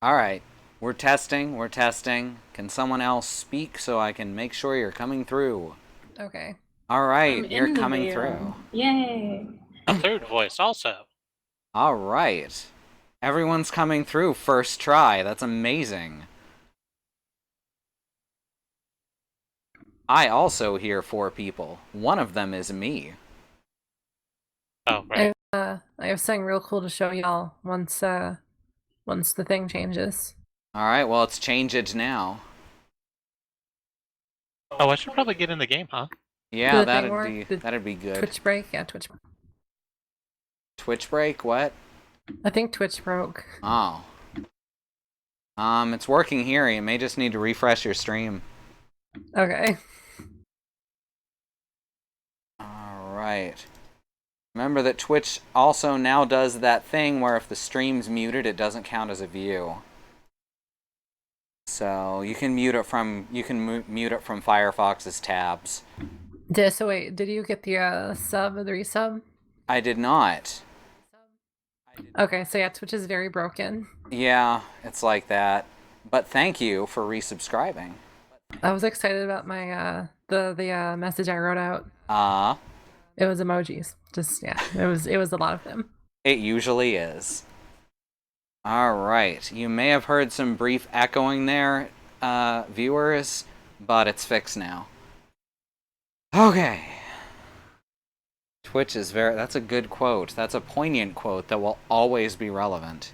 Alright, we're testing, we're testing. Can someone else speak so I can make sure you're coming through? Okay. I'm Alright, you're in the coming through. veil. Yay. A third voice also. Alright. Everyone's coming through first try. That's amazing. I also hear 4 people. One of them is me. Oh, right. I have something real cool to show y'all once the thing changes. Alright, well, it's changed now. Oh, I should probably get in the game, huh? Yeah, The thing work? that'd be good. Twitch break? Yeah, Twitch. Twitch break? What? I think Twitch broke. Oh. It's working here. You may just need to refresh your stream. Okay. Alright. Remember that Twitch also now does that thing where if the stream's muted, it doesn't count as a view. So you can mute it from Firefox's tabs. So wait, did you get the the resub? I did not. Okay, so yeah, Twitch is very broken. Yeah, it's like that. But thank you for resubscribing. I was excited about my the message I wrote out. It was emojis. Just yeah, it was a lot of them. It usually is. Alright, you may have heard some brief echoing there, viewers, but it's fixed now. Okay. Twitch is that's a good quote. That's a poignant quote that will always be relevant.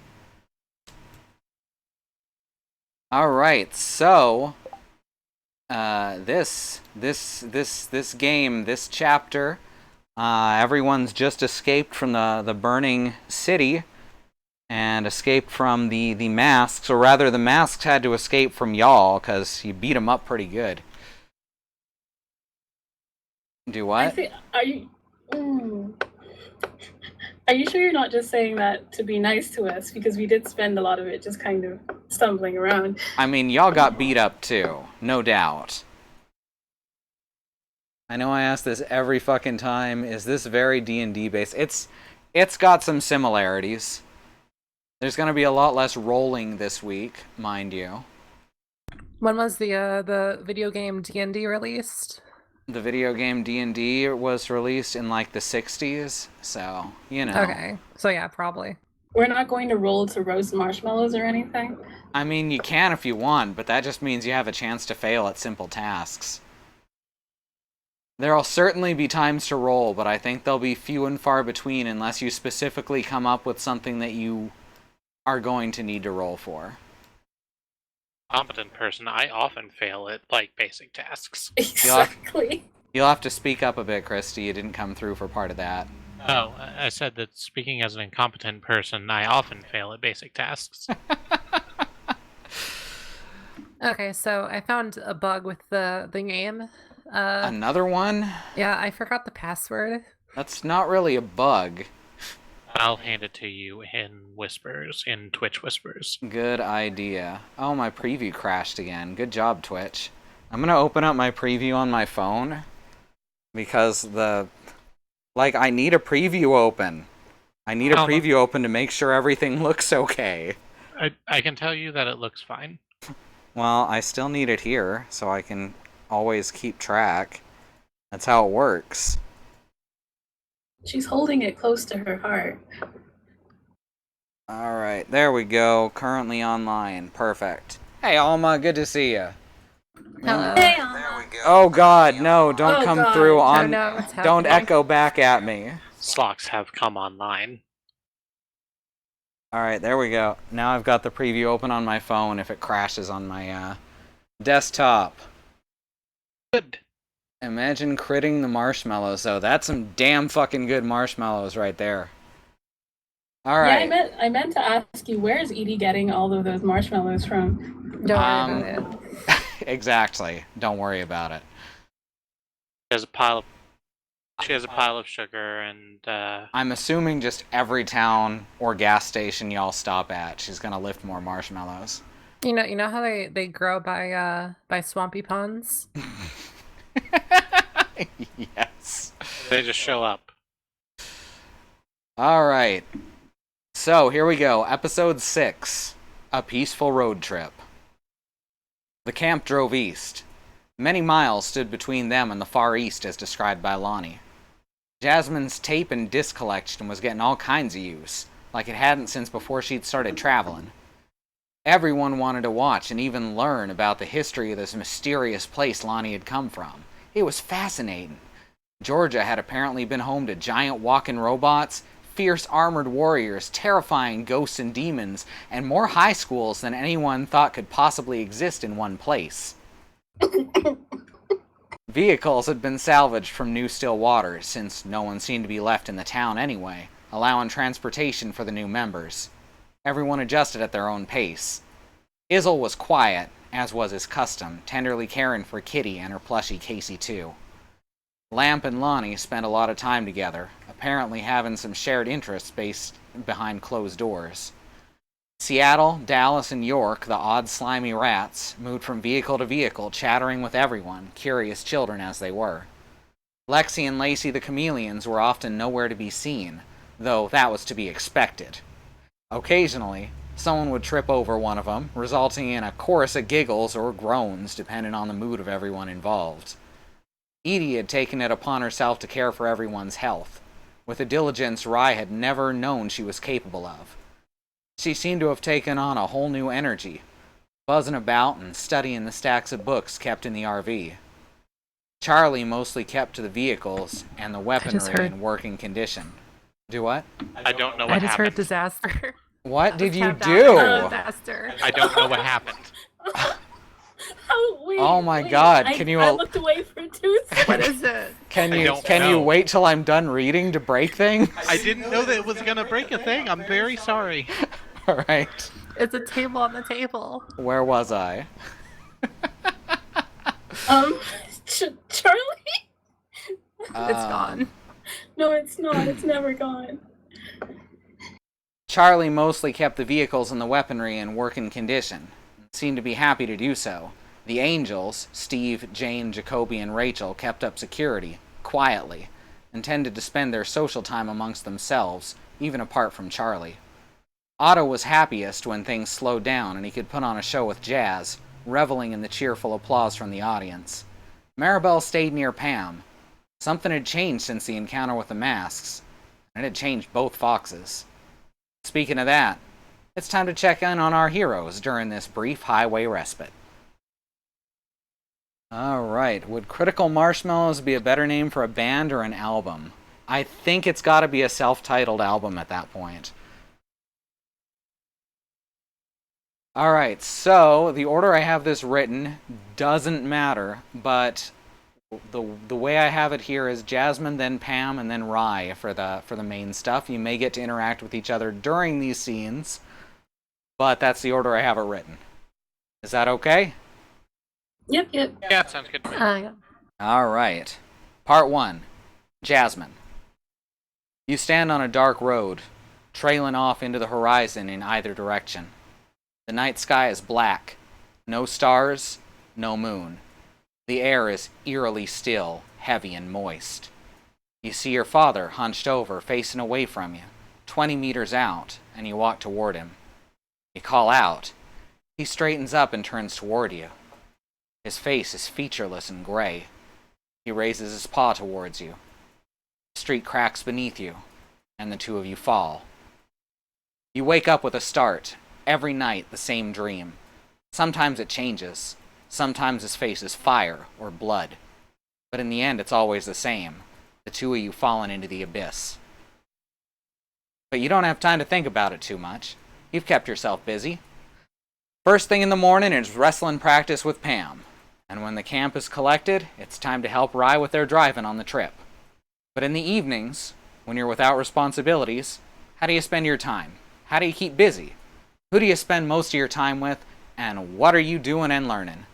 Alright, so this game, this chapter, everyone's just escaped from the burning city and escaped from the masks, or rather the masks had to escape from y'all because you beat them up pretty good. Do what? Are you sure you're not just saying that to be nice to us? Because we did spend a lot of it just kind of stumbling around. I mean, y'all got beat up too, no doubt. I know I ask this every fucking time. Is this very D&D based? It's got some similarities. There's gonna be a lot less rolling this week, mind you. When was the video game D&D released? The video game D&D was released in like the 60s, so, you know. Okay, so yeah, probably. We're not going to roll to roast marshmallows or anything? I mean, you can if you want, but that just means you have a chance to fail at simple tasks. There'll certainly be times to roll, but I think they'll be few and far between unless you specifically come up with something that you are going to need to roll for. Competent person, I often fail at, like, basic tasks. Exactly. You'll have to speak up a bit, Christy. You didn't come through for part of that. Oh, I said that speaking as an incompetent person, I often fail at basic tasks. Okay, so I found a bug with the game. Another one? Yeah, I forgot the password. That's not really a bug. I'll hand it to you in whispers, in Twitch whispers. Good idea. Oh, my preview crashed again. Good job, Twitch. I'm gonna open up my preview on my phone because I need a preview open. I need a preview open to make sure everything looks okay. I can tell you that it looks fine. Well, I still need it here so I can always keep track. That's how it works. She's holding it close to her heart. Alright, there we go. Currently online. Perfect. Hey, Alma, good to see you. Hello. Hey, Alma. Oh god, no, don't come God. through on... Oh, no, what's Don't happening? echo back at me. Slocks have come online. Alright, there we go. Now I've got the preview open on my phone if it crashes on my desktop. Good. Imagine critting the marshmallows, though. That's some damn fucking good marshmallows right there. Alright. Yeah, I meant to ask you, where's Edie getting all of those marshmallows from? Don't worry about it. Exactly. Don't worry about it. She has a pile of sugar and, I'm assuming just every town or gas station y'all stop at, she's gonna lift more marshmallows. You know how they grow by swampy ponds? Yes. they just show up. Alright. So, here we go. Episode 6. A peaceful road trip. The camp drove east. Many miles stood between them and the far east as described by Lonnie. Jasmine's tape and disc collection was getting all kinds of use, like it hadn't since before she'd started traveling. Everyone wanted to watch and even learn about the history of this mysterious place Lonnie had come from. It was fascinating. Georgia had apparently been home to giant walking robots, fierce armored warriors, terrifying ghosts and demons, and more high schools than anyone thought could possibly exist in one place. Vehicles had been salvaged from New Still Waters, since no one seemed to be left in the town anyway, allowing transportation for the new members. Everyone adjusted at their own pace. Izzle was quiet, as was his custom, tenderly caring for Kitty and her plushie Casey too. Lamp and Lonnie spent a lot of time together, apparently having some shared interests based behind closed doors. Seattle, Dallas, and York, the odd slimy rats, moved from vehicle to vehicle, chattering with everyone, curious children as they were. Lexi and Lacey the chameleons were often nowhere to be seen, though that was to be expected. Occasionally, someone would trip over one of them, resulting in a chorus of giggles or groans, depending on the mood of everyone involved. Edie had taken it upon herself to care for everyone's health, with a diligence Rye had never known she was capable of. She seemed to have taken on a whole new energy, buzzing about and studying the stacks of books kept in the RV. Charlie mostly kept to the vehicles and the weaponry in working condition. Do what? I don't know what happened. I just heard disaster. What did you do? Disaster. I don't know what happened. Oh my god, can you... I looked away for 2 seconds. What is it? Can you wait till I'm done reading to break things? I didn't know that it was gonna break a thing. I'm very sorry. Alright. It's a table on the table. Where was I? Charlie? It's gone. No, it's not. It's never gone. Charlie mostly kept the vehicles and the weaponry in working condition. Seemed to be happy to do so. The Angels, Steve, Jane, Jacoby, and Rachel, kept up security, quietly, and tended to spend their social time amongst themselves, even apart from Charlie. Otto was happiest when things slowed down and he could put on a show with Jazz, reveling in the cheerful applause from the audience. Maribel stayed near Pam. Something had changed since the encounter with the masks, and it had changed both foxes. Speaking of that, it's time to check in on our heroes during this brief highway respite. Alright, would Critical Marshmallows be a better name for a band or an album? I think it's gotta be a self-titled album at that point. Alright, so the order I have this written doesn't matter, but the way I have it here is Jasmine, then Pam, and then Rye for the main stuff. You may get to interact with each other during these scenes, but that's the order I have it written. Is that okay? Yep. Yeah, sounds good to me. Yeah. Alright. Part 1. Jasmine. You stand on a dark road, trailing off into the horizon in either direction. The night sky is black. No stars, no moon. The air is eerily still, heavy and moist. You see your father hunched over, facing away from you, 20 meters out, and you walk toward him. You call out. He straightens up and turns toward you. His face is featureless and gray. He raises his paw towards you. The street cracks beneath you, and the two of you fall. You wake up with a start. Every night, the same dream. Sometimes it changes. Sometimes his face is fire or blood. But in the end, it's always the same. The two of you falling into the abyss. But you don't have time to think about it too much. You've kept yourself busy. First thing in the morning is wrestling practice with Pam. And when the camp is collected, it's time to help Rye with their driving on the trip. But in the evenings, when you're without responsibilities, how do you spend your time? How do you keep busy? Who do you spend most of your time with? And what are you doing and learning?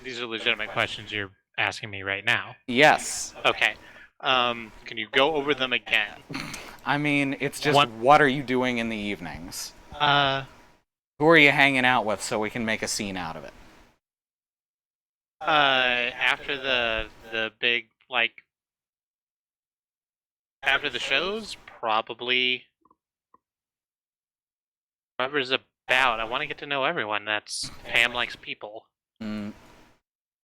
These are legitimate questions you're asking me right now. Yes. Okay. Can you go over them again? I mean, it's just what are you doing in the evenings? Who are you hanging out with so we can make a scene out of it? After the big, after the shows, probably Whoever's about, I want to get to know everyone. That's Pam likes people. Mm.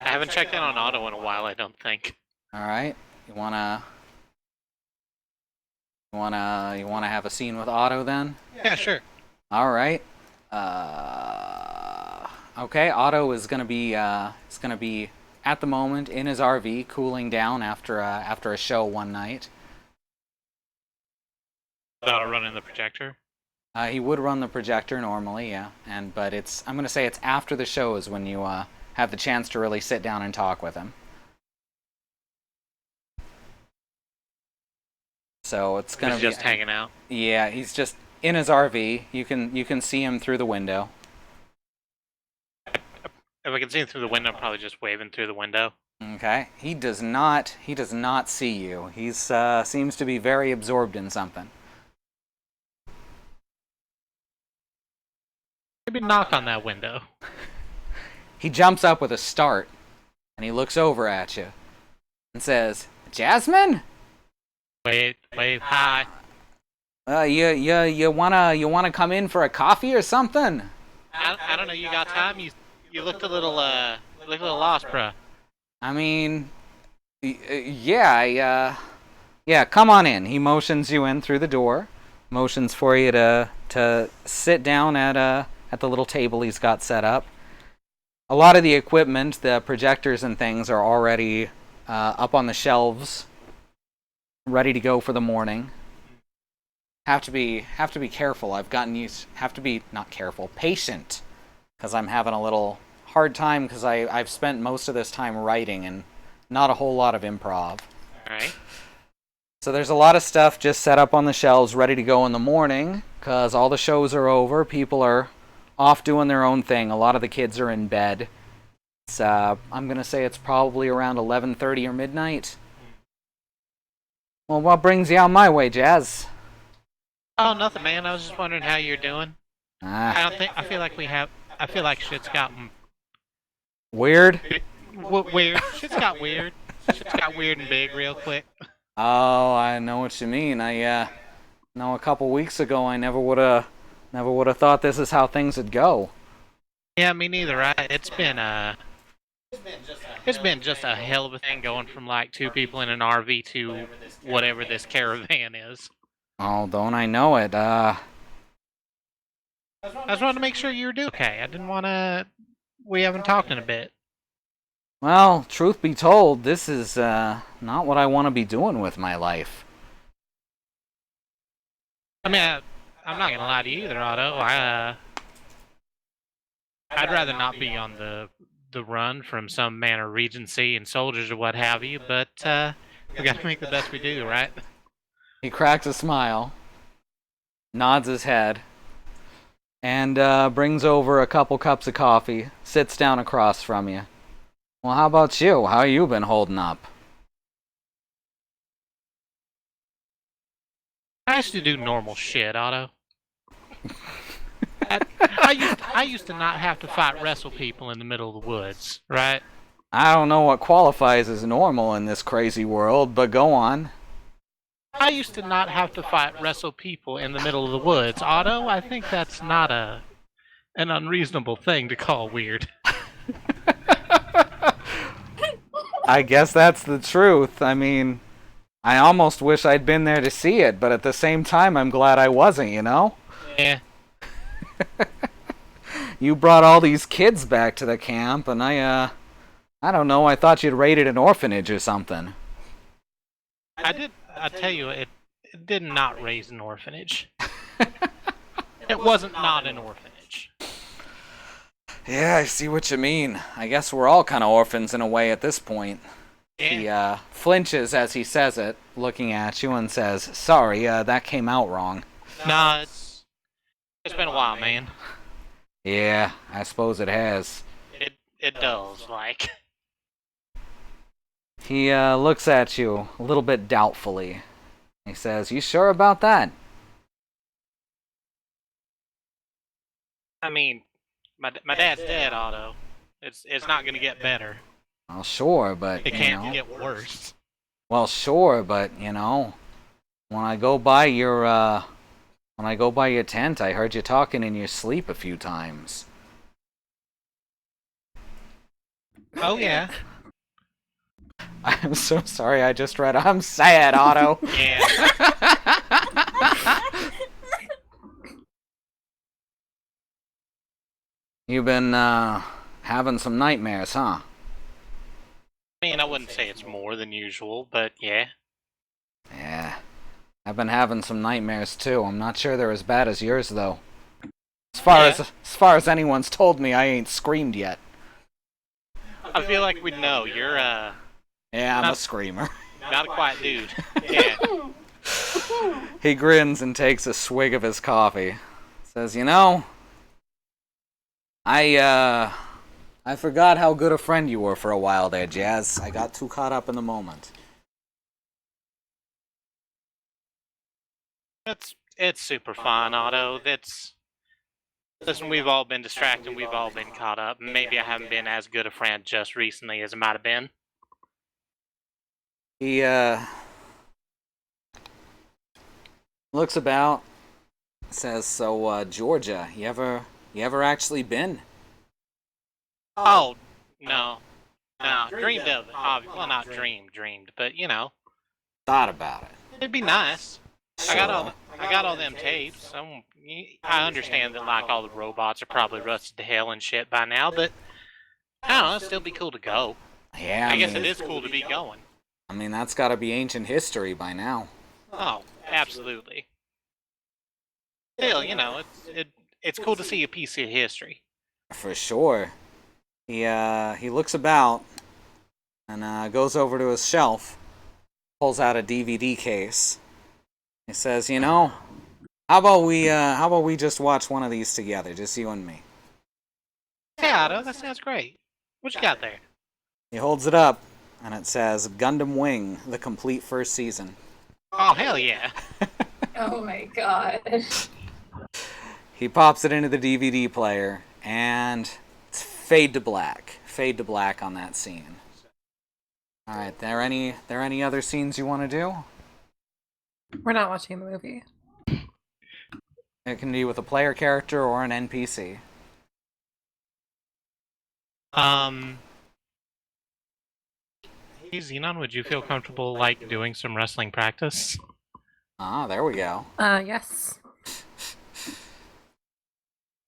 I haven't checked in on Otto in a while, I don't think. Alright. You wanna have a scene with Otto then? Yeah, sure. Alright. Okay, Otto is gonna be at the moment in his RV cooling down after a show one night. Without running the projector? He would run the projector normally, yeah. But I'm gonna say it's after the shows when you have the chance to really sit down and talk with him. So it's gonna be just hanging out. Yeah, he's just in his RV. You can see him through the window. If I can see him through the window, I'm probably just waving through the window. Okay. He does not see you. He's seems to be very absorbed in something. Maybe knock on that window. He jumps up with a start, and he looks over at you, and says, "Jasmine? Wait, hi. You wanna come in for a coffee or something?" I don't know. You got time? You looked a little lost, bruh. I mean, yeah, come on in. He motions you in through the door, motions for you to sit down at the little table he's got set up. A lot of the equipment, the projectors and things, are already up on the shelves, ready to go for the morning. Have to be careful. Have to be not careful, patient, because I'm having a little hard time because I've spent most of this time writing and not a whole lot of improv. Alright. So there's a lot of stuff just set up on the shelves ready to go in the morning because all the shows are over. People are off doing their own thing. A lot of the kids are in bed. It's I'm going to say it's probably around 11:30 or midnight. Well, what brings you out my way, Jazz? Oh, nothing, man. I was just wondering how you're doing. I feel like shit's gotten weird. Weird. Shit's got weird. Shit's got weird and big real quick. Oh, I know what you mean. I know a couple weeks ago I never would have thought this is how things would go. Yeah, me neither, right? It's been just a hell of a thing going from like 2 people in an RV to whatever this caravan is. Oh, don't I know it? I just wanted to make sure you were doing okay. I didn't want to. We haven't talked in a bit. Well, truth be told, this is not what I want to be doing with my life. I mean, I'm not gonna lie to you either, Otto. I'd rather not be on the run from some man of regency and soldiers or what have you. But we got to make the best we do, right? He cracks a smile, nods his head, and brings over a couple cups of coffee, sits down across from you. Well, how about you? How you been holding up? I used to do normal shit, Otto. I used to not have to wrestle people in the middle of the woods, right? I don't know what qualifies as normal in this crazy world, but go on. I used to not have to wrestle people in the middle of the woods, Otto. I think that's not an unreasonable thing to call weird. I guess that's the truth. I mean, I almost wish I'd been there to see it, but at the same time, I'm glad I wasn't, you know? Yeah. You brought all these kids back to the camp, and I don't know, I thought you'd raided an orphanage or something. I did. I tell you, it did not raise an orphanage. It wasn't not an orphanage. Yeah, I see what you mean. I guess we're all kind of orphans in a way at this point. Yeah. He flinches as he says it, looking at you, and says, "Sorry, that came out wrong." Nah, it's been a while, man. Yeah, I suppose it has. It does, like. He looks at you a little bit doubtfully. He says, "You sure about that?" I mean, my dad's dead, Otto. It's not gonna get better. Well, sure, but it can't get worse. Well, sure, but you know, when I go by your When I go by your tent, I heard you talking in your sleep a few times. Oh, yeah. I'm so sorry, I just read I'm sad, Otto. Yeah. You've been, having some nightmares, huh? I mean, I wouldn't say it's more than usual, but yeah. Yeah. I've been having some nightmares, too. I'm not sure they're as bad as yours, though. As far as anyone's told me, I ain't screamed yet. I feel like we'd know. You're, Yeah, I'm a screamer. not a quiet dude. Yeah. He grins and takes a swig of his coffee. Says, you know, I forgot how good a friend you were for a while there, Jazz. I got too caught up in the moment. It's super fun, Otto. Listen, we've all been distracted, we've all been caught up. Maybe I haven't been as good a friend just recently as I might have been. He, looks about, says, so, Georgia, you ever actually been? Oh, no. No, dreamed of it. Well, not dreamed, but, you know. Thought about it. It'd be nice. Sure. I got all them tapes. I understand that, like, all the robots are probably rusted to hell and shit by now, but I don't know, it'd still be cool to go. Yeah, I guess it is cool to be going. I mean, that's gotta be ancient history by now. Oh, absolutely. Still, you know, it's cool to see a piece of history. For sure. He looks about and goes over to his shelf, pulls out a DVD case. He says, you know, how about we just watch one of these together, just you and me? Hey, Otto, that sounds great. What you got there? He holds it up, and it says Gundam Wing, the complete first season. Oh, hell yeah. Oh my god. He pops it into the DVD player, and it's fade to black. Fade to black on that scene. Alright, there any other scenes you want to do? We're not watching the movie. It can be with a player character or an NPC. Hey, Xenon, would you feel comfortable, like, doing some wrestling practice? Ah, there we go. Yes.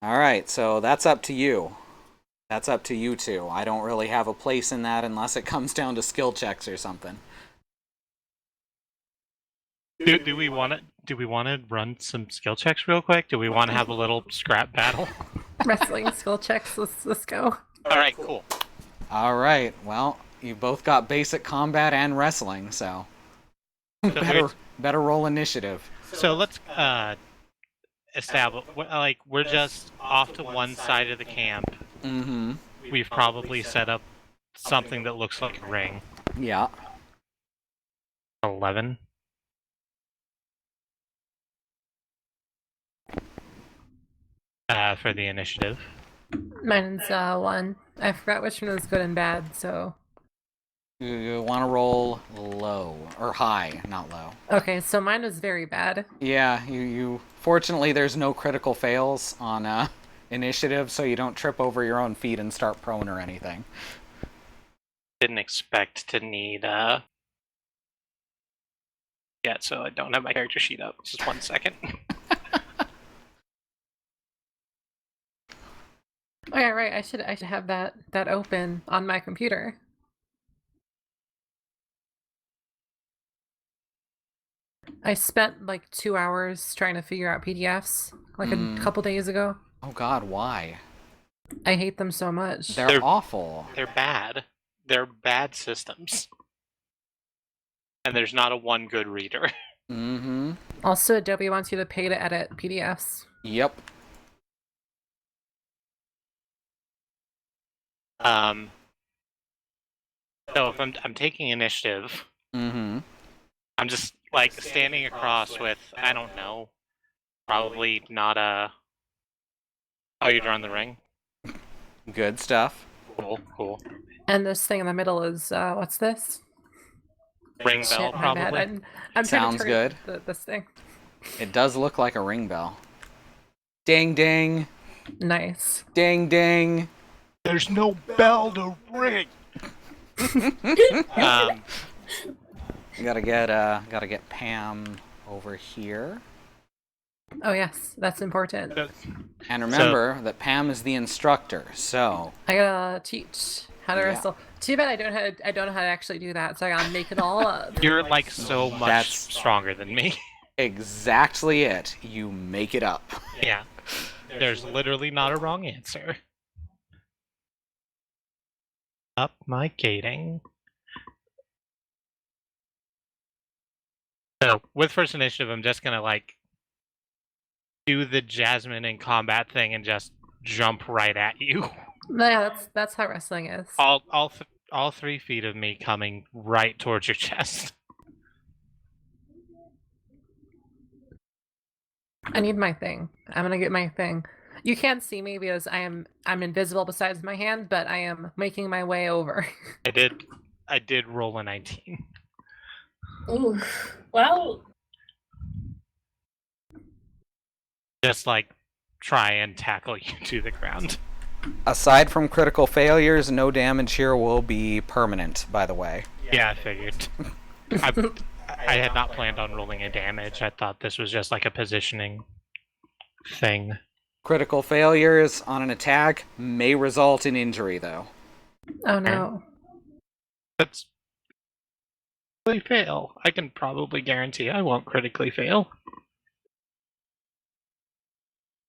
Alright, so that's up to you. That's up to you two. I don't really have a place in that unless it comes down to skill checks or something. Do we want to run some skill checks real quick? Do we want to have a little scrap battle? Wrestling skill checks. Let's go. All right, cool. All right. Well, you both got basic combat and wrestling, so better roll initiative. So let's establish, like, we're just off to one side of the camp. Mm-hmm. We've probably set up something that looks like a ring. Yeah. 11. For the initiative. Mine's 1. I forgot which one was good and bad, so... You want to roll low. Or high, not low. Okay, so mine was very bad. Yeah, you fortunately there's no critical fails on initiative, so you don't trip over your own feet and start prone or anything. Didn't expect to need yet, so I don't have my character sheet up. Just 1 second. Oh yeah, right. I should have that open on my computer. I spent like 2 hours trying to figure out PDFs like a couple days ago. Oh god, why? I hate them so much. They're awful. They're bad. They're bad systems. And there's not a one good reader. Mm-hmm. Also, Adobe wants you to pay to edit PDFs. Yep. So if I'm taking initiative, Mm-hmm. I'm just like standing across with, I don't know, probably not a... Oh, you're drawing the ring? Good stuff. Cool. And this thing in the middle is, what's this? Ring bell, Shit, my probably. bad. I'm Sounds trying to turn good. this thing. It does look like a ring bell. Ding, ding. Nice. Ding, ding. There's no bell to ring. Gotta get Pam over here. Oh yes, that's important. And remember that Pam is the instructor, so I gotta teach how to wrestle. Too bad I don't know how to actually do that, so I gotta make it all up. You're like so much stronger than me. Exactly it. You make it up. Yeah. There's literally not a wrong answer. Up my gating. So, with first initiative, I'm just gonna, like, do the Jasmine in combat thing and just jump right at you. Yeah, that's how wrestling is. All 3 feet of me coming right towards your chest. I need my thing. I'm gonna get my thing. You can't see me because I'm invisible besides my hand, but I am making my way over. I did roll a 19. Ooh, well. Just like try and tackle you to the ground. Aside from critical failures, no damage here will be permanent, by the way. Yeah, I figured. I had not planned on rolling a damage. I thought this was just like a positioning thing. Critical failures on an attack may result in injury, though. Oh no. That's critically fail. I can probably guarantee I won't critically fail.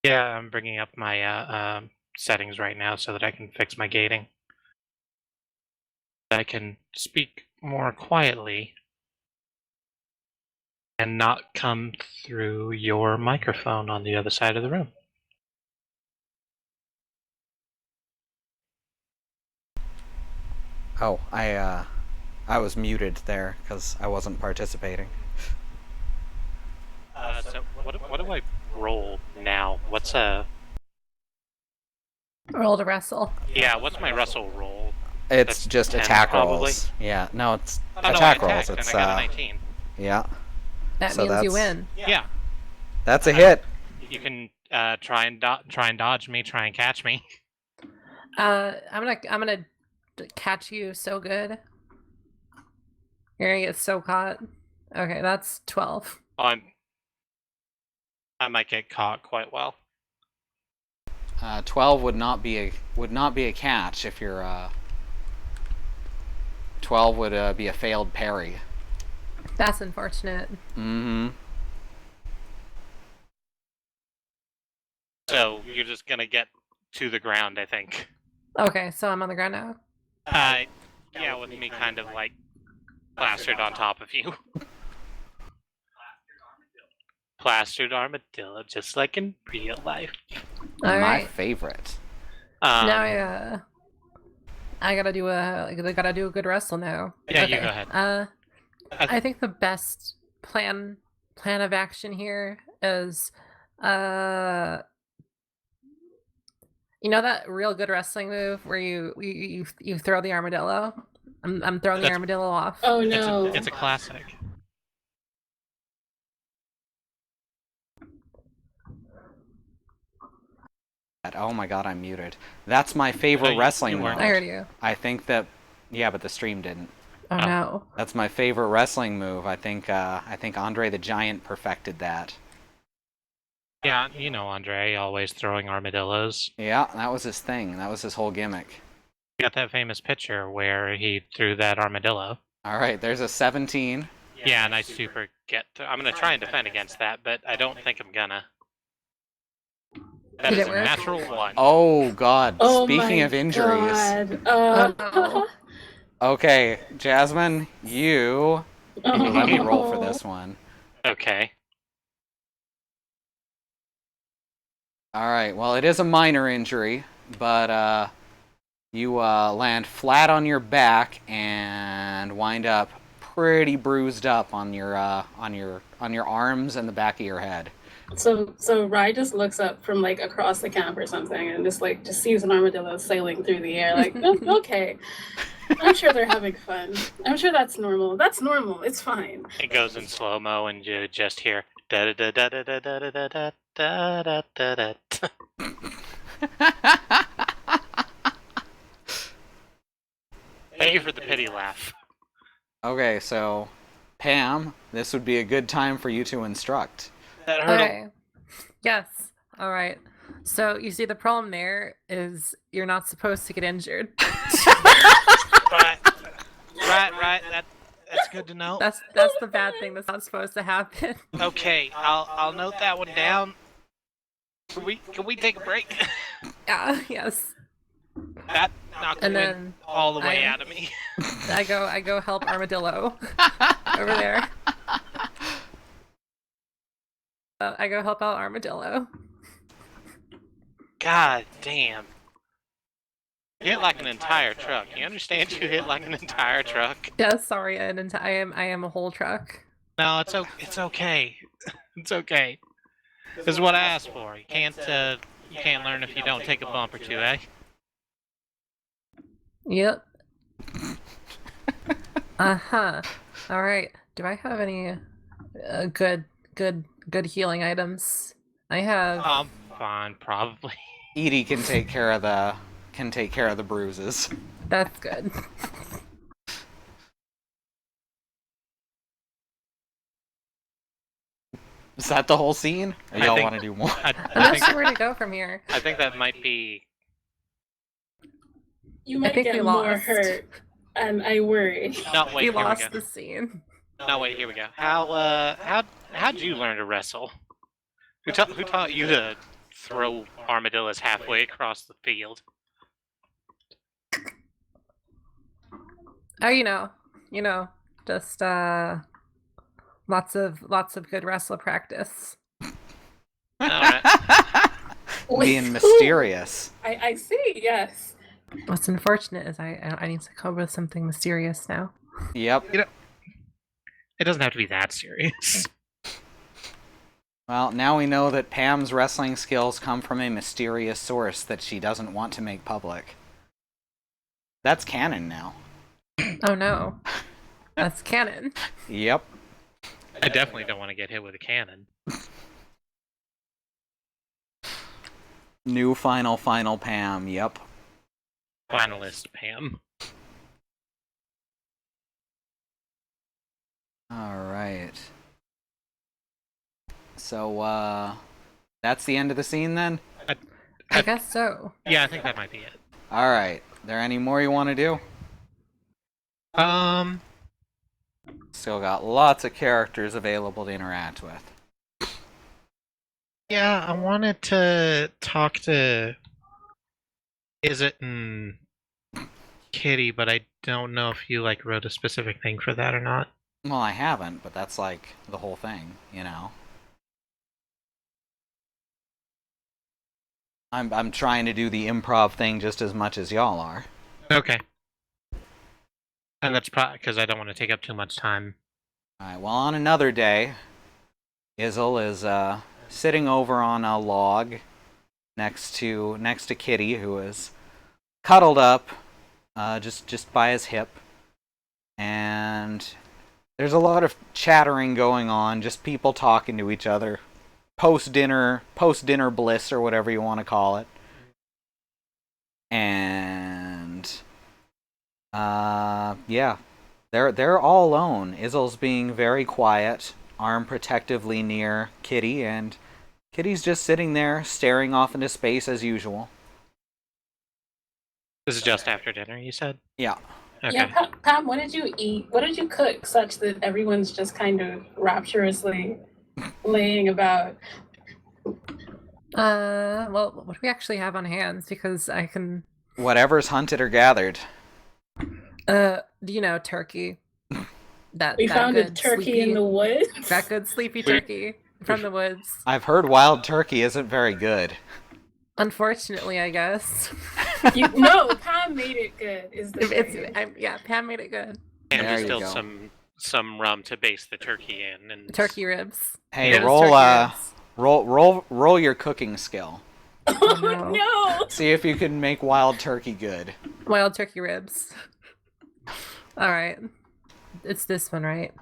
Yeah, I'm bringing up my settings right now so that I can fix my gating. I can speak more quietly and not come through your microphone on the other side of the room. Oh, I was muted there because I wasn't participating. So what do I roll now? What's roll to wrestle? Yeah, what's my wrestle roll? It's just 10, attack probably. Rolls. Yeah, no, it's attack rolls. It's and I got a 19. Yeah. That means you win. Yeah. That's a hit. You can try and dodge me, try and catch me. I'm gonna catch you so good. You're gonna get so caught. Okay, that's 12. I might get caught quite well. 12 would not be a catch if you're 12 would be a failed parry. That's unfortunate. Mm-hmm. So you're just gonna get to the ground, I think. Okay, so I'm on the ground now. Yeah, with me kind of like plastered on top of you. Plastered armadillo, just like in real life. My favorite. Now I gotta do a good wrestle now. Yeah, okay. You go ahead. I think the best plan of action here is you know that real good wrestling move where you throw the armadillo? I'm throwing the armadillo off. Oh no. It's a classic. Oh my god, I'm muted. That's my favorite wrestling move. I heard you. I think that, yeah, but the stream didn't. Oh no. That's my favorite wrestling move. I think Andre the Giant perfected that. Yeah, you know Andre, always throwing armadillos. Yeah, that was his thing. That was his whole gimmick. You got that famous picture where he threw that armadillo. Alright, there's a 17. Yeah, and I super get I'm gonna try and defend against that, but I don't think I'm gonna. That is a natural 1. Oh god. Speaking of injuries. Okay, Jasmine, let me roll for this one. Okay. Alright, well it is a minor injury, but you land flat on your back and wind up pretty bruised up on your arms and the back of your head. So Rye just looks up from like across the camp or something and just sees an armadillo sailing through the air like, oh, okay. I'm sure they're having fun. I'm sure that's normal. That's normal. It's fine. It goes in slow-mo and you just hear, Da da da da da da da da da da da da. Thank you for the pity laugh. Okay, so Pam, this would be a good time for you to instruct. That hurt. Okay. Yes. All right. So you see, the problem there is you're not supposed to get injured. Right. That's good to know. That's the bad thing that's not supposed to happen. Okay, I'll note that one down. Can we take a break? Yeah. Yes. That knocked And the then wind all the way out of me. I go help Armadillo over there. I go help out Armadillo. God damn. You hit like an entire truck. You understand? You hit like an entire truck. Yeah, sorry, I am a whole truck. No, it's okay. It's okay. This is what I asked for. You can't learn if you don't take a bump or two, eh? Yep. Uh-huh. All right. Do I have any good healing items? I have. Fine, probably. Edie can take care of the bruises. That's good. Is that the whole scene? Or y'all want to do more? I'm not sure where to go from here. I think that might be. You might get more hurt, and I worry. No, wait, we here lost we go. the scene. No, wait, here we go. How'd you learn to wrestle? Who taught you to throw armadillos halfway across the field? Oh, you know, just lots of good wrestler practice. All right. Being mysterious. I see. Yes. What's unfortunate is I need to come up with something mysterious now. Yep. It doesn't have to be that serious. Well, now we know that Pam's wrestling skills come from a mysterious source that she doesn't want to make public. That's canon now. Oh no. That's canon. Yep. I definitely don't want to get hit with a cannon. New final Pam, yep. Finalist Pam. Alright. So, that's the end of the scene then? I guess so. Yeah, I think that might be it. Alright. There any more you want to do? Still got lots of characters available to interact with. Yeah, I wanted to talk to Izzet and Kitty, but I don't know if you wrote a specific thing for that or not. Well, I haven't, but that's the whole thing, you know. I'm trying to do the improv thing just as much as y'all are. Okay. And that's probably because I don't want to take up too much time. Alright, well, on another day, Izzle is sitting over on a log next to Kitty, who is cuddled up just by his hip. And there's a lot of chattering going on, just people talking to each other. Post-dinner bliss, or whatever you want to call it. And yeah, they're all alone. Izzle's being very quiet, arm protectively near Kitty, and Kitty's just sitting there staring off into space as usual. This is just after dinner, you said? Yeah. Okay. Yeah, Pam, what did you eat? What did you cook such that everyone's just kind of rapturously laying about? Well, what do we actually have on hands? Because I can... Whatever's hunted or gathered. Turkey. We found a turkey in the woods. That good sleepy turkey from the woods. I've heard wild turkey isn't very good. Unfortunately, I guess. No, Pam made it good. Pam made it good. And There we you still go. some rum to base the turkey in, and Turkey ribs. Hey, Those roll turkey ribs. roll your cooking skill. Oh no. no! See if you can make wild turkey good. Wild turkey ribs. All right. It's this one, right?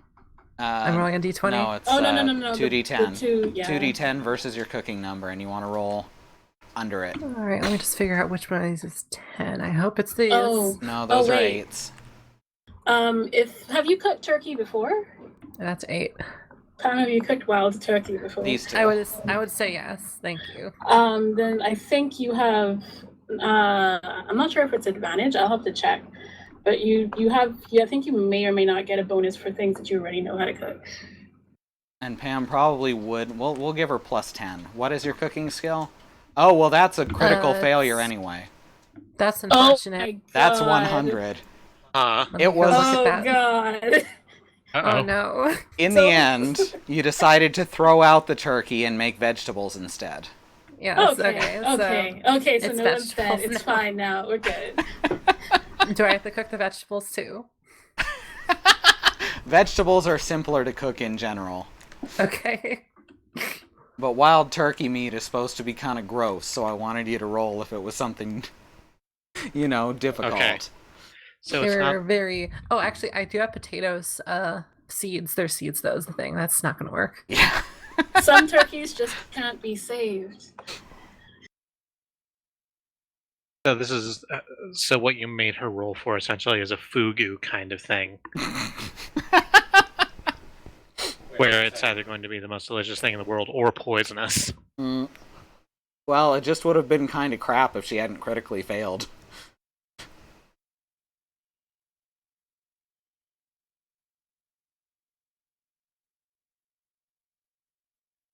I'm rolling a d20. No, it's no. 2d10. The 2d10 versus your cooking number, and you want to roll under it. All right, let me just figure out which one of these is 10. I hope it's these. No, those are 8s. Have you cooked turkey before? That's 8. Pam, have you cooked wild turkey before? These 2. I would say yes. Thank you. Then I think you have. I'm not sure if it's advantage. I'll have to check. But you have. I think you may or may not get a bonus for things that you already know how to cook. And Pam probably would. We'll give her plus 10. What is your cooking skill? Oh, well, that's a critical failure anyway. That's unfortunate. That's 100. It was. Oh god. Oh no. In the end, you decided to throw out the turkey and make vegetables instead. Yes. Okay. So no one's fed. It's fine now. We're good. Do I have to cook the vegetables too? Vegetables are simpler to cook in general. Okay. But wild turkey meat is supposed to be kind of gross, so I wanted you to roll if it was something, difficult. Okay. So They're it's not very. Oh, actually, I do have potatoes. Seeds. They're seeds. That was the thing. That's not going to work. Yeah. Some turkeys just can't be saved. So this is so what you made her roll for essentially is a fugu kind of thing, where it's either going to be the most delicious thing in the world or poisonous. Well, it just would have been kind of crap if she hadn't critically failed.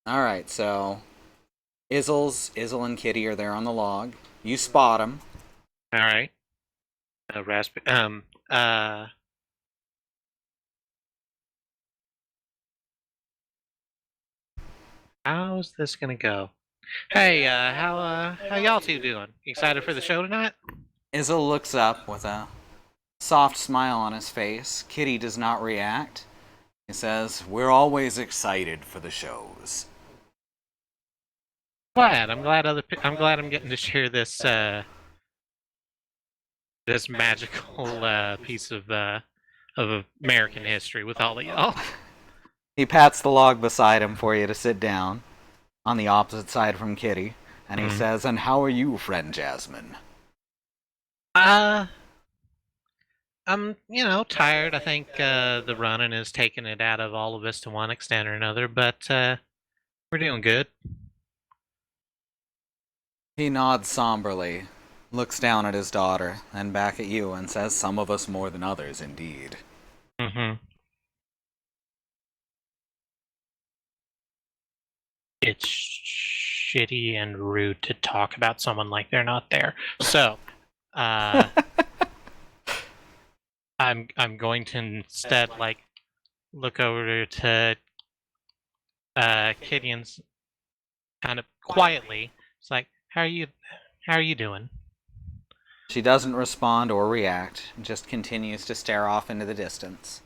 Alright, so Izzle and Kitty are there on the log. You spot them. Alright. How's this gonna go? Hey, how y'all two doing? Excited for the show tonight? Izzle looks up with a soft smile on his face. Kitty does not react. He says, "We're always excited for the shows." I'm glad I'm getting to share this this magical piece of American history with all of y'all. He pats the log beside him for you to sit down, on the opposite side from Kitty, and he says, "And how are you, friend Jasmine?" I'm tired. I think the running is taking it out of all of us to one extent or another, but we're doing good. He nods somberly, looks down at his daughter, and back at you, and says, "Some of us more than others, indeed." It's shitty and rude to talk about someone like they're not there. So, I'm going to instead look over to Kitty and kind of quietly. It's like, how are you doing? She doesn't respond or react, just continues to stare off into the distance.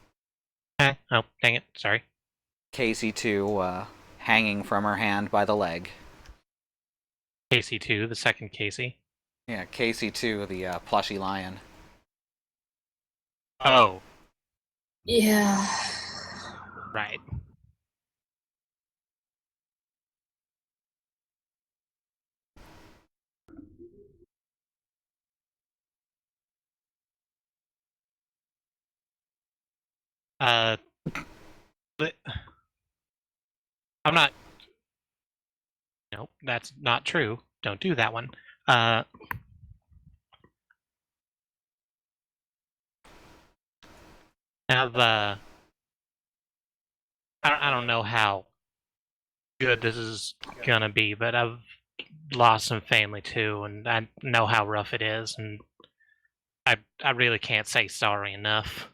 Oh, dang it! Sorry. Casey too, hanging from her hand by the leg. Casey too, the second Casey. Yeah, Casey too, the plushy lion. Oh. Yeah. Right. But I'm not. Nope, that's not true. Don't do that one. I don't know how good this is gonna be, but I've lost some family too, and I know how rough it is, and I really can't say sorry enough.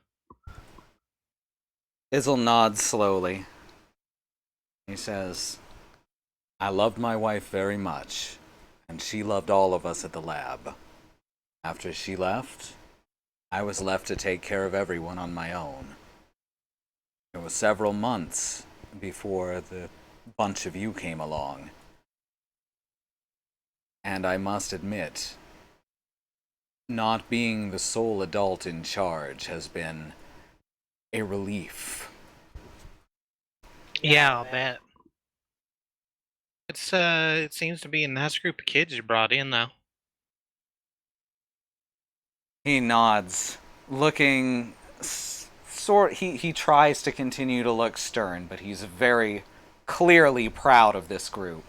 Izzle nods slowly. He says, "I loved my wife very much, and she loved all of us at the lab. After she left, I was left to take care of everyone on my own. It was several months before the bunch of you came along. And I must admit, not being the sole adult in charge has been a relief. Yeah, I'll bet. It seems to be a nice group of kids you brought in, though. He nods, looking he tries to continue to look stern, but he's very clearly proud of this group.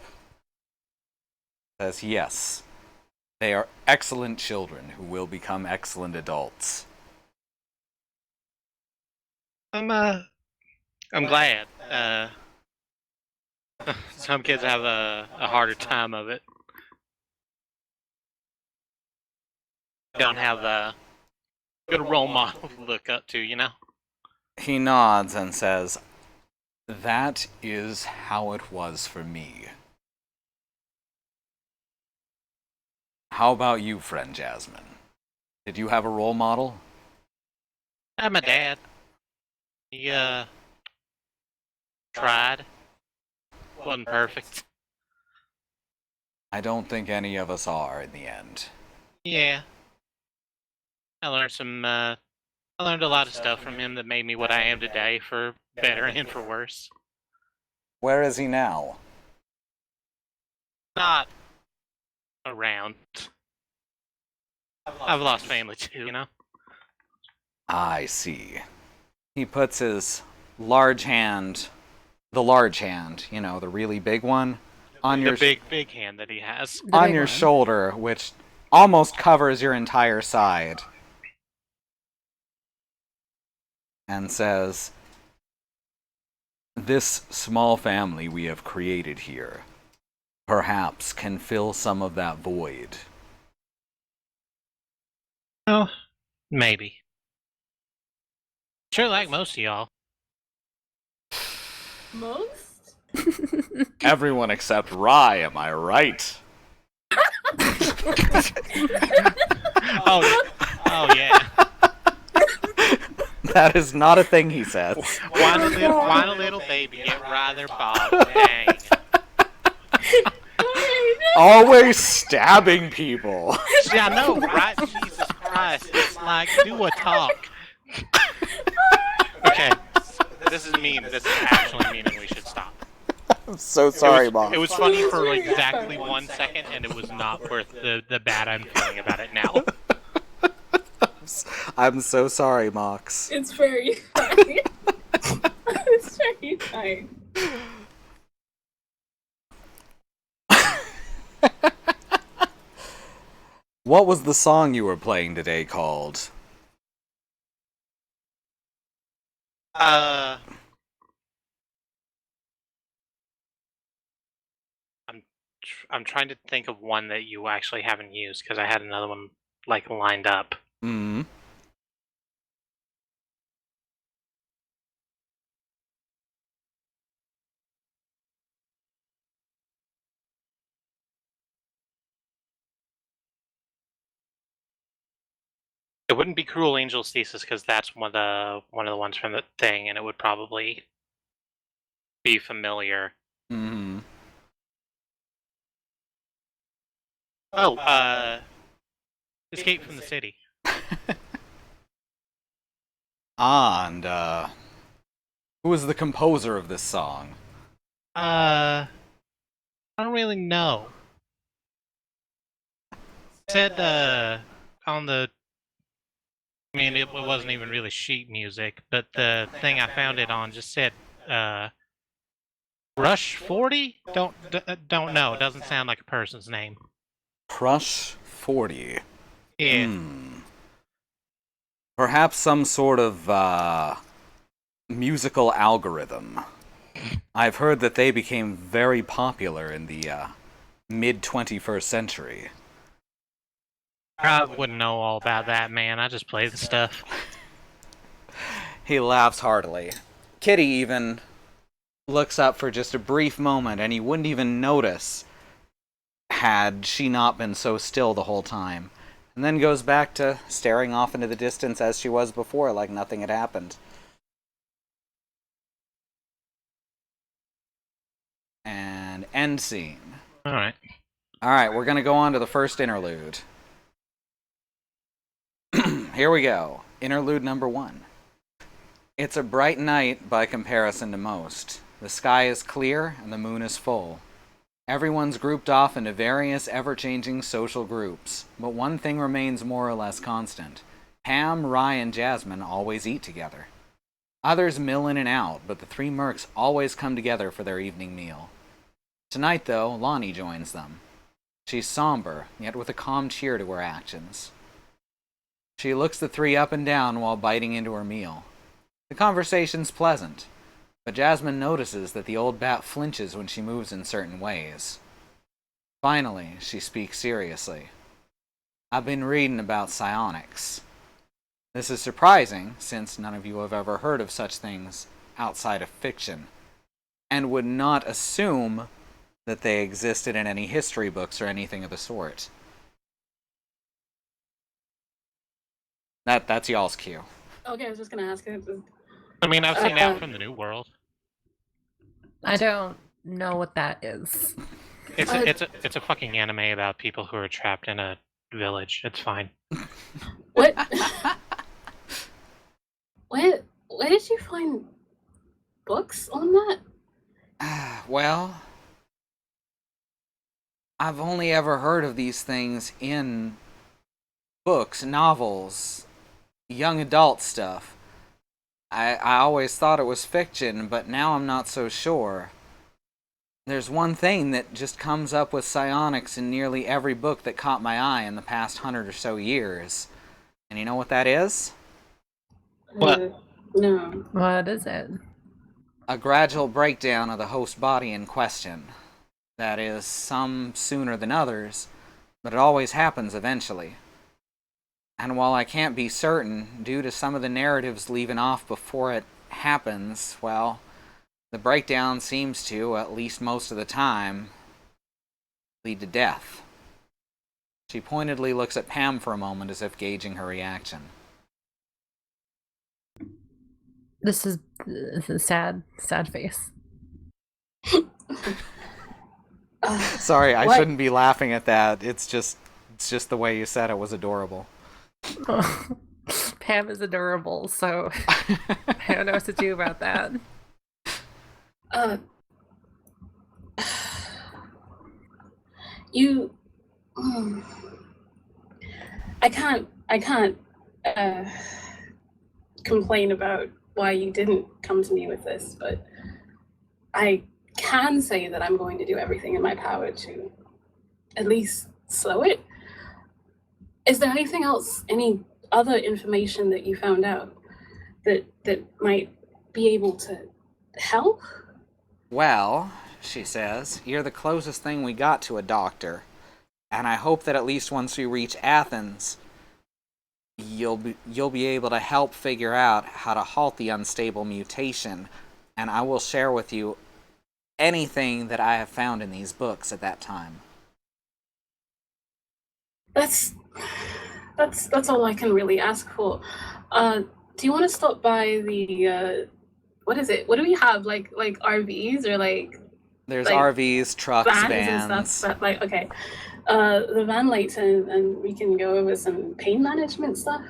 Says, yes, they are excellent children who will become excellent adults. I'm glad. Some kids have a harder time of it. Don't have a good role model to look up to, you know? He nods and says, that is how it was for me. How about you, friend Jasmine? Did you have a role model? I'm a dad. He, tried. Wasn't perfect. I don't think any of us are in the end. Yeah. I learned a lot of stuff from him that made me what I am today, for better and for worse. Where is he now? Not around. I've lost family too, you know? I see. He puts his large hand, the large hand, you know, the really big one, on your big hand that he has. on your shoulder, which almost covers your entire side, and says, this small family we have created here perhaps can fill some of that void. Oh, maybe. Sure, like most of y'all. Most? Everyone except Rye, am I right? Oh yeah. That is not a thing he says. Why a little baby get rather bogged? Dang. Always stabbing people. Yeah, I know, right? Jesus Christ. It's like, do a talk. Okay. This is mean. This is actually mean and we should stop. I'm so sorry, Mom. It was funny for exactly 1 second and it was not worth the bad I'm feeling about it now. I'm so sorry, Mox. It's very fine. It's very fine. What was the song you were playing today called? I'm trying to think of one that you actually haven't used because I had another one like lined up. Mm-hmm. It wouldn't be Cruel Angel's Thesis because that's one of the ones from the thing, and it would probably be familiar. Mm-hmm. Oh, Escape from the City. And who was the composer of this song? I don't really know. It said on the, I mean, it wasn't even really sheet music, but the thing I found it on just said Rush 40? Don't know. It doesn't sound like a person's name. Crush 40. Yeah. Perhaps some sort of musical algorithm. I've heard that they became very popular in the mid-21st century. I wouldn't know all about that, man. I just play the stuff. He laughs heartily. Kitty even looks up for just a brief moment, and he wouldn't even notice had she not been so still the whole time, and then goes back to staring off into the distance as she was before, like nothing had happened. And end scene. Alright, we're gonna go on to the first interlude. Here we go. Interlude number 1. It's a bright night by comparison to most. The sky is clear and the moon is full. Everyone's grouped off into various ever-changing social groups, but one thing remains more or less constant. Pam, Rye, and Jasmine always eat together. Others mill in and out, but the three mercs always come together for their evening meal. Tonight, though, Lonnie joins them. She's somber, yet with a calm cheer to her actions. She looks the three up and down while biting into her meal. The conversation's pleasant, but Jasmine notices that the old bat flinches when she moves in certain ways. Finally, she speaks seriously. I've been reading about psionics. This is surprising, since none of you have ever heard of such things outside of fiction, and would not assume that they existed in any history books or anything of the sort. That's y'all's cue. Okay, I was just gonna ask it. I mean, I've seen that from the New World. I don't know what that is. It's a fucking anime about people who are trapped in a village. It's fine. What? Where did you find books on that? Well, I've only ever heard of these things in books, novels, young adult stuff. I always thought it was fiction, but now I'm not so sure. There's one thing that just comes up with psionics in nearly every book that caught my eye in the past 100 or so years. And you know what that is? What? No. What is it? A gradual breakdown of the host body in question. That is, some sooner than others, but it always happens eventually. And while I can't be certain, due to some of the narratives leaving off before it happens, well, the breakdown seems to, at least most of the time, lead to death. She pointedly looks at Pam for a moment as if gauging her reaction. This is sad face. Sorry, I shouldn't be laughing at that. It's just the way you said it was adorable. Pam is adorable, so I don't know what to do about that. I can't complain about why you didn't come to me with this, but I can say that I'm going to do everything in my power to at least slow it. Is there anything else, any other information that you found out that might be able to help? Well, she says, you're the closest thing we got to a doctor. And I hope that at least once we reach Athens, you'll be able to help figure out how to halt the unstable mutation. And I will share with you anything that I have found in these books at that time. That's all I can really ask for. Do you want to stop by the what is it? What do we have? Like RVs or like? There's RVs, trucks, vans. And stuff. Like okay, the van later, and we can go over some pain management stuff.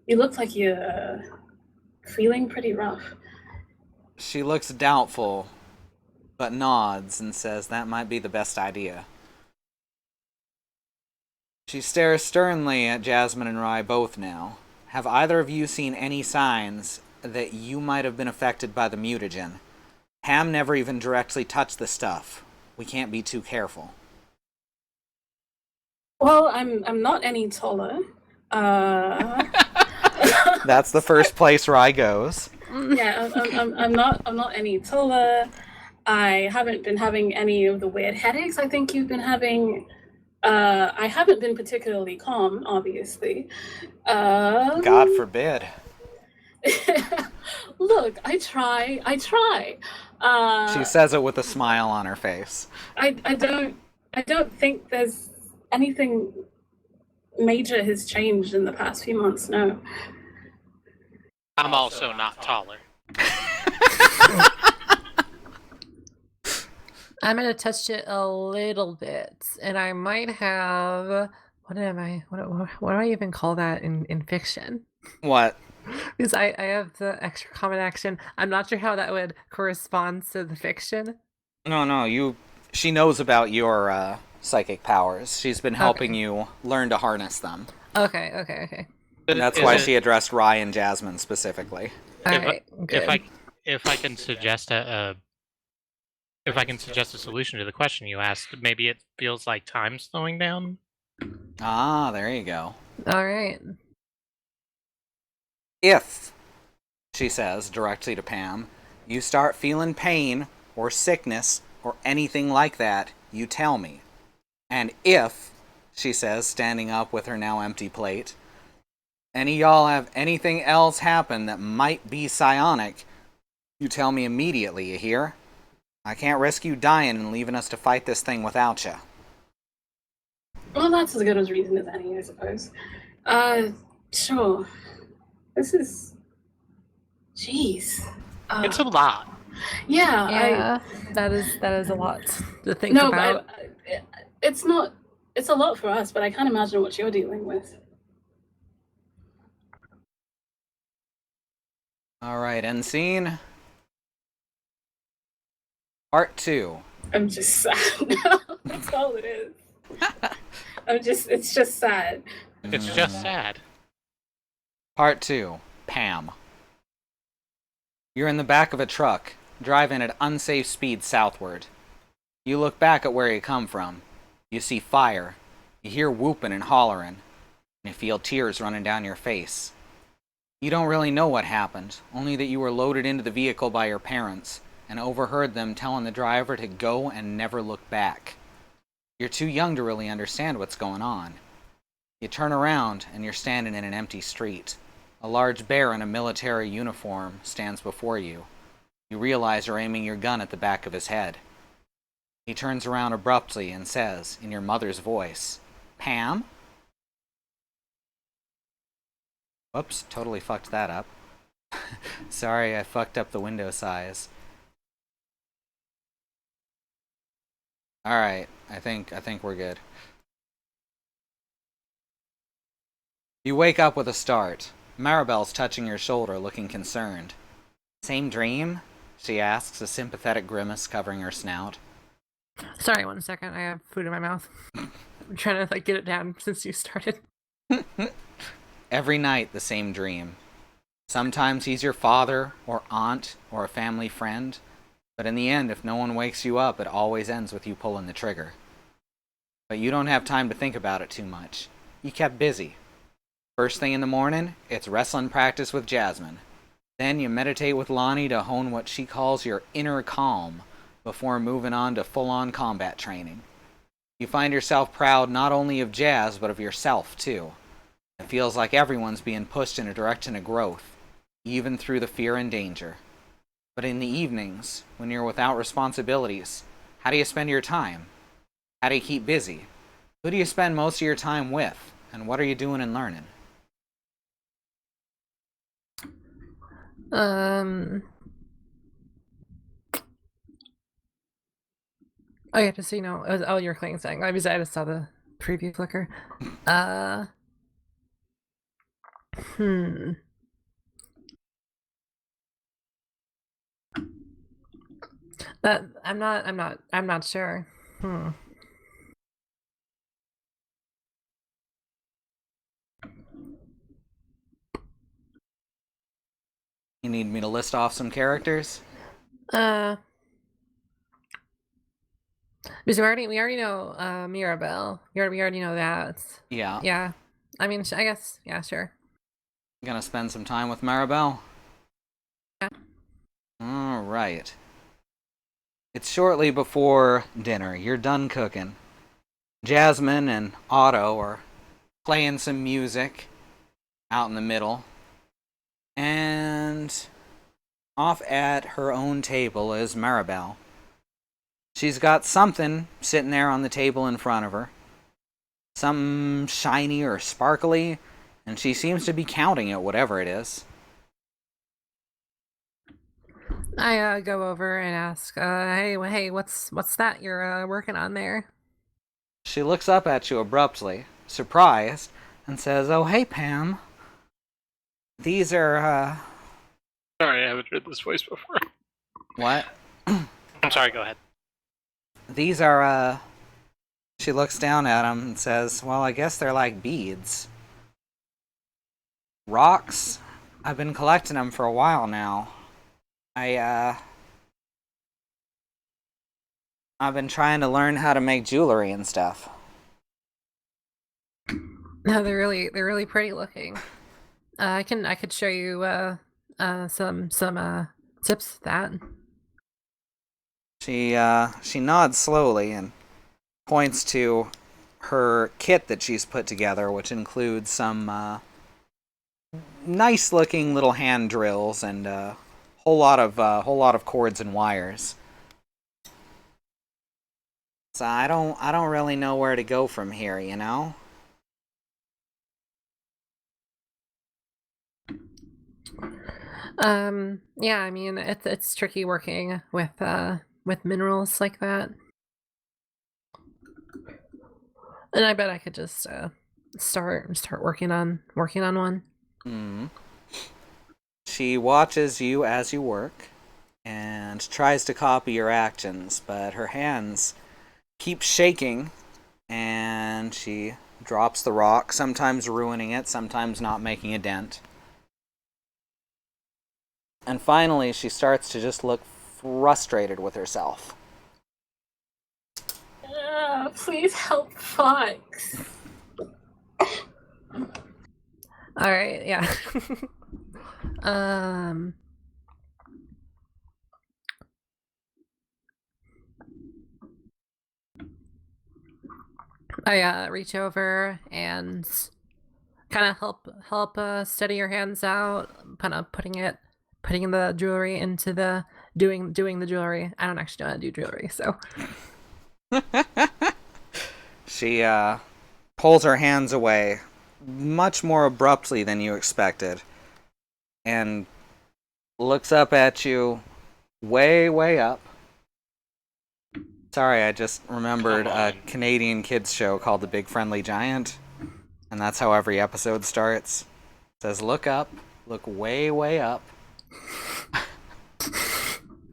You look like you're feeling pretty rough. She looks doubtful, but nods and says that might be the best idea. She stares sternly at Jasmine and Rye both now. Have either of you seen any signs that you might have been affected by the mutagen? Ham never even directly touched the stuff. We can't be too careful. Well, I'm not any taller. That's the first place Rye goes. Yeah, I'm not any taller. I haven't been having any of the weird headaches I think you've been having. I haven't been particularly calm, obviously. God forbid. Look, I try. She says it with a smile on her face. I don't think there's anything major has changed in the past few months, no. I'm also not taller. I'm gonna touch it a little bit, and I might have. What do I even call that in fiction? What? Because I have the extra common action. I'm not sure how that would correspond to the fiction. No, she knows about your psychic powers. She's been helping you learn to harness them. Okay. And that's why she addressed Rye and Jasmine specifically. If I can suggest a solution to the question you asked, maybe it feels like time slowing down. Ah, there you go. All right. If, she says directly to Pam, you start feeling pain or sickness or anything like that, you tell me. And if, she says, standing up with her now empty plate, any y'all have anything else happen that might be psionic, you tell me immediately, you hear? I can't risk you dying and leaving us to fight this thing without you. Well, that's as good a reason as any, I suppose. Sure. This is... Jeez. It's a lot. Yeah, that is a lot to think about. It's not... It's a lot for us, but I can't imagine what you're dealing with. Alright, end scene. Part 2. I'm just sad now. That's all it is. It's just sad. It's just sad. Part 2. Pam. You're in the back of a truck, driving at unsafe speed southward. You look back at where you come from. You see fire. You hear whooping and hollering. And you feel tears running down your face. You don't really know what happened, only that you were loaded into the vehicle by your parents, and overheard them telling the driver to go and never look back. You're too young to really understand what's going on. You turn around, and you're standing in an empty street. A large bear in a military uniform stands before you. You realize you're aiming your gun at the back of his head. He turns around abruptly and says, in your mother's voice, "Pam?" Whoops, totally fucked that up. Sorry, I fucked up the window size. Alright, I think we're good. You wake up with a start. Maribel's touching your shoulder, looking concerned. Same dream? She asks, a sympathetic grimace covering her snout. Sorry, 1 second. I have food in my mouth. I'm trying to get it down since you started. Every night, the same dream. Sometimes he's your father, or aunt, or a family friend. But in the end, if no one wakes you up, it always ends with you pulling the trigger. But you don't have time to think about it too much. You kept busy. First thing in the morning, it's wrestling practice with Jasmine. Then you meditate with Lonnie to hone what she calls your inner calm, before moving on to full-on combat training. You find yourself proud not only of Jazz, but of yourself, too. It feels like everyone's being pushed in a direction of growth, even through the fear and danger. But in the evenings, when you're without responsibilities, how do you spend your time? How do you keep busy? Who do you spend most of your time with? And what are you doing and learning? Oh yeah, just so you know, it was, you're playing something. I just saw the preview flicker. That I'm not sure. You need me to list off some characters? Because we already know Mirabelle. We already know that. Yeah. Yeah. I mean, I guess, yeah, sure. Gonna spend some time with Maribel? Yeah. Alright. It's shortly before dinner. You're done cooking. Jasmine and Otto are playing some music out in the middle. And off at her own table is Maribel. She's got something sitting there on the table in front of her. Something shiny or sparkly, and she seems to be counting it, whatever it is. I go over and ask, hey, what's that you're working on there? She looks up at you abruptly, surprised, and says, "Oh, hey, Pam." These are, Sorry, I haven't heard this voice before. What? I'm sorry, go ahead. These are, She looks down at them and says, well, I guess they're like beads. Rocks? I've been collecting them for a while now. I've been trying to learn how to make jewelry and stuff. No, they're really pretty looking. I could show you some tips with that. She nods slowly and points to her kit that she's put together, which includes some nice looking little hand drills and a whole lot of cords and wires. So I don't really know where to go from here, you know? Yeah, I mean it's tricky working with minerals like that. And I bet I could just start working on one. She watches you as you work and tries to copy your actions, but her hands keep shaking and she drops the rock, sometimes ruining it, sometimes not making a dent. And finally, she starts to just look frustrated with herself. Please help Fox. All right, yeah. I reach over and kind of help steady your hands out, kind of putting the jewelry into the doing the jewelry. I don't actually know how to do jewelry, so She pulls her hands away much more abruptly than you expected and looks up at you way up. Sorry, I just remembered a Canadian kids show called The Big Friendly Giant, and that's how every episode starts. It says, look up, look way up.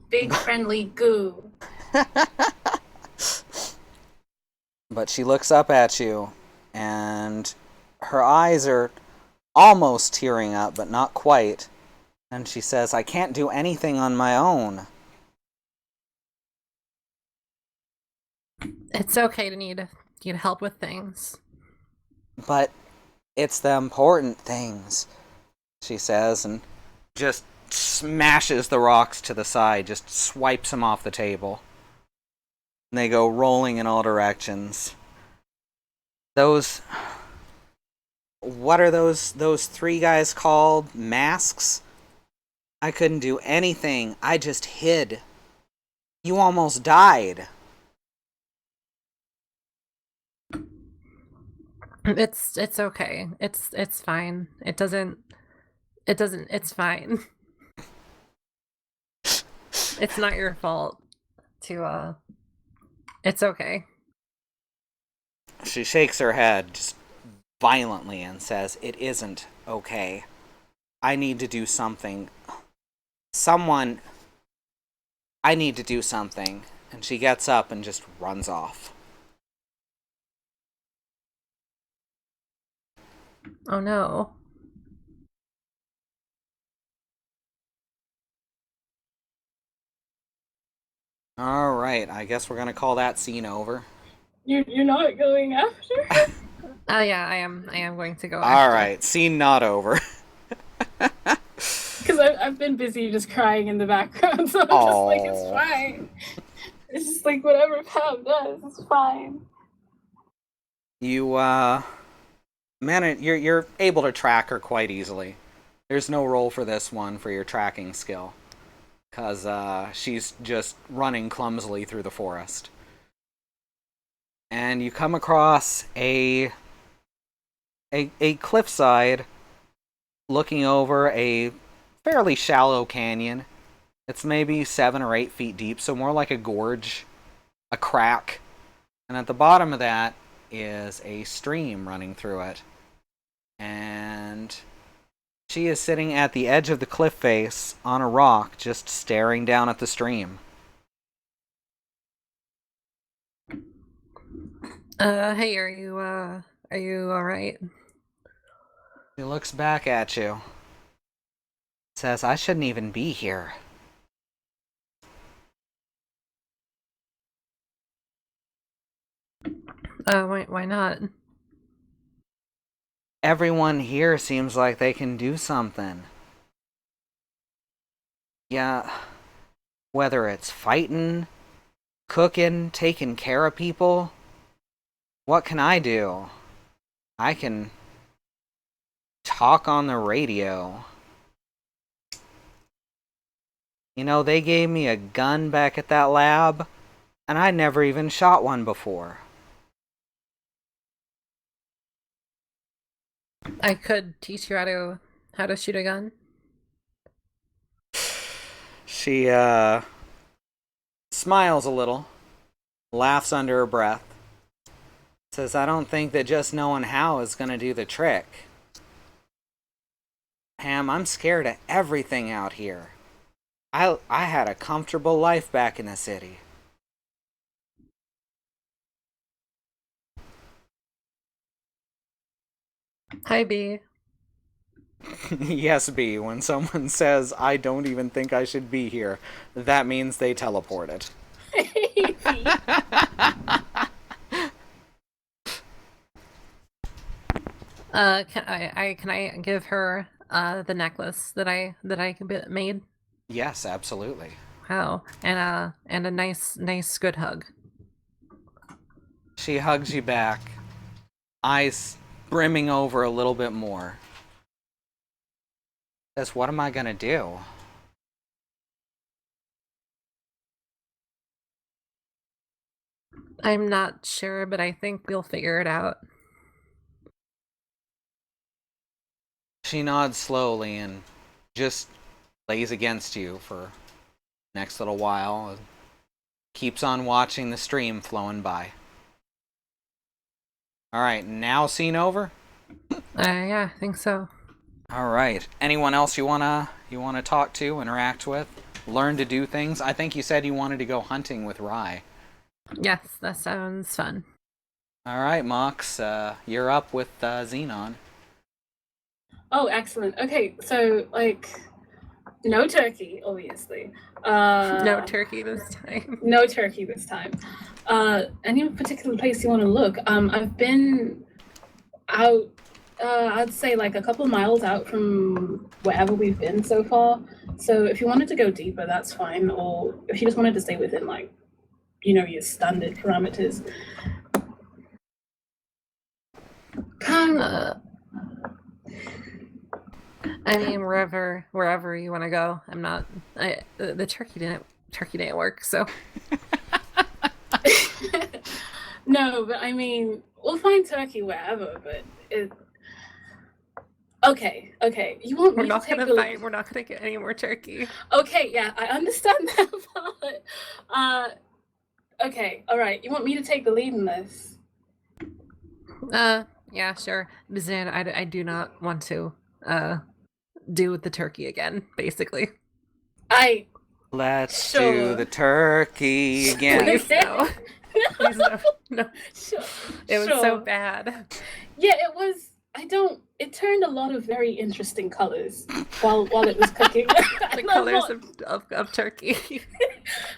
Big friendly goo. But she looks up at you, and her eyes are almost tearing up, but not quite. And she says, I can't do anything on my own. it's okay to need help with things. But it's the important things, she says, and just smashes the rocks to the side, just swipes them off the table. And they go rolling in all directions. What are those three guys called? Masks? I couldn't do anything. I just hid. You almost died. It's okay. It's fine. It's fine. It's not your fault it's okay. She shakes her head just violently and says, it isn't okay. I need to do something. I need to do something. And she gets up and just runs off. Oh no. Alright, I guess we're gonna call that scene over. You're not going after? Yeah, I am going to go after. Alright, scene not over. Because I've been busy just crying in the background, so I'm just like, it's fine. It's just like whatever Pam does, it's fine. You, you're able to track her quite easily. There's no roll for this one for your tracking skill. Because, she's just running clumsily through the forest. And you come across a cliffside looking over a fairly shallow canyon. It's maybe 7 or 8 feet deep, so more like a gorge, a crack. And at the bottom of that is a stream running through it. And She is sitting at the edge of the cliff face on a rock, just staring down at the stream. Hey, are you alright? She looks back at you. Says, I shouldn't even be here. Why not? Everyone here seems like they can do something. Yeah, whether it's fighting, cooking, taking care of people, what can I do? I can talk on the radio. You know, they gave me a gun back at that lab, and I never even shot one before. I could teach you how to shoot a gun. She, smiles a little, laughs under her breath, says, I don't think that just knowing how is gonna do the trick. Ham, I'm scared of everything out here. I had a comfortable life back in the city. Hi, B. Yes, B, when someone says, I don't even think I should be here, that means they teleported. Can I give her the necklace that I made? Yes, absolutely. Wow, and a nice good hug. She hugs you back, eyes brimming over a little bit more. Says, what am I gonna do? I'm not sure, but I think we'll figure it out. She nods slowly and just lays against you for the next little while. And keeps on watching the stream flowing by. Alright, now scene over? Yeah, I think so. Alright. Anyone else you wanna talk to, interact with, learn to do things? I think you said you wanted to go hunting with Rye. Yes, that sounds fun. Alright, Mox, you're up with Xenon. Oh, excellent. Okay, so no turkey, obviously. No turkey this time. No turkey this time. Any particular place you want to look? I've been out. I'd say a couple miles out from wherever we've been so far. So if you wanted to go deeper, that's fine. Or if you just wanted to stay within your standard parameters. I mean, wherever you want to go. I'm not. The turkey didn't work. So. No, but I mean, we'll find turkey wherever. But okay. You want me We're not to take gonna find. We're not gonna get any more turkey. Okay, yeah, I understand that part. Okay, all right. You want me to take the lead in this? Yeah, sure. Zan, I do not want to do with the turkey again, basically. Let's Sure. do the turkey again. Please no. Please no. Sure. It was so bad. Yeah, it was. It turned a lot of very interesting colors while it was cooking. The colors of turkey.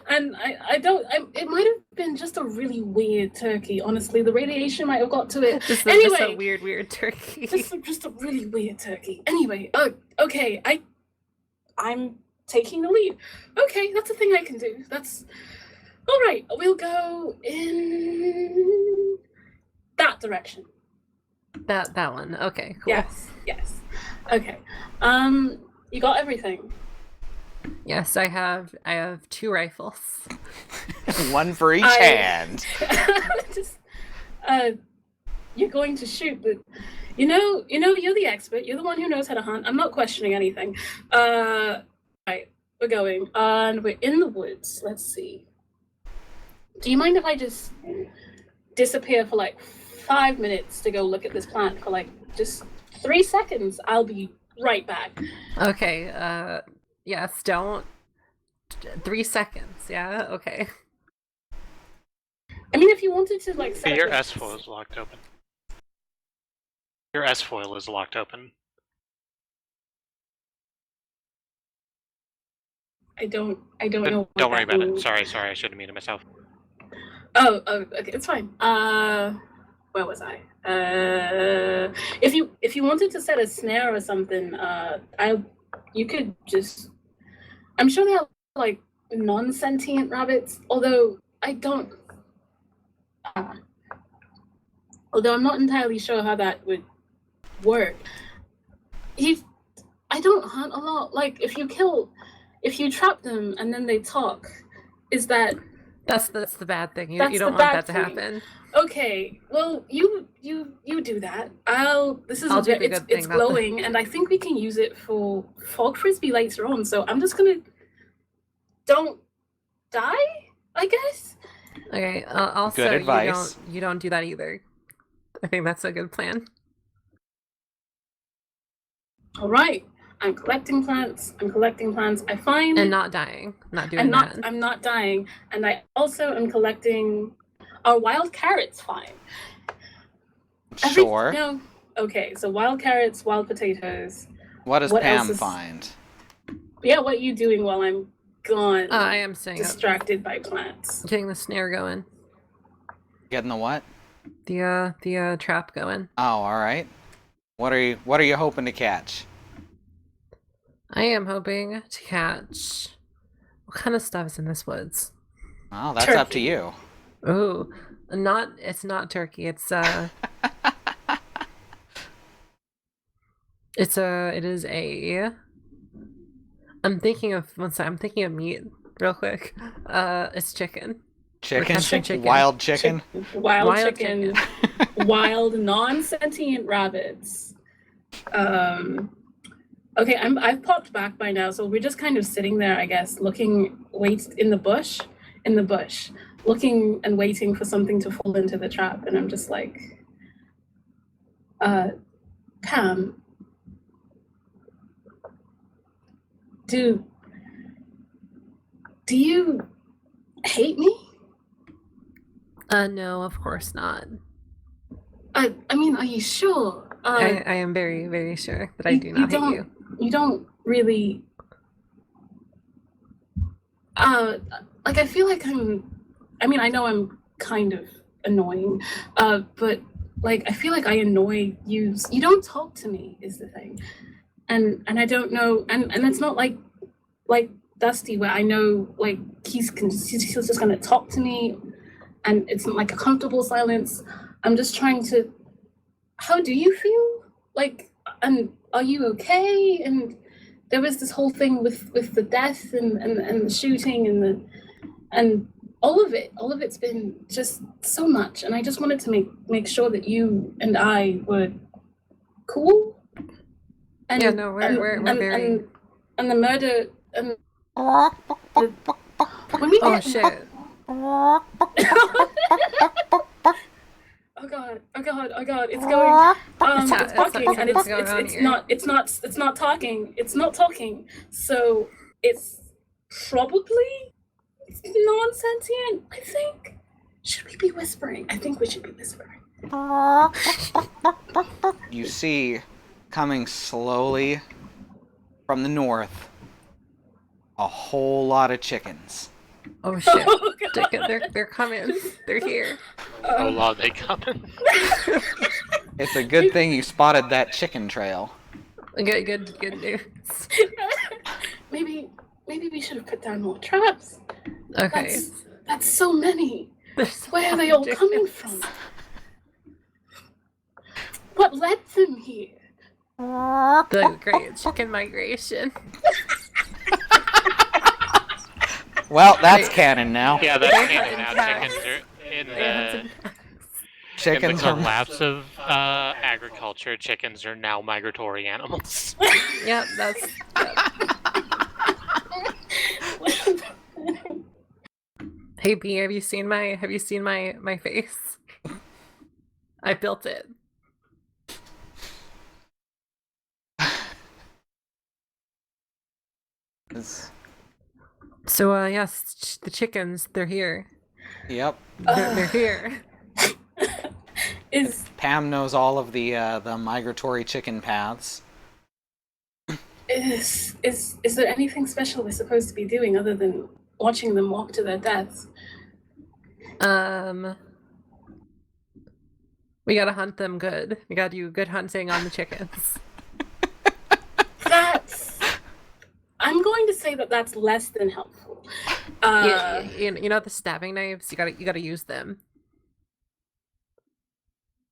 And it might have been just a really weird turkey. Honestly, the radiation might have got to it. Just Anyway, a weird turkey. just a really weird turkey. Anyway, okay, I'm taking the lead. Okay, that's a thing I can do. That's all right. We'll go in that direction. That one. Okay, cool. Yes. Okay. You got everything. Yes, I have 2 rifles. One for each hand. Just, you're going to shoot, but you're the expert. You're the one who knows how to hunt. I'm not questioning anything. Right, we're going, and we're in the woods. Let's see. Do you mind if I just disappear for 5 minutes to go look at this plant for just 3 seconds? I'll be right back. Okay, yes, don't. 3 seconds, yeah? Okay. I mean, if you wanted to, like, set Your up S foil is locked open. Your S foil is locked open. I don't know. Don't worry about it. Sorry, I should have muted myself. Oh, okay, it's fine. Where was I? If you wanted to set a snare or something, you could just. I'm sure they have like non-sentient rabbits, although I don't. Although I'm not entirely sure how that would work. I don't hunt a lot. Like if you trap them and then they talk, is that? That's the bad thing. You don't want that to happen. Okay, well, you do that. It's glowing, and I think we can use it for fog frisbee later on. So I'm just gonna don't die, I guess. Okay. Also, good advice. You don't do that either. I think that's a good plan. All right. I'm collecting plants. I find and not dying. Not doing that. I'm not dying, and I also am collecting. Are wild carrots fine? Sure. No. Okay, so wild carrots, wild potatoes. What does Pam find? Yeah, what are you doing while I'm gone? I am staying distracted by plants. Getting the snare going. Getting the what? The trap going. Oh, all right. What are you hoping to catch? I am hoping to catch. What kind of stuff is in this woods? Oh, that's turkey. Up to you. Oh, it's not turkey. It is a. I'm thinking of meat real quick. It's chicken. Chicken? Wild chicken? Wild chicken. Wild non-sentient rabbits. Okay, I've popped back by now, so we're just kind of sitting there, I guess, in the bush, looking and waiting for something to fall into the trap, and I'm just like, Pam, do you hate me? No, of course not. I mean, are you sure? I am very, very sure that I do not hate you. You don't really. Like I feel like I know I'm kind of annoying, but like I feel like I annoy you. You don't talk to me is the thing, and I don't know, and it's not like Dusty where I know like he's just gonna talk to me, and it's not like a comfortable silence. I'm just trying to. How do you feel? Like, and are you okay? And there was this whole thing with the death and the shooting and all of it's been just so much, and I just wanted to make sure that you and I were cool. And yeah, no, we're very and the murder and when we oh shit. Oh god, it's going it's talking and it's not talking. It's not talking. So it's probably non-sentient, I think. Should we be whispering? I think we should be whispering. You see, coming slowly from the north, a whole lot of chickens. Oh shit! Oh, they're coming. They're here. Oh wow, they coming. It's a good thing you spotted that chicken trail. Good news. Maybe we should have put down more traps. Okay. That's so many. Where are they all coming from? What led them here? The great chicken migration. Well, that's canon now. Yeah, that's canon now. Chickens are in the collapse of agriculture. Chickens are now migratory animals. Yep, that's. Hey B, have you seen my face? I built it. So, yes, the chickens, they're here. Yep. They're here. Pam knows all of the migratory chicken paths. Is there anything special we're supposed to be doing other than watching them walk to their deaths? We gotta hunt them good. We gotta do good hunting on the chickens. I'm going to say that's less than helpful. You know the stabbing knives? You gotta use them.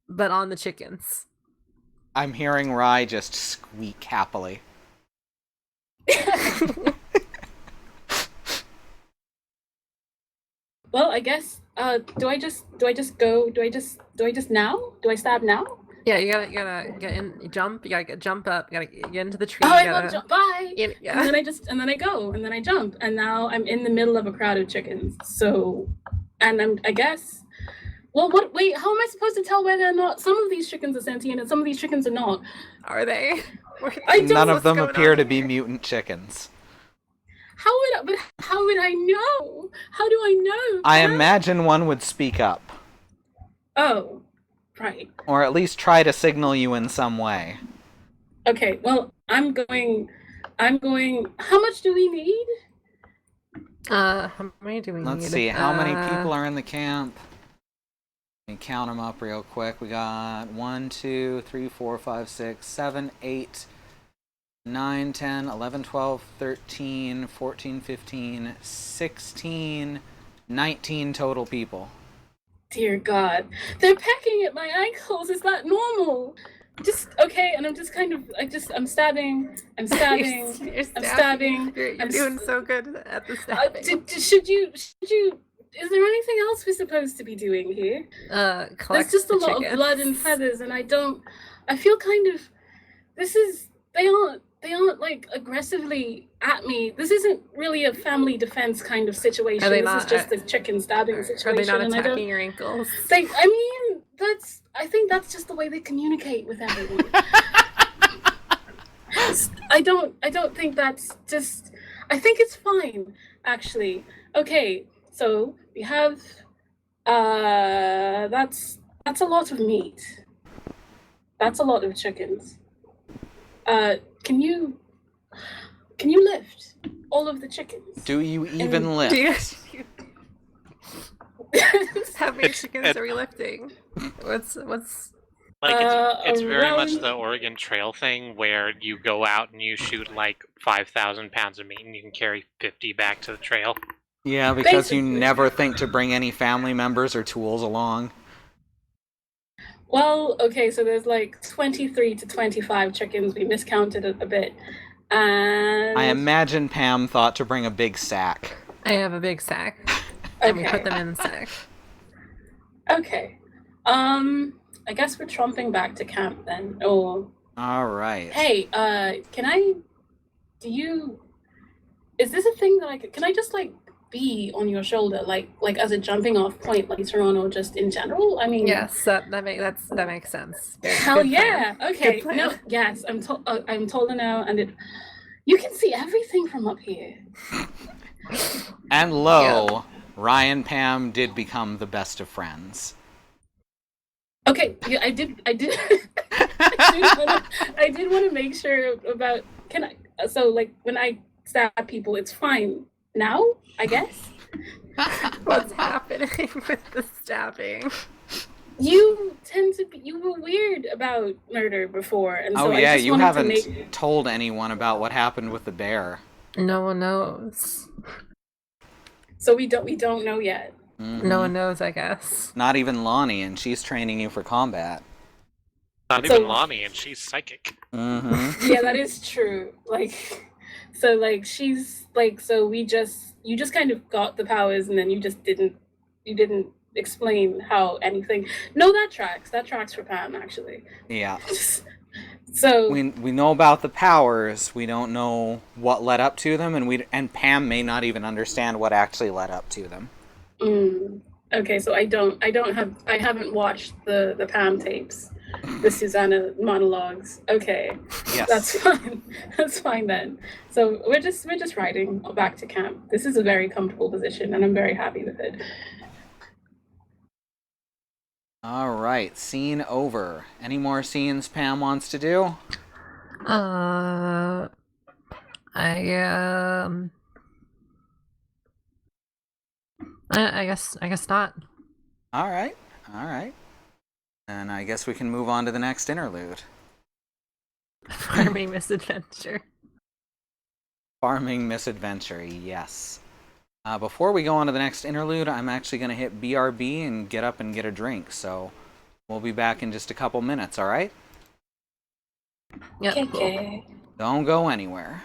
But on the chickens. I'm hearing Rye just squeak happily. Well, I guess. Do I just go? Do I just now? Do I stab now? Yeah, you gotta get in, jump. You gotta jump up. You gotta get into the tree. Oh, I love jump. Bye. Yeah. And then I go, and then I jump, and now I'm in the middle of a crowd of chickens. So, and I guess. Well, what? Wait, how am I supposed to tell whether or not some of these chickens are sentient and some of these chickens are not? Are they? None of them appear to be mutant chickens. How would I know? How do I know? I imagine one would speak up. Oh, right. Or at least try to signal you in some way. Okay, well, I'm going. How much do we need? How many do we need? Let's see, how many people are in the camp? Let me count them up real quick. We got 1, 2, 3, 4, 5, 6, 7, 8, 9, 10, 11, 12, 13, 14, 15, 16, 19 total people. Dear God. They're pecking at my ankles. Is that normal? Okay, and I'm just kind of, I'm stabbing. I'm stabbing. You're doing so good at the stabbing. Should you, is there anything else we're supposed to be doing here? Collect There's just a lot chickens. of blood and feathers, and I feel kind of, they aren't like aggressively at me. This isn't really a family defense kind of situation. This is just a chicken stabbing situation. Are they not attacking your ankles? I think that's just the way they communicate with everyone. I don't think that's just, I think it's fine, actually. Okay, so we have, that's a lot of meat. That's a lot of chickens. Can you lift all of the chickens? Do you even lift? How many chickens are we lifting? What's like it's very much the Oregon Trail thing where you go out and you shoot like 5,000 pounds of meat and you can carry 50 back to the trail. Yeah, because you never think to bring any family members or tools along. Well, okay, so there's like 23 to 25 chickens. We miscounted it a bit. And I imagine Pam thought to bring a big sack. I have a big sack. And we put them in the sack. Okay. I guess we're tromping back to camp then. Oh. All right. Hey, is this a thing that can I just like be on your shoulder, like as a jumping off point later on, or just in general? I mean, yes, that makes sense. Hell yeah. Okay. No, yes, I'm taller now, and you can see everything from up here. And lo, Ryan and Pam did become the best of friends. Okay, yeah, I did I did want to make sure about, so like when I stab people, it's fine now, I guess. What's happening with the stabbing? You were weird about murder before, and so yeah, I just you haven't told anyone about what happened with the bear. No one knows. So we don't know yet. Mm-hmm. No one knows, I guess. Not even Lonnie, and she's training you for combat. Not even Lonnie, and she's psychic. Mm-hmm. Yeah, that is true. She's so you just kind of got the powers, and then you didn't explain how anything. No, that tracks for Pam, actually. Yeah. So we know about the powers. We don't know what led up to them, and Pam may not even understand what actually led up to them. Okay, so I haven't watched the Pam tapes. the Susanna monologues. Okay, Yes. that's fine. That's fine then. So we're just riding back to camp. This is a very comfortable position, and I'm very happy with it. All right, scene over. Any more scenes Pam wants to do? I guess not. All right. And I guess we can move on to the next interlude. Farming misadventure. Farming misadventure, yes. Before we go on to the next interlude, I'm actually going to hit BRB and get up and get a drink. So we'll be back in just a couple minutes, all right? Yep. Okay. Don't go anywhere.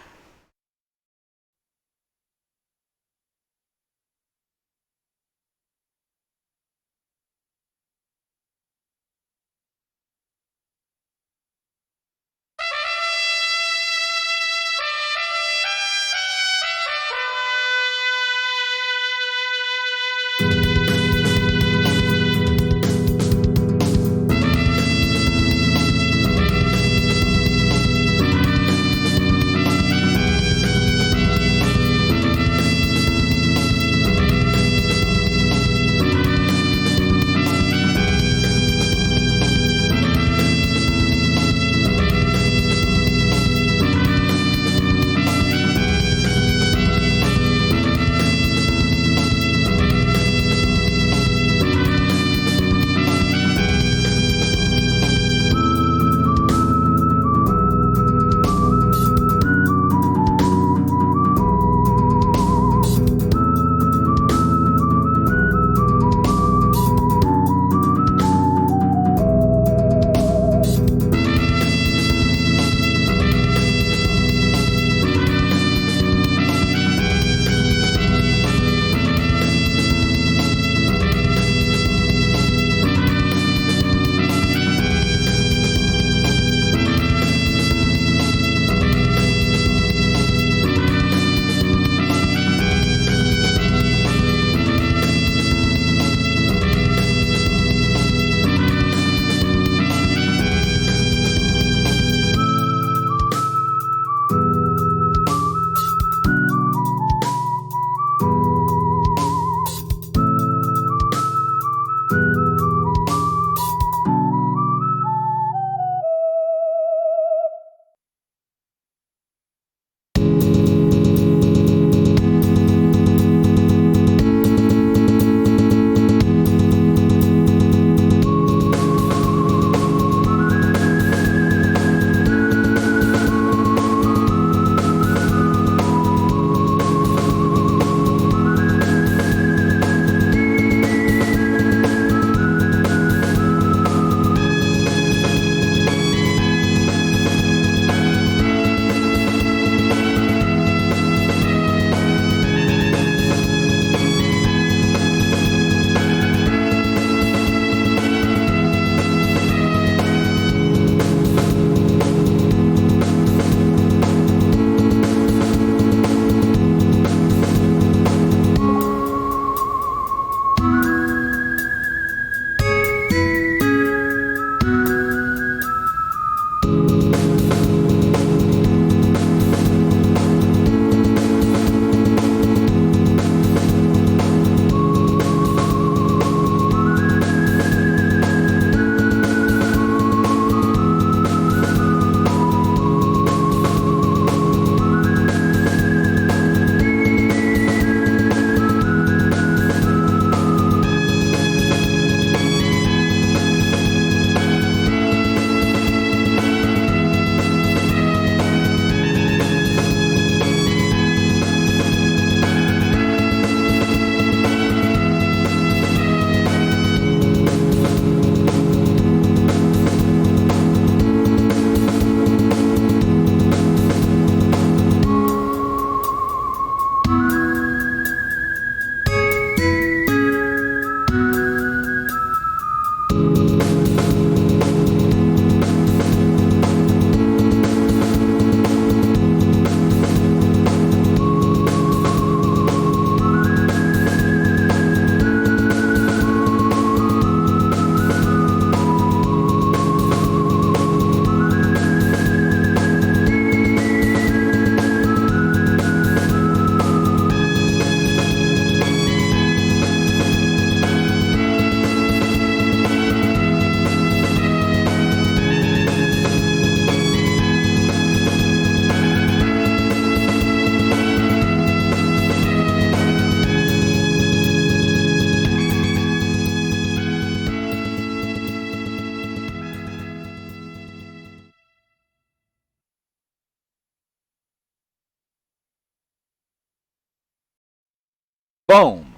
Boom!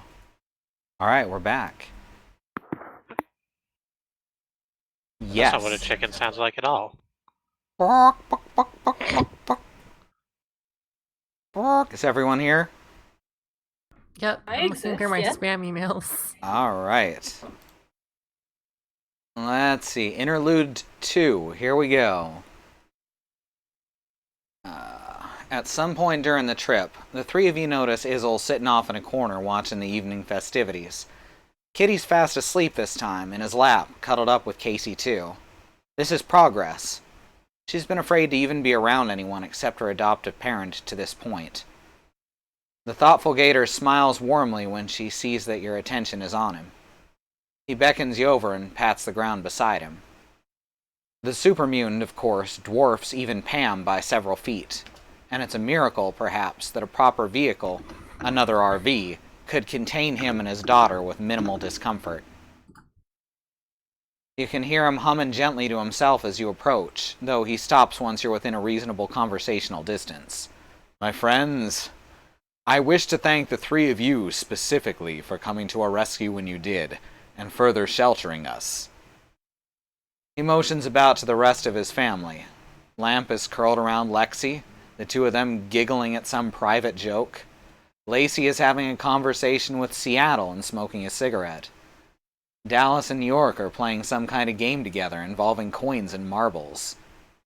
Alright, we're back. Yes. That's not what a chicken sounds like at all. Is everyone here? Yep, I'm looking through my spam emails. Alright. Let's see. Interlude 2. Here we go. At some point during the trip, the three of you notice Izzle sitting off in a corner watching the evening festivities. Kitty's fast asleep this time, in his lap, cuddled up with Casey too. This is progress. She's been afraid to even be around anyone except her adoptive parent to this point. The thoughtful Gator smiles warmly when she sees that your attention is on him. He beckons you over and pats the ground beside him. The supermutant, of course, dwarfs even Pam by several feet, and it's a miracle, perhaps, that a proper vehicle, another RV, could contain him and his daughter with minimal discomfort. You can hear him humming gently to himself as you approach, though he stops once you're within a reasonable conversational distance. My friends, I wish to thank the three of you specifically for coming to our rescue when you did, and further sheltering us. He motions about to the rest of his family. Lamp is curled around Lexi, the two of them giggling at some private joke. Lacey is having a conversation with Seattle and smoking a cigarette. Dallas and New York are playing some kind of game together involving coins and marbles.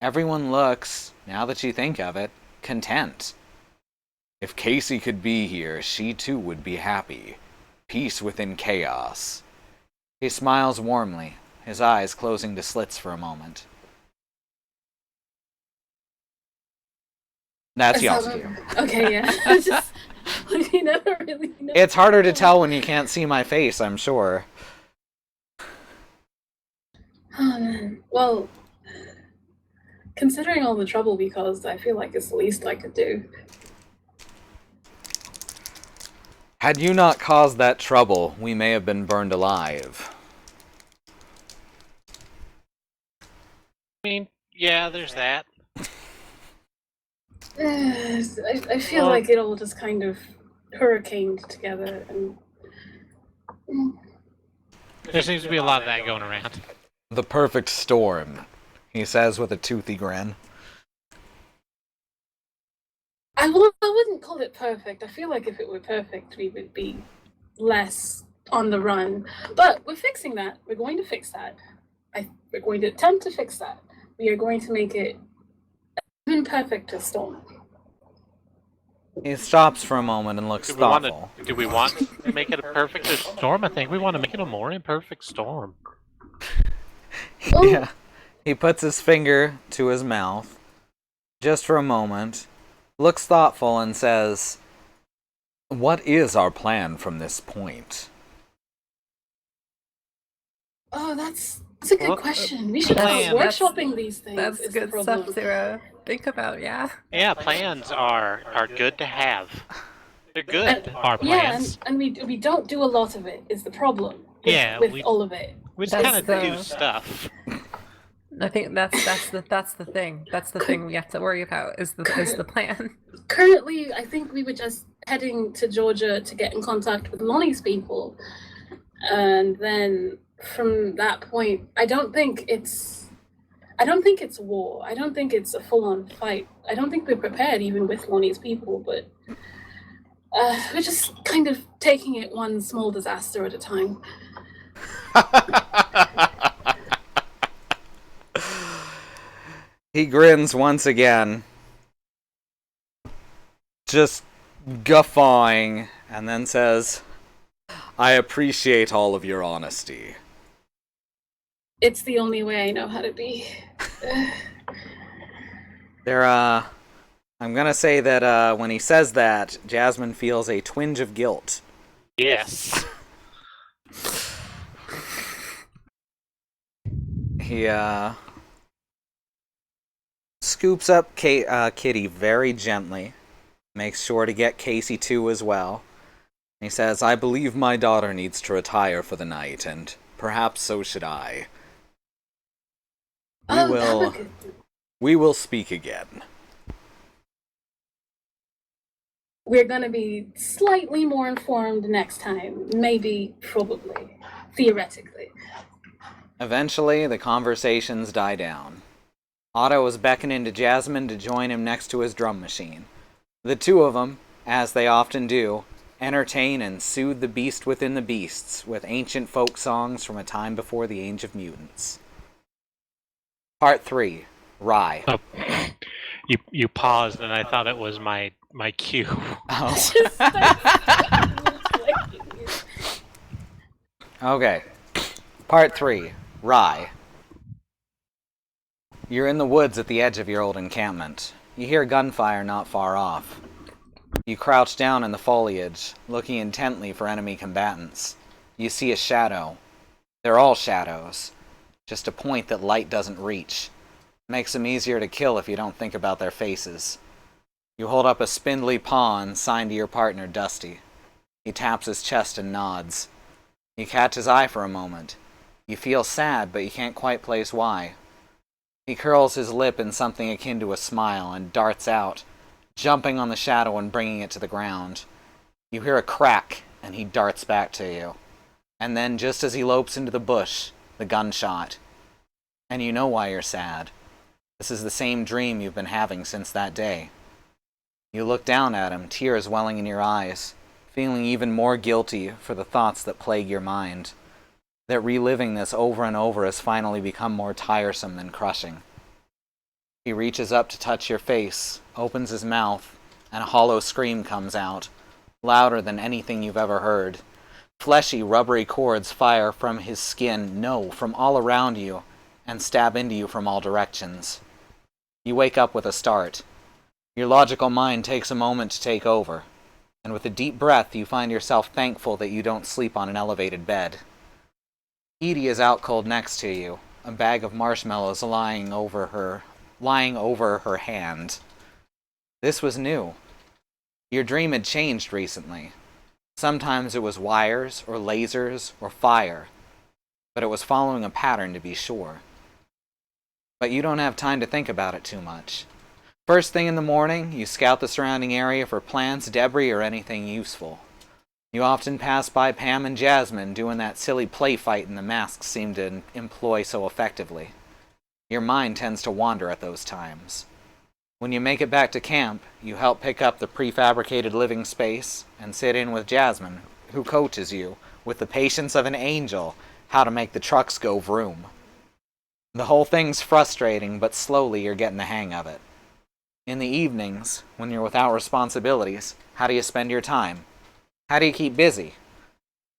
Everyone looks, now that you think of it, content. If Casey could be here, she too would be happy. Peace within chaos. He smiles warmly, his eyes closing to slits for a moment. That's y'all's cue. Okay, yeah. Just, you never really know. It's harder to tell when you can't see my face, I'm sure. Oh, man. Well, considering all the trouble we caused, I feel like it's the least I could do. Had you not caused that trouble, we may have been burned alive. I mean, yeah, there's that. I feel like it all just kind of hurricaned together, and there seems to be a lot of that going around. The perfect storm, he says with a toothy grin. I wouldn't call it perfect. I feel like if it were perfect, we would be less on the run. But we're fixing that. We're going to fix that. We're going to attempt to fix that. We are going to make it even perfect a storm. He stops for a moment and looks thoughtful. Do we want to make it a perfect storm? I think we want to make it a more imperfect storm. Yeah. He puts his finger to his mouth, just for a moment, looks thoughtful and says, "What is our plan from this point?" Oh, that's a good question. We should start workshopping these things. That's good stuff to think about, yeah. Yeah, plans are good to have. They're good, our plans. Yeah, and we don't do a lot of it, is the problem. With all of it. We just kind of do stuff. I think that's the thing. That's the thing we have to worry about is the plan. Currently, I think we were just heading to Georgia to get in contact with Lonnie's people, and then from that point, I don't think it's war. I don't think it's a full-on fight. I don't think we're prepared even with Lonnie's people, but we're just kind of taking it one small disaster at a time. He grins once again, just guffawing, and then says, "I appreciate all of your honesty." It's the only way I know how to be. I'm gonna say that when he says that, Jasmine feels a twinge of guilt. Yes. He scoops up Kitty very gently, makes sure to get Casey too as well. He says, "I believe my daughter needs to retire for the night, and perhaps so should I. We will speak again." we're going to be slightly more informed next time. Maybe, probably, theoretically. Eventually, the conversations die down. Otto is beckoning to Jasmine to join him next to his drum machine. The two of them, as they often do, entertain and soothe the beast within the beasts with ancient folk songs from a time before the Age of Mutants. Part 3. Rye. Oh, you paused, and I thought it was my cue. Oh. Okay. Part 3. Rye. You're in the woods at the edge of your old encampment. You hear gunfire not far off. You crouch down in the foliage, looking intently for enemy combatants. You see a shadow. They're all shadows. Just a point that light doesn't reach. Makes them easier to kill if you don't think about their faces. You hold up a spindly paw and sign to your partner, Dusty. He taps his chest and nods. You catch his eye for a moment. You feel sad, but you can't quite place why. He curls his lip in something akin to a smile and darts out, jumping on the shadow and bringing it to the ground. You hear a crack, and he darts back to you. And then, just as he lopes into the bush, the gunshot. And you know why you're sad. This is the same dream you've been having since that day. You look down at him, tears welling in your eyes, feeling even more guilty for the thoughts that plague your mind. That reliving this over and over has finally become more tiresome than crushing. He reaches up to touch your face, opens his mouth, and a hollow scream comes out, louder than anything you've ever heard. Fleshy, rubbery cords fire from his skin, no, from all around you, and stab into you from all directions. You wake up with a start. Your logical mind takes a moment to take over, and with a deep breath you find yourself thankful that you don't sleep on an elevated bed. Edie is out cold next to you, a bag of marshmallows lying over her hand. This was new. Your dream had changed recently. Sometimes it was wires, or lasers, or fire, but it was following a pattern to be sure. But you don't have time to think about it too much. First thing in the morning, you scout the surrounding area for plants, debris, or anything useful. You often pass by Pam and Jasmine doing that silly play fight the masks seem to employ so effectively. Your mind tends to wander at those times. When you make it back to camp, you help pick up the prefabricated living space and sit in with Jasmine, who coaches you, with the patience of an angel, how to make the trucks go vroom. The whole thing's frustrating, but slowly you're getting the hang of it. In the evenings, when you're without responsibilities, how do you spend your time? How do you keep busy?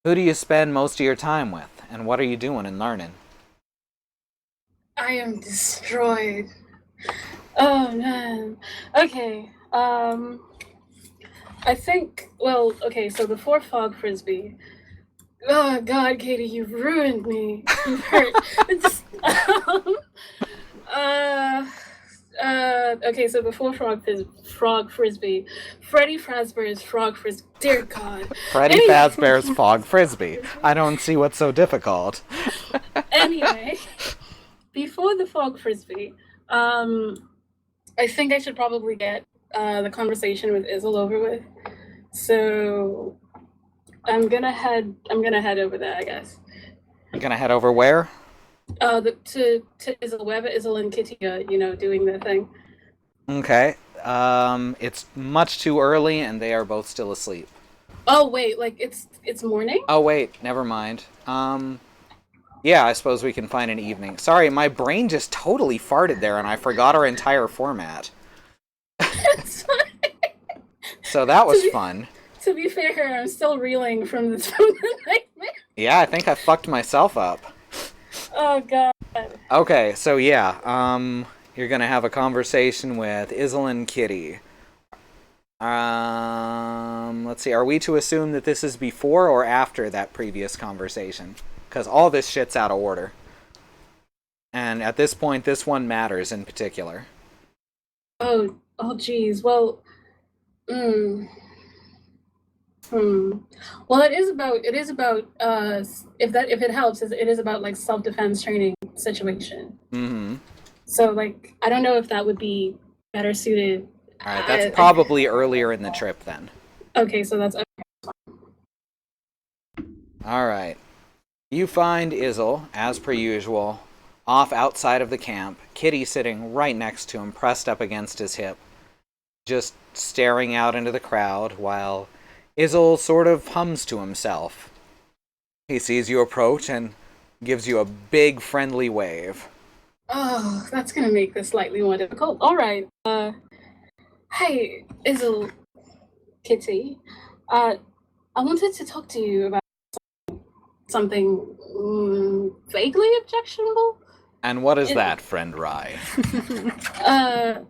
Who do you spend most of your time with, and what are you doing and learning? I am destroyed. Oh, man. Okay, I think, well, okay, so before Fog Frisbee, oh, God, Katie, you've ruined me. You've hurt. Okay, so before Frog Frisbee, Freddy Fazbear's Frog Frisbee. Dear God. Freddy Fazbear's Fog Frisbee. I don't see what's so difficult. Anyway, before the Fog Frisbee, I think I should probably get the conversation with Izzle over with. So I'm gonna head over there, I guess. You're gonna head over where? To Izzle, wherever Izzle and Kitty are, doing their thing. Okay. It's much too early, and they are both still asleep. Oh wait, like it's morning? Oh wait, never mind. Yeah, I suppose we can find an evening. Sorry, my brain just totally farted there, and I forgot our entire format. It's fine. So that was fun. To be fair, I'm still reeling from the nightmare. Yeah, I think I fucked myself up. Oh God. Okay, so yeah, you're gonna have a conversation with Izzle and Kitty. Let's see, are we to assume that this is before or after that previous conversation? Because all this shit's out of order. And at this point, this one matters in particular. Oh, geez. Well, Well, it is about if it helps, it is about like self-defense training situation. Mm-hmm. So like I don't know if that would be better suited. All right, that's probably earlier in the trip then. Okay, so that's Alright. You find Izzle, as per usual, off outside of the camp, Kitty sitting right next to him, pressed up against his hip, just staring out into the crowd while Izzle sort of hums to himself. He sees you approach and gives you a big friendly wave. Oh, that's gonna make this slightly more difficult. All right. Hey, Izzle, Kitty. I wanted to talk to you about something vaguely objectionable. And what is that, friend Rye? I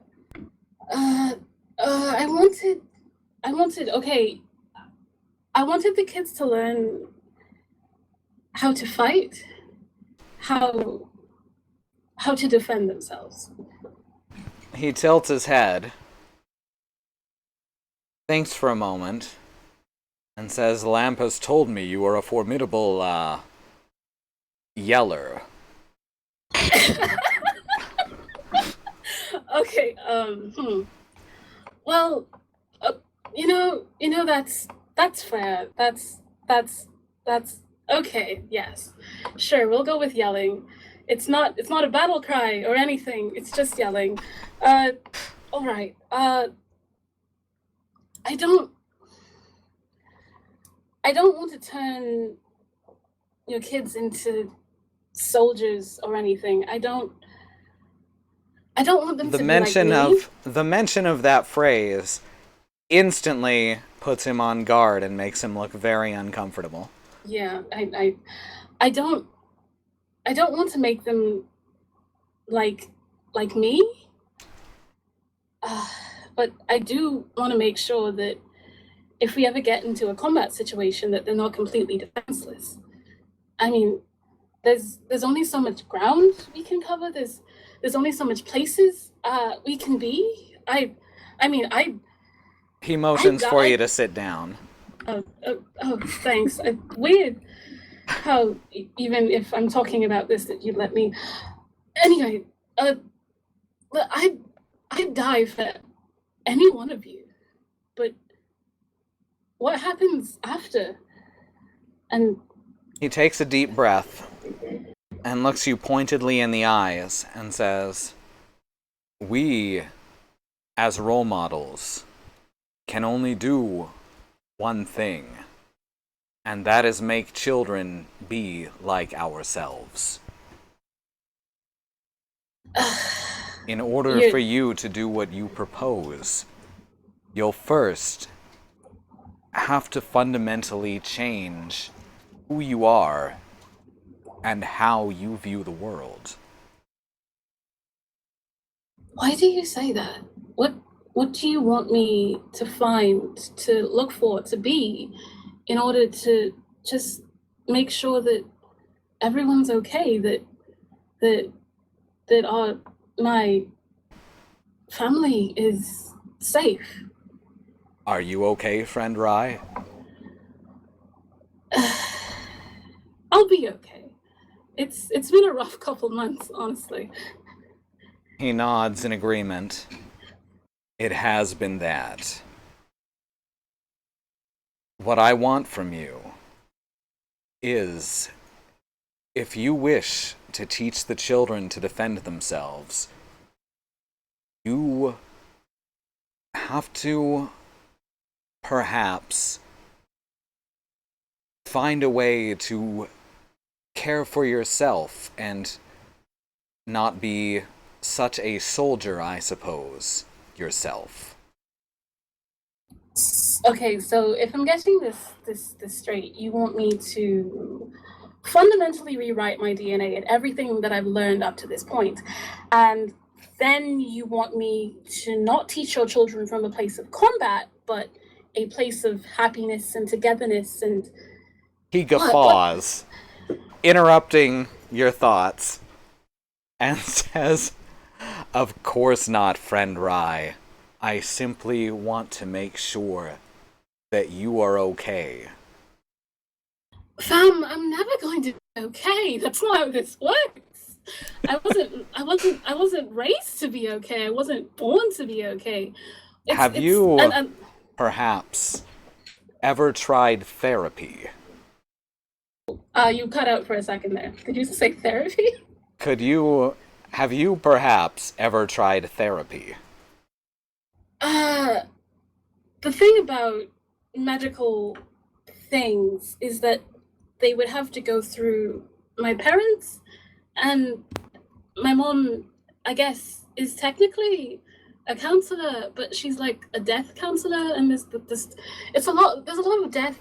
wanted the kids to learn how to fight, how to defend themselves. He tilts his head, thinks for a moment, and says, Lamp has told me you are a formidable, yeller. Okay, Well, that's fair. That's okay. Yes, sure. We'll go with yelling. It's not a battle cry or anything. It's just yelling. All right. I don't want to turn your kids into soldiers or anything. I don't want them to be like me. The mention of that phrase instantly puts him on guard and makes him look very uncomfortable. Yeah, I don't want to make them like me. But I do want to make sure that if we ever get into a combat situation, that they're not completely defenseless. I mean, there's only so much ground we can cover. There's only so much places we can be. He motions for you to sit down. Oh, thanks. Weird how even if I'm talking about this that you'd let me. Anyway, I'd die for any one of you, but what happens after? And he takes a deep breath and looks you pointedly in the eyes and says, we, as role models, can only do one thing, and that is make children be like ourselves. In order for you to do what you propose, you'll first have to fundamentally change who you are and how you view the world. Why do you say that? What do you want me to find, to look for, to be, in order to just make sure that everyone's okay, that my family is safe? Are you okay, friend Rye? I'll be okay. It's been a rough couple months, honestly. He nods in agreement. It has been that. What I want from you is, if you wish to teach the children to defend themselves, you have to perhaps find a way to care for yourself and not be such a soldier, I suppose, yourself. Okay, so if I'm getting this straight, you want me to fundamentally rewrite my DNA and everything that I've learned up to this point, and then you want me to not teach your children from a place of combat, but a place of happiness and togetherness and... He guffaws, interrupting your thoughts, and says, of course not, friend Rye. I simply want to make sure that you are okay. Fam, I'm never going to be okay. That's not how this works. I wasn't raised to be okay. I wasn't born to be okay. Have you perhaps ever tried therapy? You cut out for a second there. Did you say therapy? Have you perhaps ever tried therapy? The thing about magical things is that they would have to go through my parents, and my mom, I guess, is technically a counselor, but she's like a death counselor, and there's a lot of death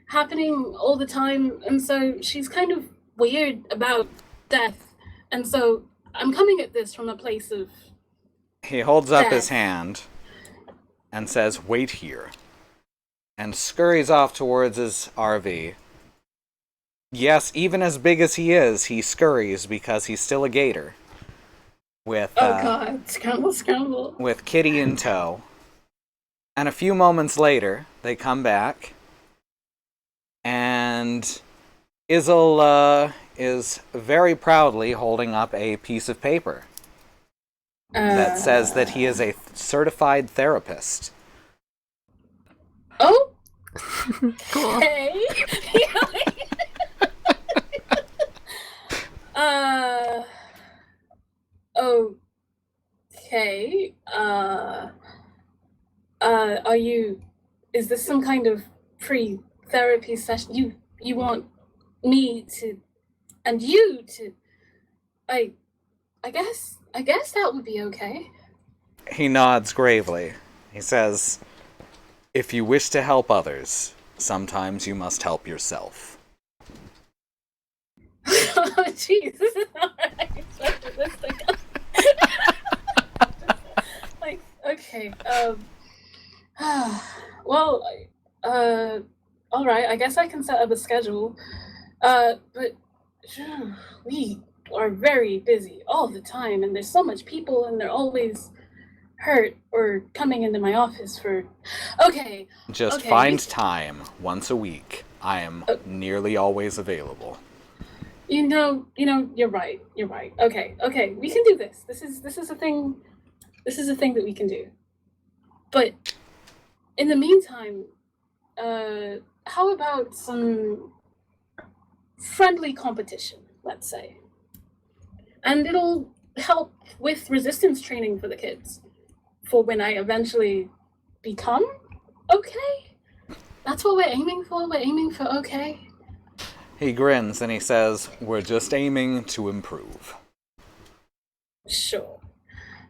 happening all the time, and so she's kind of weird about death, and so I'm coming at this from a place of He holds up death. his hand and says, "Wait here," and scurries off towards his RV. Yes, even as big as he is, he scurries because he's still a gator. With Oh god, scramble. with Kitty in tow. And a few moments later, they come back, and Izzle is very proudly holding up a piece of paper that says that he is a certified therapist. Oh, Cool. okay. Okay. Are you? Is this some kind of free therapy session? You want me to, and you to? I guess that would be okay. He nods gravely. He says, "If you wish to help others, sometimes you must help yourself." Oh, jeez, this is not what I expected this to go. Like, okay, well, all right, I guess I can set up a schedule, but we are very busy all the time, and there's so much people, and they're always hurt or coming into my office for, okay. Just okay, find time once a week. I am nearly always available. You know, you're right. Okay, we can do this. This is a thing. This is a thing that we can do. But in the meantime, how about some friendly competition, let's say? And it'll help with resistance training for the kids for when I eventually become okay. That's what we're aiming for. We're aiming for okay. He grins and he says, "We're just aiming to improve." Sure.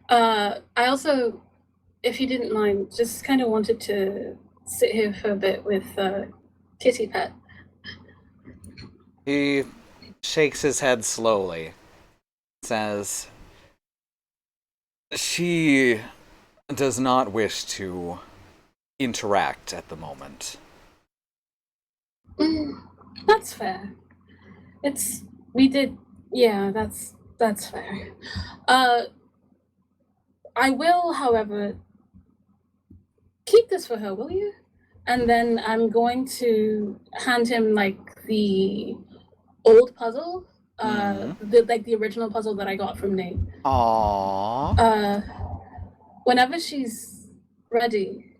I also, if you didn't mind, just kind of wanted to sit here for a bit with Kitty Pet. He shakes his head slowly, says, "She does not wish to interact at the moment." That's fair. That's fair. I will, however, keep this for her, will you? And then I'm going to hand him like the old puzzle, the original puzzle that I got from Nate. Aww. Whenever she's ready,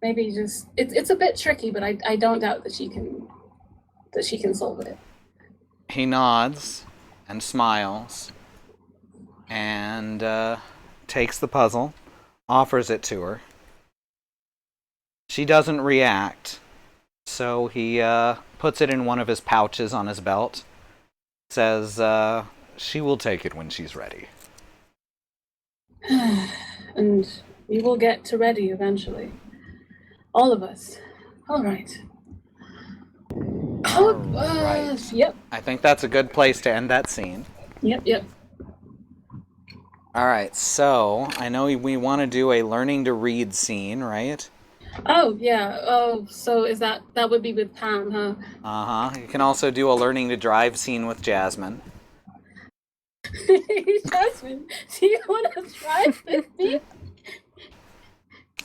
maybe just it's a bit tricky, but I don't doubt that she can solve it. He nods and smiles and takes the puzzle, offers it to her. She doesn't react, so he puts it in one of his pouches on his belt, says she will take it when she's ready. And we will get to ready eventually. All of us. All right. Right. Yep. I think that's a good place to end that scene. Yep. Alright, so I know we want to do a learning to read scene, right? Oh, yeah. Oh, so is that would be with Pam, huh? Uh-huh. You can also do a learning to drive scene with Jasmine. Jasmine, do you want to drive with me?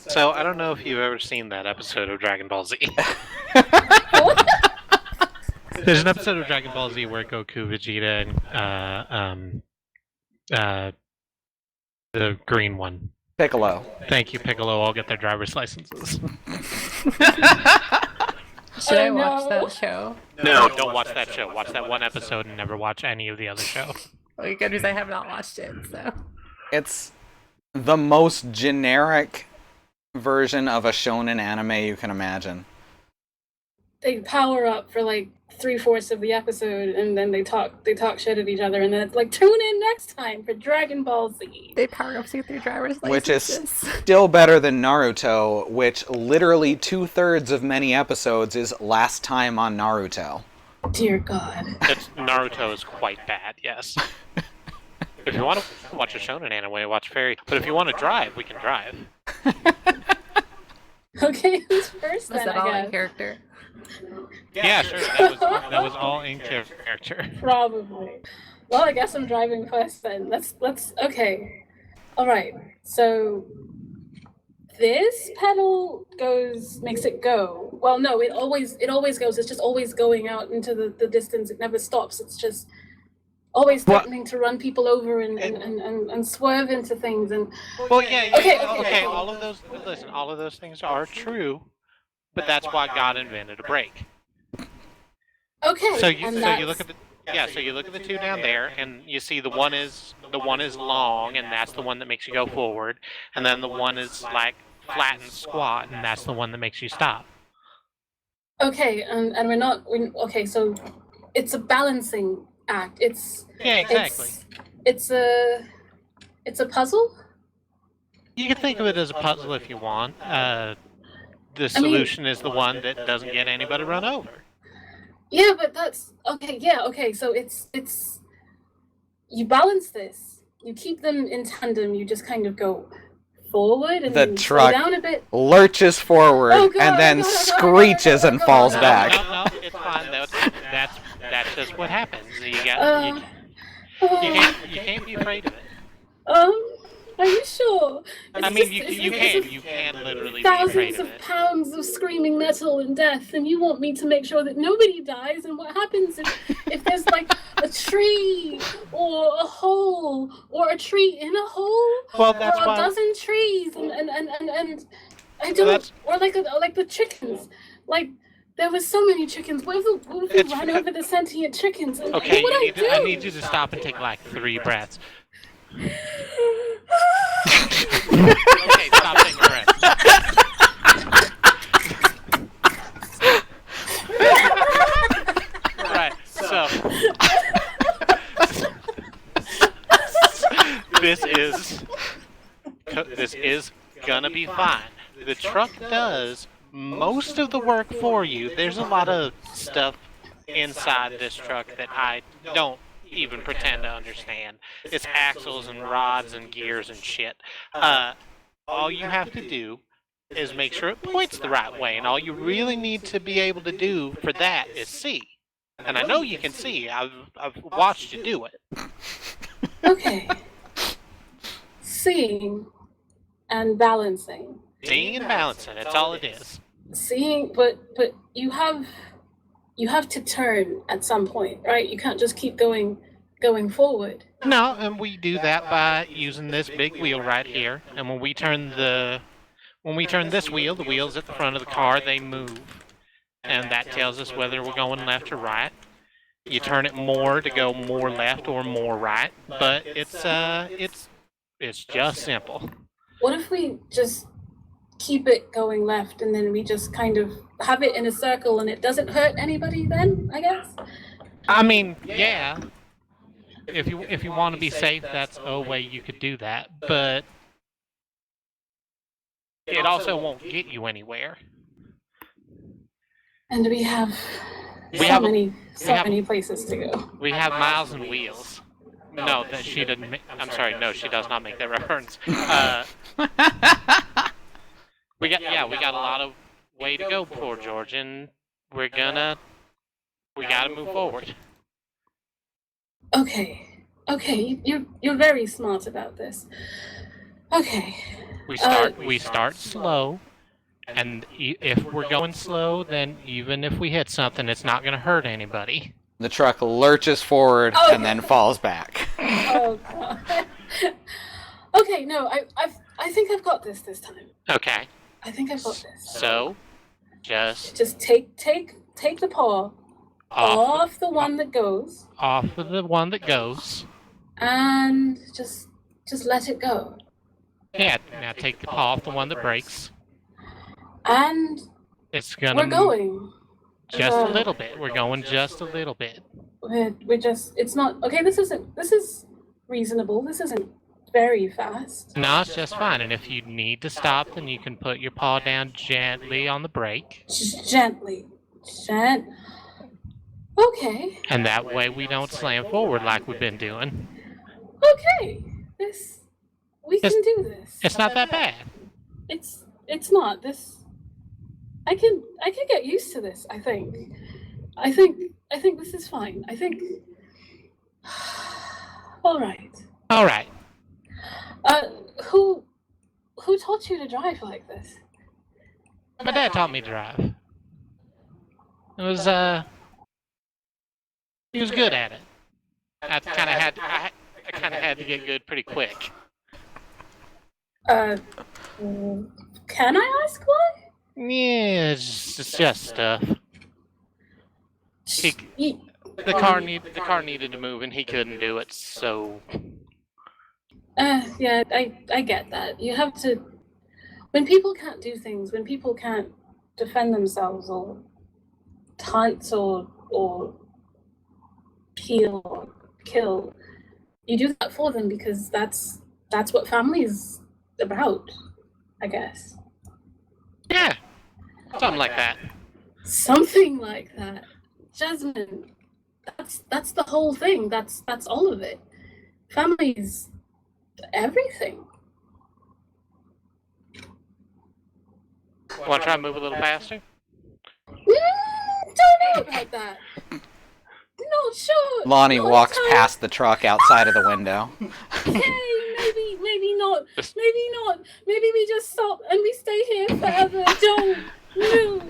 So I don't know if you've ever seen that episode of Dragon Ball Z. There's an episode of Dragon Ball Z where Goku, Vegeta, and the green one. Piccolo. Thank you, Piccolo. All get their driver's licenses. Should I watch that show? No, don't watch that show. Watch that one episode and never watch any of the other show. Okay, good, because I have not watched it, so. It's the most generic version of a shonen anime you can imagine. They power up for like 3/4 of the episode, and then they talk shit at each other, and then it's like, tune in next time for Dragon Ball Z. They power up to get their driver's licenses. Which is still better than Naruto, which literally 2/3 of many episodes is last time on Naruto. Dear God. Naruto is quite bad, yes. If you want to watch a shonen anime, watch Fairy. But if you want to drive, we can drive. Okay, who's first then, Was that I all guess? in character? Yeah, sure. That was all in character. Probably. Well, I guess I'm driving first then. Let's okay. All right. So this pedal makes it go. Well, no, it always goes. It's just always going out into the distance. It never stops. It's just always threatening to run people over and swerve into things and. Well, yeah. Okay. All of those things are true, but that's why God invented a brake. Okay. So you look at the two down there, and you see the one is long, and that's the one that makes you go forward, and then the one is like flat and squat, and that's the one that makes you stop. Okay, and okay, so it's a balancing act. Exactly. It's a puzzle? You can think of it as a puzzle if you want. The solution is the one that doesn't get anybody run over. Yeah, but that's okay. Yeah, okay. So it's you balance this. You keep them in tandem. You just kind of go forward and the then truck slow down a bit. Lurches forward and then screeches and falls back. No, it's fine. That's just what happens. You can't be afraid of it. Are you sure? I mean, you can literally be afraid thousands of of it. pounds of screaming metal and death, and you want me to make sure that nobody dies. And what happens if there's like a tree or a hole or a tree in a hole? Well, that's or a why. dozen trees and I don't or like the chickens. Like there was so many chickens. What if we ran over the sentient chickens? And Okay, what would I do? I need you to stop and take like 3 breaths. Okay, stop taking a breath. Right, so this is gonna be fine. The truck does most of the work for you. There's a lot of stuff inside this truck that I don't even pretend to understand. It's axles and rods and gears and shit. All you have to do is make sure it points the right way, and all you really need to be able to do for that is see. And I know you can see. I've watched you do it. Okay. Seeing and balancing. Seeing and balancing. That's all it is. Seeing, but you have to turn at some point, right? You can't just keep going forward. No, and we do that by using this big wheel right here. And when we turn this wheel, the wheels at the front of the car, they move. And that tells us whether we're going left or right. You turn it more to go more left or more right, but it's just simple. What if we just keep it going left and then we just kind of have it in a circle and it doesn't hurt anybody then, I guess? I mean, yeah. If you want to be safe, that's a way you could do that, but it also won't get you anywhere. And we have many places to go. We have miles and wheels. No, that she didn't. I'm sorry. No, she does not make that reference. We got a lot of way to go before George, and we gotta move forward. Okay, you're very smart about this. Okay. We start slow, and if we're going slow, then even if we hit something, it's not gonna hurt anybody. The truck lurches forward and then falls back. Oh God. Okay, no, I think I've got this time. Okay. I think I've got this. So, Just take the paw off the one that goes. Off of the one that goes. And just let it go. Yeah, now take the paw off the one that breaks. And we're going. Just a little bit. We're going just a little bit. We're just, it's not, okay, this is reasonable. This isn't very fast. No, it's just fine. And if you need to stop, then you can put your paw down gently on the brake. Gently. Okay. And that way we don't slam forward like we've been doing. Okay. We can do this. It's not that bad. It's not. I can get used to this, I think. I think this is fine. I think all right. Who taught you to drive like this? My dad taught me to drive. It was he was good at it. I kind of had to get good pretty quick. Can I ask why? Yeah, it's just stuff. The car needed to move and he couldn't do it, so. Yeah, I get that. You have to. When people can't do things, when people can't defend themselves or hunt or heal or kill, you do that for them because that's what family is about, I guess. Yeah, something like that. Something like that. Jasmine, that's the whole thing. That's all of it. Family's everything. Want to try and move a little faster? Don't know about that. No, sure. Lonnie walks past the truck outside of the window. Okay, maybe not. Maybe we just stop and we stay here forever. Don't move.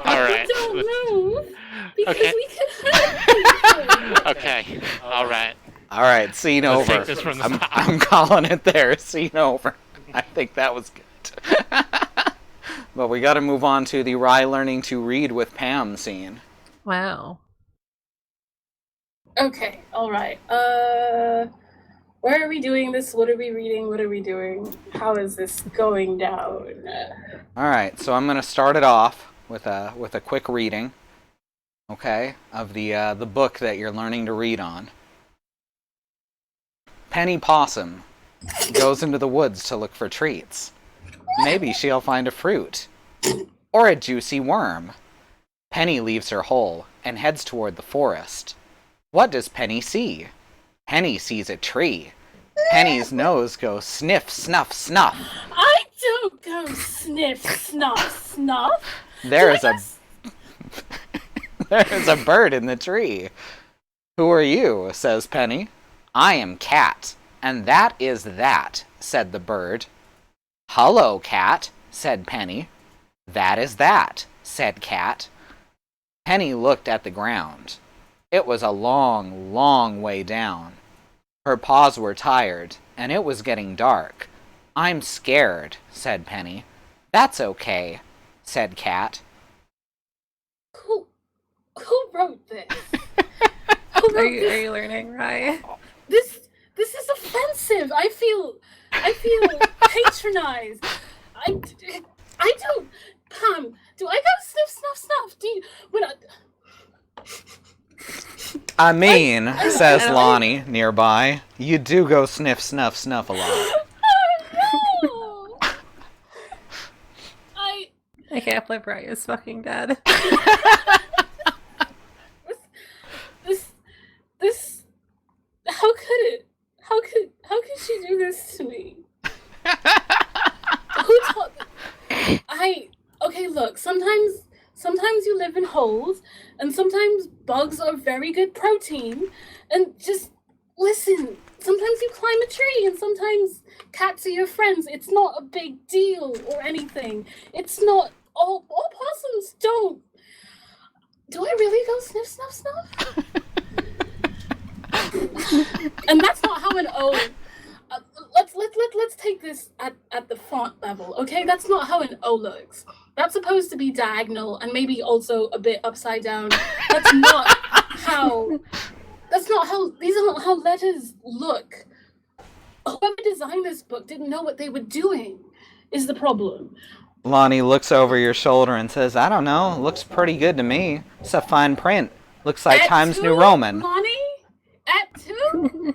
All right. Don't move. Because Okay. we can hurt people. Okay. All right. Scene Let's over. take this from the top. I'm calling it there. Scene over. I think that was good. But we got to move on to the Rye learning to read with Pam scene. Wow. Okay, all right. Where are we doing this? What are we reading? What are we doing? How is this going down? All right, so I'm going to start it off with a quick reading, okay, of the book that you're learning to read on. Penny Possum goes into the woods to look for treats. Maybe she'll find a fruit or a juicy worm. Penny leaves her hole and heads toward the forest. What does Penny see? Penny sees a tree. Penny's nose goes sniff, snuff, snuff. I don't go sniff, snuff, snuff. There is a bird in the tree. Who are you? Says Penny. I am Cat, and that is that, said the bird. Hullo, Cat, said Penny. That is that, said Cat. Penny looked at the ground. It was a long, long way down. Her paws were tired, and it was getting dark. I'm scared, said Penny. That's okay, said Cat. Who wrote this? Are you learning, right? This is offensive. I feel patronized. I don't. Pam, do I go sniff, snuff, snuff? Do you? I mean, says Lonnie nearby, you do go sniff, snuff, snuff a lot. Oh no! I can't believe Rye is fucking dead. This. How could it? How could she do this to me? Who taught? Okay, look. Sometimes you live in holes, and sometimes bugs are very good protein. And just listen. Sometimes you climb a tree, and sometimes cats are your friends. It's not a big deal or anything. It's not. All possums don't. Do I really go sniff, snuff, snuff? And that's not how an O. Let's take this at the font level, okay? That's not how an O looks. not supposed to be diagonal and maybe also a bit upside down. That's not how. These are not how letters look. Whoever designed this book didn't know what they were doing. Is the problem? Lonnie looks over your shoulder and says, I don't know, looks pretty good to me. It's a fine print. Looks like Times New Roman. Lonnie? At 2?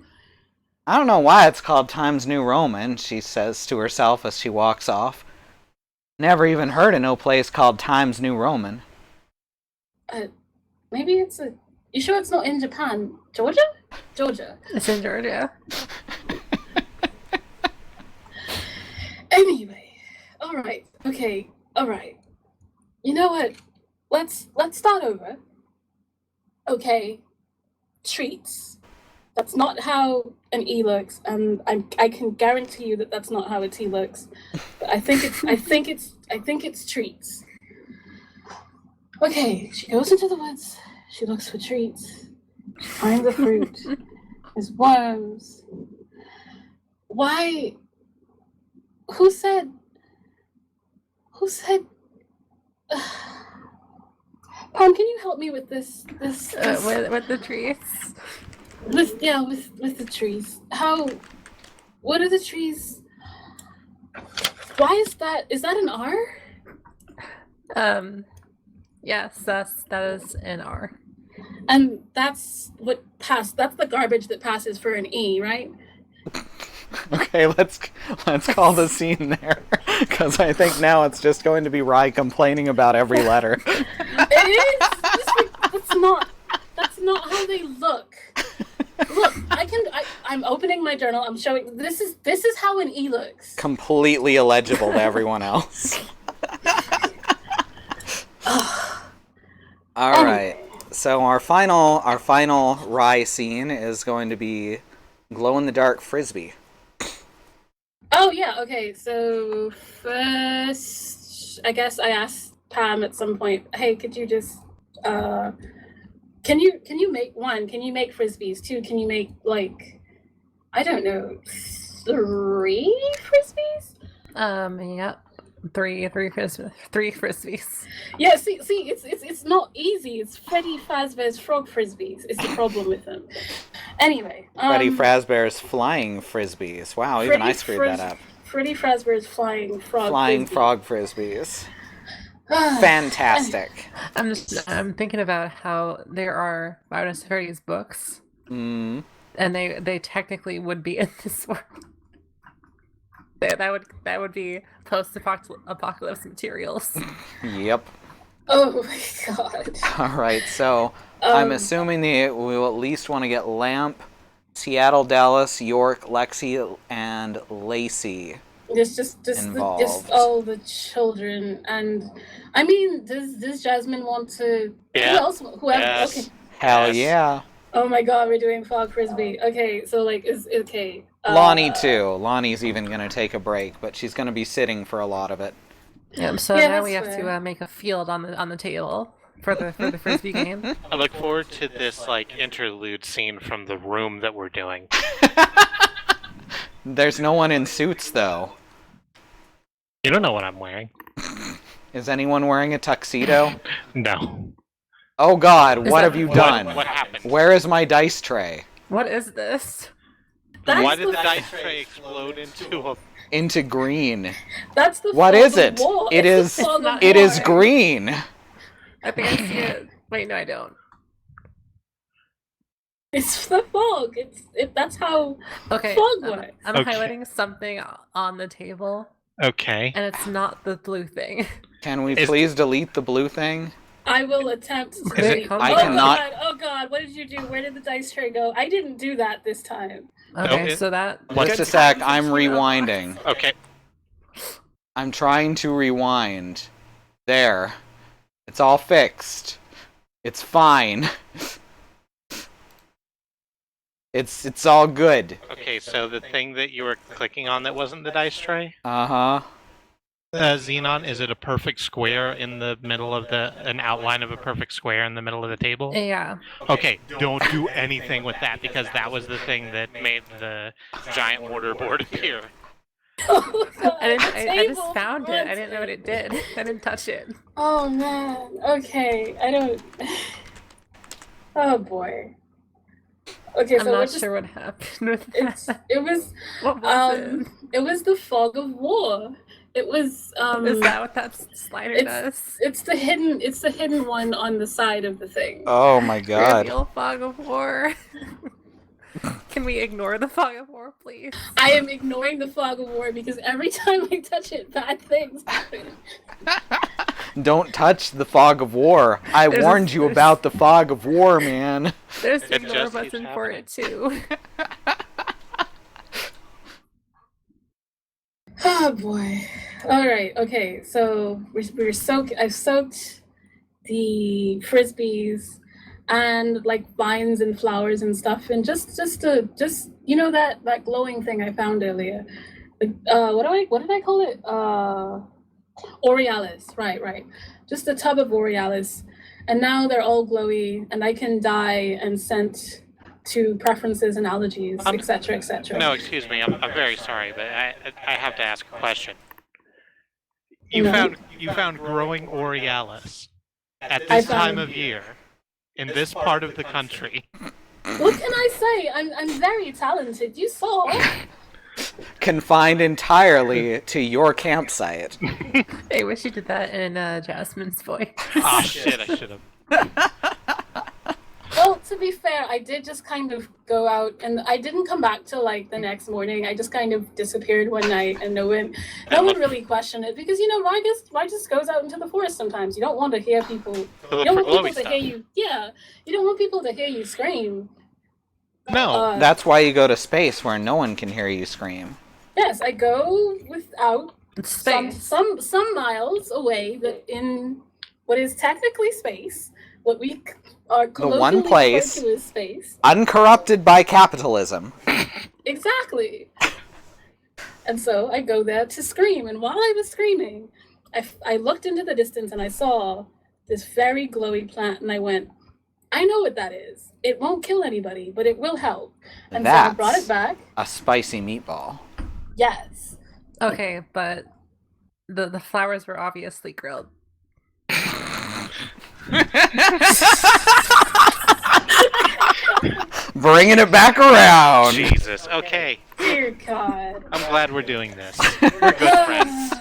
I don't know why it's called Times New Roman, she says to herself as she walks off. Never even heard of no place called Times New Roman. Maybe it's a... You sure it's not in Japan? Georgia? Georgia. It's in Georgia. Anyway. Alright. Okay. Alright. You know what? Let's start over. Okay. Treats. That's not how an E looks, and I can guarantee you that that's not how a T looks. But I think it's treats. Okay, she goes into the woods. She looks for treats. She finds a fruit. There's worms. Why? Who said? Pam, can you help me with this? With the trees. With the trees. What are the trees? Why is that an R? Yes, that is an R. And that's the garbage that passes for an E, right? Okay, let's call the scene there, because I think now it's just going to be Rye complaining about every letter. It is. That's not how they look. Look, I'm opening my journal. I'm showing. This is how an E looks. Completely illegible to everyone else. All right. So our final Rye scene is going to be glow-in-the-dark frisbee. Oh yeah, okay. So first, I guess I asked Pam at some point, "Hey, could you just can you make one? Can you make frisbees? 2, can you make like I don't know, 3 frisbees?" Yep. Three frisbees. Yeah, see, it's not easy. It's Freddy Fazbear's frog frisbees is the problem with them. Anyway, Freddy Fazbear's flying frisbees. Wow, even I screwed that up. Freddy Fazbear's flying frog. Flying frog frisbees. Fantastic. I'm thinking about how there are Five Nights at Freddy's books, and they technically would be in this world. That would be post-apocalypse materials. Yep. Oh my god. All right, so I'm assuming we will at least want to get Lamp, Seattle, Dallas, York, Lexi, and Lacey. Just all the children, and I mean, does Jasmine want to? Yeah. Whoever. Yes. Okay. Hell yeah. Oh my god, we're doing frog frisbee. Okay, so like is okay. Lonnie too. Lonnie's even gonna take a break, but she's gonna be sitting for a lot of it. So Yeah, now we that's have fair. to make a field on the table for the frisbee game. I look forward to this like interlude scene from the room that we're doing. There's no one in suits though. You don't know what I'm wearing. Is anyone wearing a tuxedo? No. Oh god, what have you What done? happened? Where is my dice tray? What is this? Why did the dice tray explode Into green. That's the. What fog is of it? war. It It's is. the fog of It is war. green. I think I see it. Wait, no, I don't. It's the fog. That's how Okay, fog I'm, works. I'm Okay. highlighting something on the table, Okay. and it's not the blue thing. Can we Is- please delete the blue thing? I will attempt to. Is it delete- called- I oh cannot- god! Oh god! What did you do? Where did the dice tray go? I didn't do that this time. Okay, it- so that. Just a sec, I'm rewinding. Okay. I'm trying to rewind. There. It's all fixed. It's fine. It's all good. Okay, so the thing that you were clicking on that wasn't the dice tray? Uh-huh. Xenon, is it a perfect square in the middle of an outline of a perfect square in the middle of the table? Yeah. Okay, don't do anything with that because that was the thing that made the giant mortar board appear. Oh, God, I just table found it. I didn't know what haunted. it did. I didn't touch it. Oh man. Okay, I don't. Oh boy. Okay, I'm so not we're just. sure what happened with that. It was. What was It was the fog of war. It was. it? Is that what that slider does? It's the hidden one on the side of the thing. Oh my god. Reveal fog of war. Can we ignore the fog of war, please? I am ignoring the fog of war because every time I touch it, bad things happen. Don't touch the fog of war. I warned you about the fog of war, man. There's the It ignore just button keeps for happening. it too. Oh boy. All right. Okay. So we're soaked. I've soaked the frisbees and like vines and flowers and stuff, and just you know that glowing thing I found earlier. What did I call it? Aurealis. Right. Just a tub of Aurealis, and now they're all glowy, and I can dye and scent to preferences and allergies, etc., etc. No, excuse me. I'm very sorry, but I have to ask a question. You No. found growing Aurealis at I this time found- of year in this part of the country. What can I say? I'm very talented. You saw. Confined entirely to your campsite. I wish you did that in Jasmine's voice. Ah, shit! I should have. Well, to be fair, I did just kind of go out, and I didn't come back till like the next morning. I just kind of disappeared one night, and no one really questioned it because Rye just goes out into the forest sometimes. You don't want to hear people. You don't want people to hear you. Yeah, you don't want people to hear you scream. No. That's why you go to space where no one can hear you scream. Yes, I go without Space. some miles away, in what is technically space, what we are colloquially one place. referred to as space. Uncorrupted by capitalism. Exactly. And so I go there to scream, and while I was screaming, I looked into the distance and I saw this very glowy plant, and I went, I know what that is. It won't kill anybody, but it will help. And so I brought it back. A spicy meatball. Yes. Okay, but the flowers were obviously grilled. Bringing it back around. Jesus. Okay. Dear God. I'm glad we're doing this. We're good friends.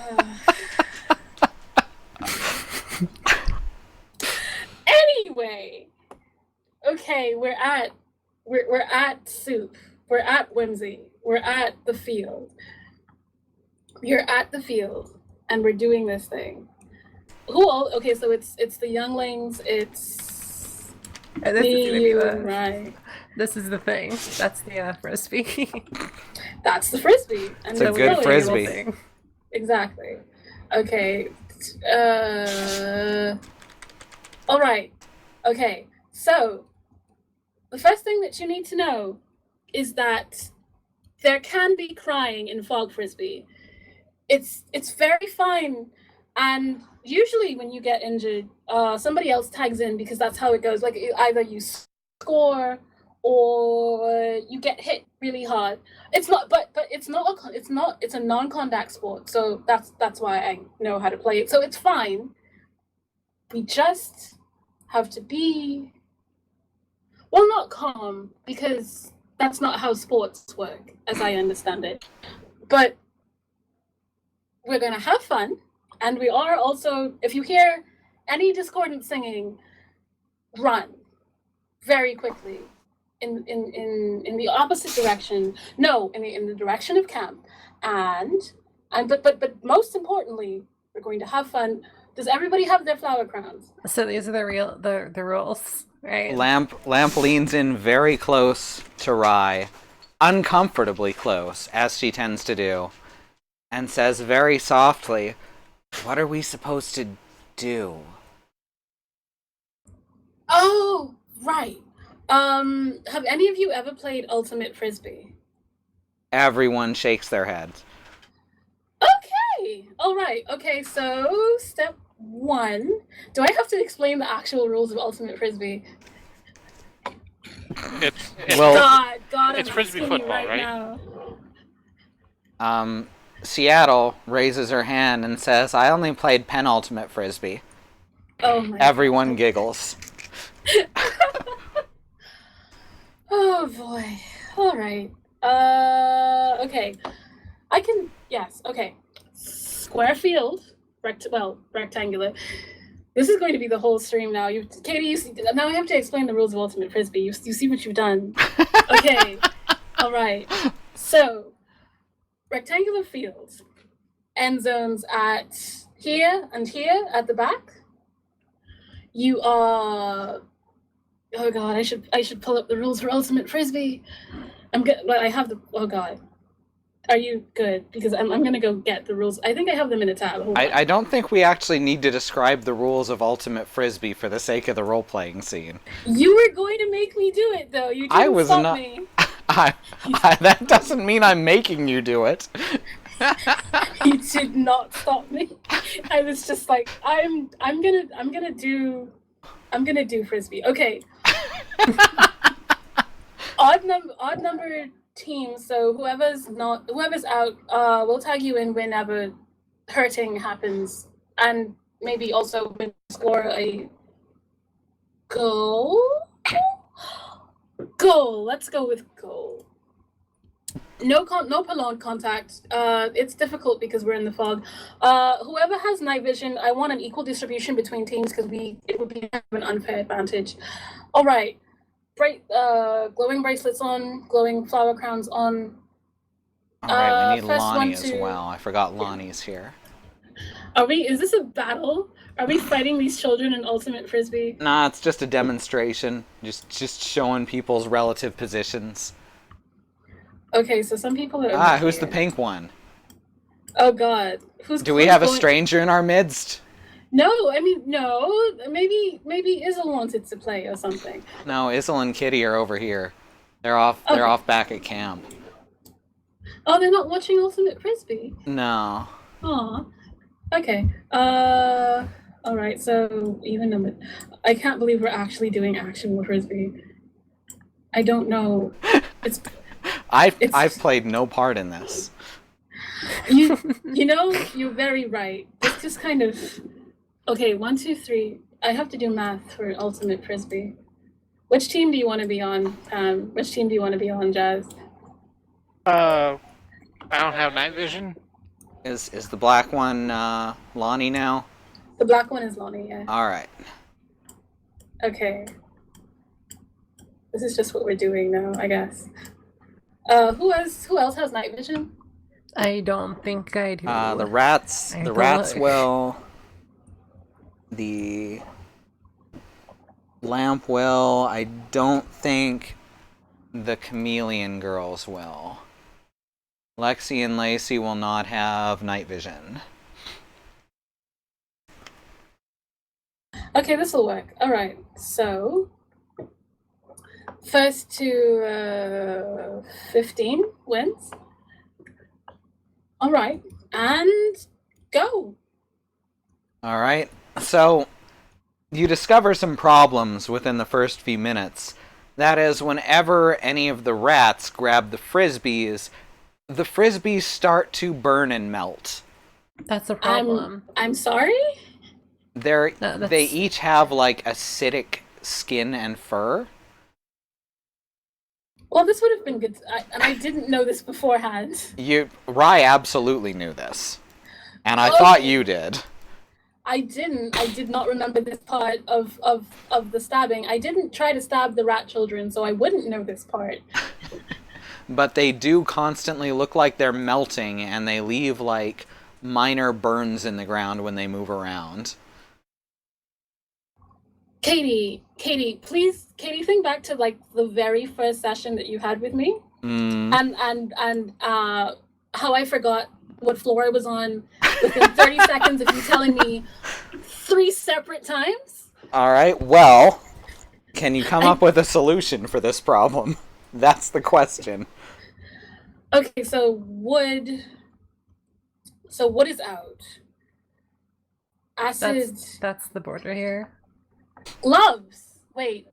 Anyway. Okay, we're at Soup. We're at Whimsy. We're at the field. You're at the field, and we're doing this thing. Okay, so it's the younglings, it's And this is gonna be right. This is the thing. That's the frisbee. That's the frisbee. And It's a the good little frisbee. Thing. Exactly. Okay. All right. Okay. So, the first thing that you need to know is that there can be crying in fog frisbee. It's very fine, and usually when you get injured, somebody else tags in because that's how it goes. Like either you score or you get hit really hard. It's not, but it's not. It's a non-contact sport, so that's why I know how to play it. So it's fine. We just have to be, well, not calm, because that's not how sports work, as I understand it. But we're gonna have fun, and we are also, if you hear any discordant singing, run very quickly in the opposite direction. No, in the direction of camp, but most importantly, we're going to have fun. Does everybody have their flower crowns? So these are the rules, right? Lamp leans in very close to Rye, uncomfortably close, as she tends to do, and says very softly, "What are we supposed to do?" Oh, right. Have any of you ever played Ultimate Frisbee? Everyone shakes their heads. Okay. All right. Okay, so step 1. Do I have to explain the actual rules of Ultimate Frisbee? It's Well, God, it's I'm Frisbee asking you football, right? now. Seattle raises her hand and says, I only played penultimate frisbee. Oh my Everyone God. giggles. Oh boy. All right. Okay. Yes. Okay. Square field. Rectangular. This is going to be the whole stream now. Katie, now I have to explain the rules of ultimate frisbee. You see what you've done. Okay. All right. So, rectangular fields. End zones at here and here at the back. You are. Oh God, I should pull up the rules for ultimate frisbee. I'm good, but I have the. Oh God, are you good? Because I'm gonna go get the rules. I think I have them in a tab. Hold on. I don't think we actually need to describe the rules of ultimate frisbee for the sake of the role-playing scene. You were going to make me do it though. You didn't stop me. That doesn't mean I'm making you do it. You did not stop me. I was just like, I'm gonna do frisbee. Okay. odd number teams. So whoever's out, we'll tag you in whenever hurting happens, and maybe also score a goal. Goal. Let's go with goal. No prolonged contact. It's difficult because we're in the fog. Whoever has night vision, I want an equal distribution between teams because it would be an unfair advantage. All right, glowing bracelets on, glowing flower crowns on. All right, we need Lonnie as well. I forgot Lonnie's here. Is this a battle? Are we fighting these children in ultimate frisbee? Nah, it's just a demonstration. Just showing people's relative positions. Okay, so some people are. Who's the pink one? Oh God, Do we have a stranger in our midst? No, I mean no. Maybe Izzle wanted to play or something. No, Izzle and Kitty are over here. They're off. Okay. They're off back at camp. Oh, they're not watching ultimate frisbee. No. Aw. Okay. All right. So even number. I can't believe we're actually doing actual frisbee. I don't know. I've played no part in this. You know, you're very right. It's just kind of okay. 1, 2, 3. I have to do math for ultimate frisbee. Which team do you want to be on? Which team do you want to be on, Jazz? I don't have night vision. Is the black one Lonnie now? The black one is Lonnie. Yeah. All right. Okay. This is just what we're doing now, I guess. Who else has night vision? I don't think I do. The rats will. The lamp will. I don't think the chameleon girls will. Lexi and Lacey will not have night vision. Okay, this will work. All right, so first to 15 wins. All right, and go. All right, so you discover some problems within the first few minutes. That is, whenever any of the rats grab the frisbees start to burn and melt. That's a problem. I'm sorry? They each have, like, acidic skin and fur. Well, this would have been good. I didn't know this beforehand. Rye absolutely knew this. And I thought you did. I didn't. I did not remember this part of the stabbing. I didn't try to stab the rat children, so I wouldn't know this part. But they do constantly look like they're melting, and they leave, like, minor burns in the ground when they move around. Katie, please, think back to, like, the very first session that you had with me. And how I forgot what floor I was on within 30 seconds of you telling me 3 separate times. All right, well, can you come up with a solution for this problem? That's the question. Okay, so wood is out. Acid. That's the border here. Gloves. Wait,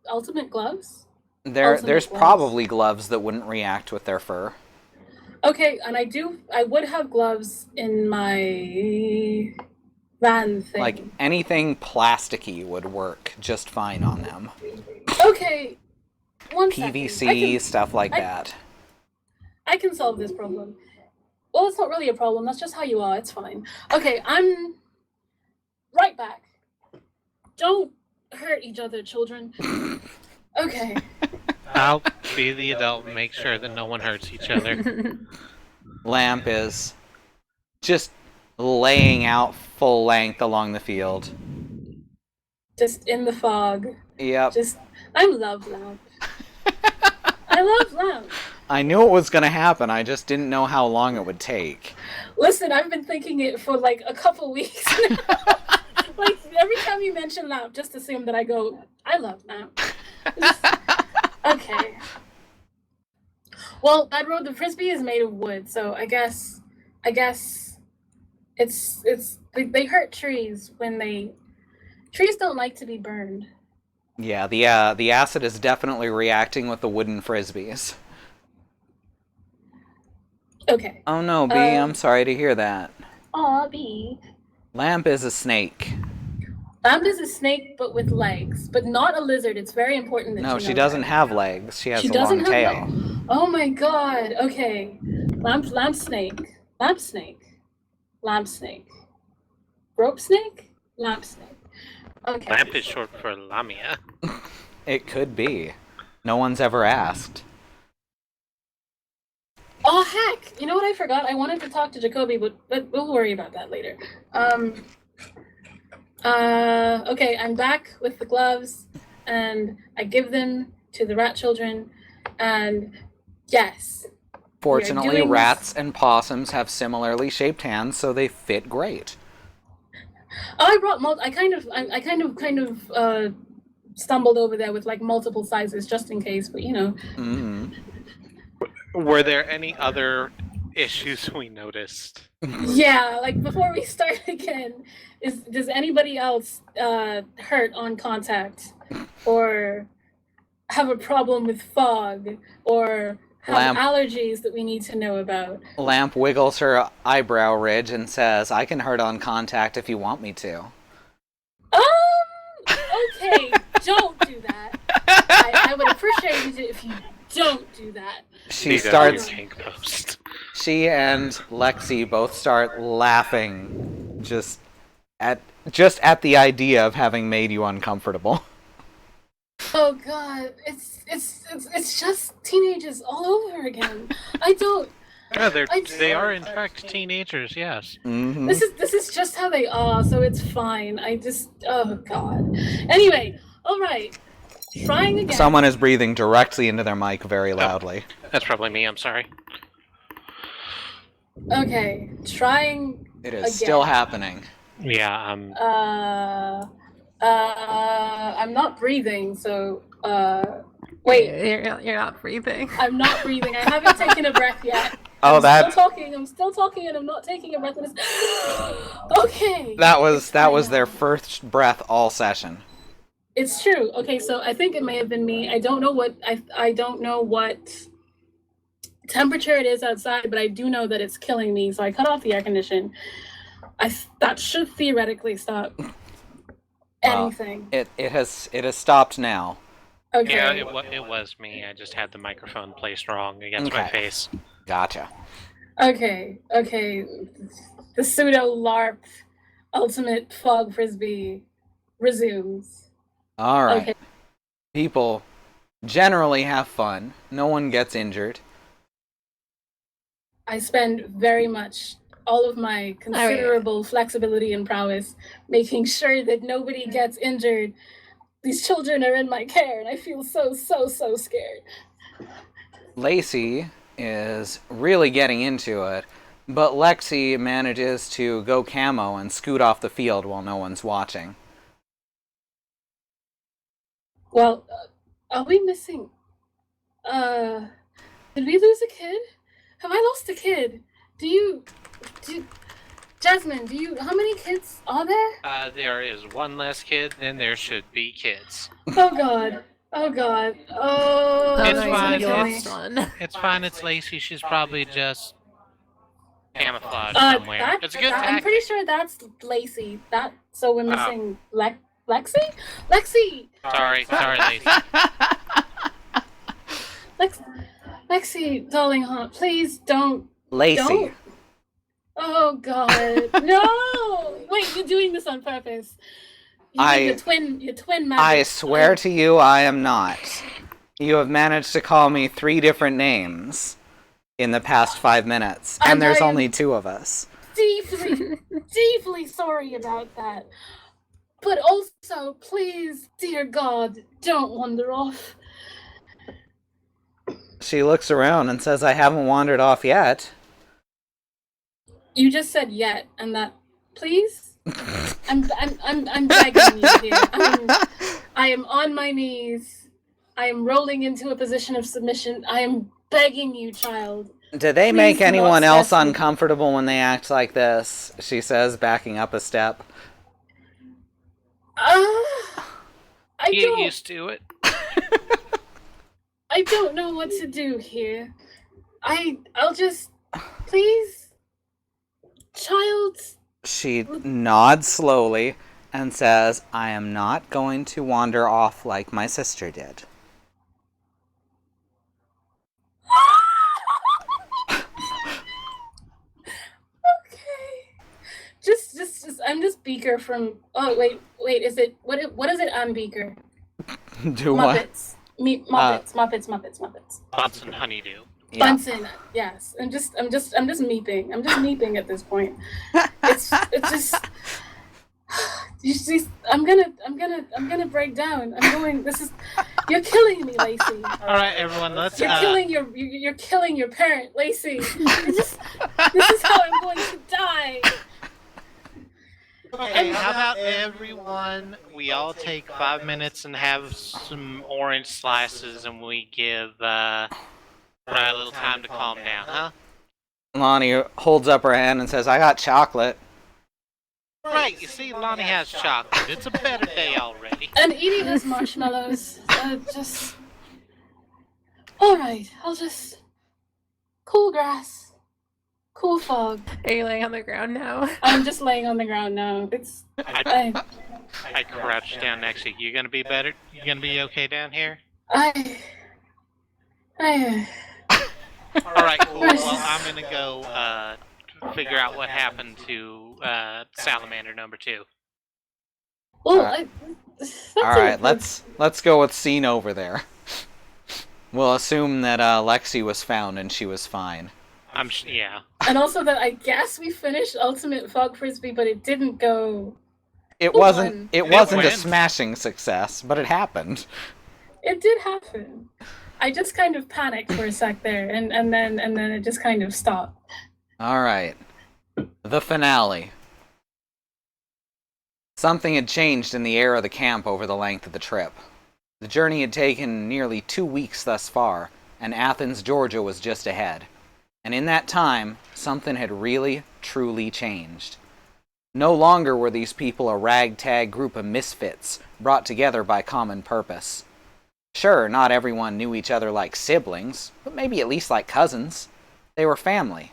ultimate gloves? There's probably gloves that wouldn't react with their fur. Okay, and I would have gloves in my van thing. Like, anything plasticky would work just fine on them. Okay, one PVC, stuff like that. I can solve this problem. Well, it's not really a problem. That's just how you are. It's fine. Okay, I'm right back. Don't hurt each other, children. Okay. I'll be the adult and make sure that no one hurts each other. Lamp is just laying out full length along the field. Just in the fog. Yep. I love Lamp. I love Lamp. I knew it was going to happen, I just didn't know how long it would take. Listen, I've been thinking it for like a couple weeks now. Like, every time you mention Lamp, just assume that I go, I love Lamp. Okay. Well, that road, the frisbee is made of wood, so I guess they hurt trees when trees don't like to be burned. Yeah, the acid is definitely reacting with the wooden frisbees. Okay. Oh no, Bee, I'm sorry to hear that. Aw, Bee. Lamp is a snake. Lamp is a snake, but with legs, but not a lizard. It's very important that No, you know she doesn't that. have legs. She has She a doesn't long have tail. legs. Oh my god. Okay. Lamp snake. Lamp snake. Lamp snake. Rope snake? Lamp snake. Okay. Lamp is short for lamia. It could be. No one's ever asked. Oh heck! You know what I forgot? I wanted to talk to Jacoby, but we'll worry about that later. Okay, I'm back with the gloves, and I give them to the rat children, and yes. Fortunately, rats and possums have similarly shaped hands, so they fit great. Oh, I brought I kind of stumbled over there with like multiple sizes just in case, but you know. Mm-hmm. Were there any other issues we noticed? Yeah, like before we start again, does anybody else hurt on contact, or have a problem with fog, or have allergies that we need to know about? Lamp wiggles her eyebrow ridge and says, "I can hurt on contact if you want me to." Okay, don't do that. I would appreciate it if you don't do that. She and Lexi both start laughing just at the idea of having made you uncomfortable. Oh god, it's just teenagers all over again. I don't. Yeah, they are in fact teenagers. Yes. Mm-hmm. This is just how they are, so it's fine. Oh god. Anyway, all right. Trying again. Someone is breathing directly into their mic very loudly. Oh, that's probably me. I'm sorry. Okay, trying. It is again. Still happening. Yeah. I'm not breathing, so wait. You're not breathing. I'm not breathing. I haven't taken a breath yet. I'm still talking, and I'm not taking a breath. Okay. That was their first breath all session. It's true. Okay, so I think it may have been me. I don't know what temperature it is outside, but I do know that it's killing me. So I cut off the air condition. That should theoretically stop anything. It has stopped now. Okay. Yeah, it was me. I just had the microphone placed wrong against my face. Gotcha. Okay. The pseudo LARP ultimate fog frisbee resumes. All right. Okay. People generally have fun. No one gets injured. I spend very much all of my considerable flexibility and prowess making sure that nobody gets injured. These children are in my care, and I feel so scared. Lacey is really getting into it, but Lexi manages to go camo and scoot off the field while no one's watching. Well, are we missing? Did we lose a kid? Have I lost a kid? Jasmine, how many kids are there? There is one less kid, and there should be kids. Oh god. Oh God. Oh, Oh, It's no, he's he's gonna gonna fine. be the kill last me. one. It's fine. It's Lacey. She's probably just camouflaged Uh, somewhere. It's a good I'm tactic. pretty sure that's Lacey. So we're Oh. missing Lexi? Lexi! Sorry, Lacey. Lexi, darling heart, please don't. Lacey. Don't. Oh God, no! Wait, you're doing this on purpose. Your twin magic. I swear to you, I am not. You have managed to call me 3 different names in the past 5 minutes, and there's only 2 of us. Deeply sorry about that. But also, please, dear God, don't wander off. She looks around and says, I haven't wandered off yet. You just said yet, and that, please? I'm begging you here. I am on my knees. I am rolling into a position of submission. I am begging you, child. Do they Please make do not anyone else stress me. uncomfortable when they act like this? She says, backing up a step. I Get don't. used to it. I don't know what to do here. I'll just, please, child. She nods slowly and says, I am not going to wander off like my sister did. Just I'm just Beaker from. Oh wait, is it what is it? I'm Beaker. Do what? Muppets. Muppets. Bunsen Honeydew. Yeah. Bunsen, yes. I'm just meeping. I'm just meeping at this point. It's just. You see, I'm gonna break down. You're killing me, Lacey. All right, everyone, let's. You're killing your parent, Lacey. This is how I'm going to die. Okay, how about everyone? We all take 5 minutes and have some orange slices, and we give Rye a little time to calm down, huh? Lonnie holds up her hand and says, I got chocolate. Right, you see, Lonnie has chocolate. It's a better day already. And Edie has marshmallows. Alright, I'll just. Cool grass. Cool fog. Are you laying on the ground now? I'm just laying on the ground now. I crouched down next to you. You gonna be better? You gonna be okay down here? I. Alright, cool. Well, I'm gonna go figure out what happened to Salamander number 2. Well, Alright, let's go with scene over there. We'll assume that Lexi was found and she was fine. Yeah. And also that I guess we finished Ultimate Fog Frisbee, but it didn't go. It wasn't a went. smashing success, but it happened. It did happen. I just kind of panicked for a sec there, and then it just kind of stopped. Alright. The finale. Something had changed in the air of the camp over the length of the trip. The journey had taken nearly 2 weeks thus far, and Athens, Georgia was just ahead. And in that time, something had really, truly changed. No longer were these people a ragtag group of misfits, brought together by common purpose. Sure, not everyone knew each other like siblings, but maybe at least like cousins. They were family.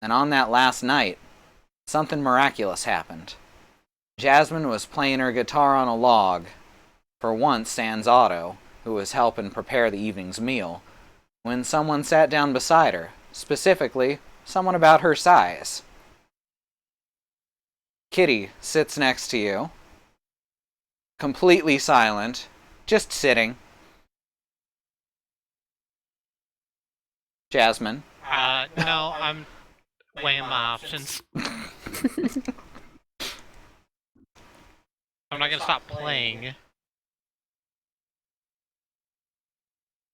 And on that last night, something miraculous happened. Jasmine was playing her guitar on a log, for once sans Otto, who was helping prepare the evening's meal, when someone sat down beside her, specifically, someone about her size. Kitty sits next to you, completely silent, just sitting. Jasmine. No, I'm weighing my options. I'm not gonna stop playing.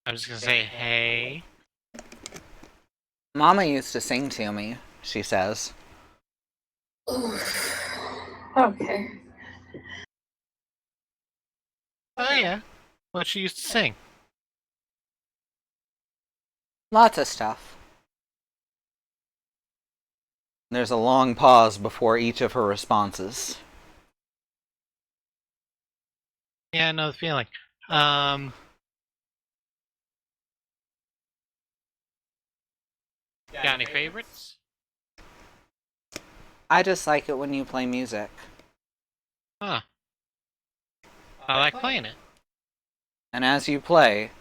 I'm just gonna say, hey. Mama used to sing to me, she says. Okay. Oh yeah. What she used to sing. Lots of stuff. There's a long pause before each of her responses. Yeah, I know the feeling. Um, got any favorites? I just like it when you play music. Huh. I like playing it. And as you play,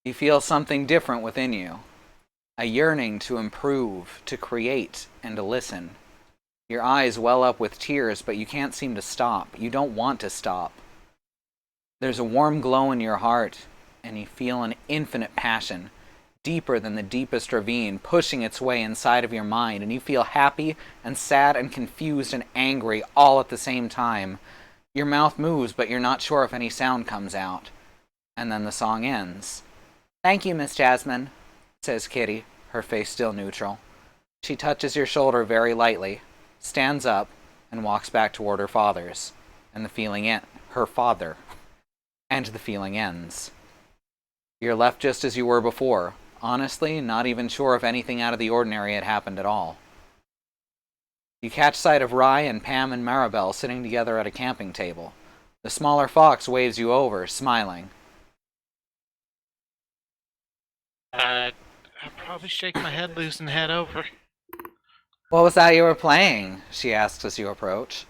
you feel something different within you. A yearning to improve, to create, and to listen. Your eyes well up with tears, but you can't seem to stop. You don't want to stop. There's a warm glow in your heart, and you feel an infinite passion, deeper than the deepest ravine, pushing its way inside of your mind, and you feel happy and sad and confused and angry all at the same time. Your mouth moves, but you're not sure if any sound comes out. And then the song ends. "Thank you, Miss Jasmine," says Kitty, her face still neutral. She touches your shoulder very lightly, stands up, and walks back toward her father's. And the feeling her father. And the feeling ends. You're left just as you were before, honestly not even sure if anything out of the ordinary had happened at all. You catch sight of Rye and Pam and Maribel sitting together at a camping table. The smaller fox waves you over, smiling. I'd probably shake my head loose and head over. "What was that you were playing?" she asks as you approach.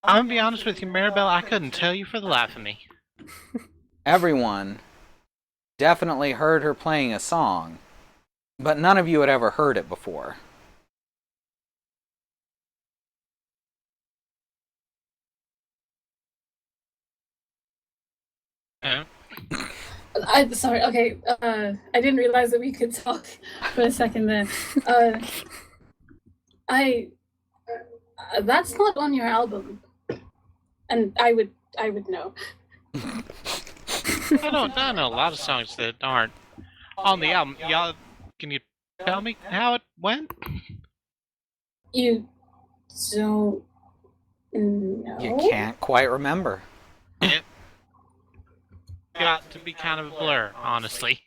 I'm gonna be honest with you, Maribel, I couldn't tell you for the life of me. Everyone definitely heard her playing a song, but none of you had ever heard it before. I'm sorry. Okay, I didn't realize that we could talk for a second there. I that's not on your album, and I would know. I know a lot of songs that aren't on the album. Y'all, can you tell me how it went? You don't know. You can't quite remember. It got to be kind of a blur, honestly.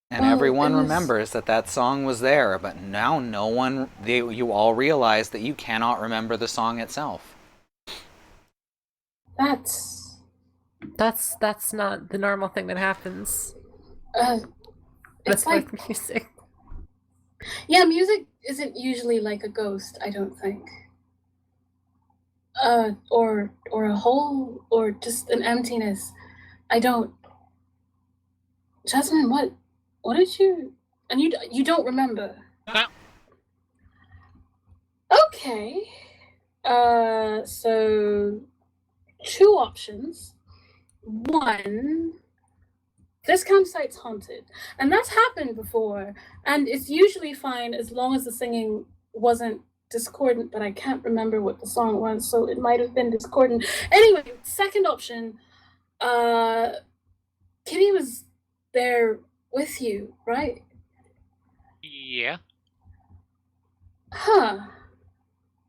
And Well, everyone it was- remembers that song was there, but now you all realize that you cannot remember the song itself. That's That's not the normal thing that happens it's like with music. yeah, music isn't usually like a ghost. I don't think. Or a hole or just an emptiness. I don't. Jasmine, what did you? And you don't remember? No. Okay. So two options. One, this campsite's haunted, and that's happened before, and it's usually fine as long as the singing wasn't discordant, but I can't remember what the song was, so it might have been discordant. Anyway, second option, Kitty was there with you, right? Yeah. Huh.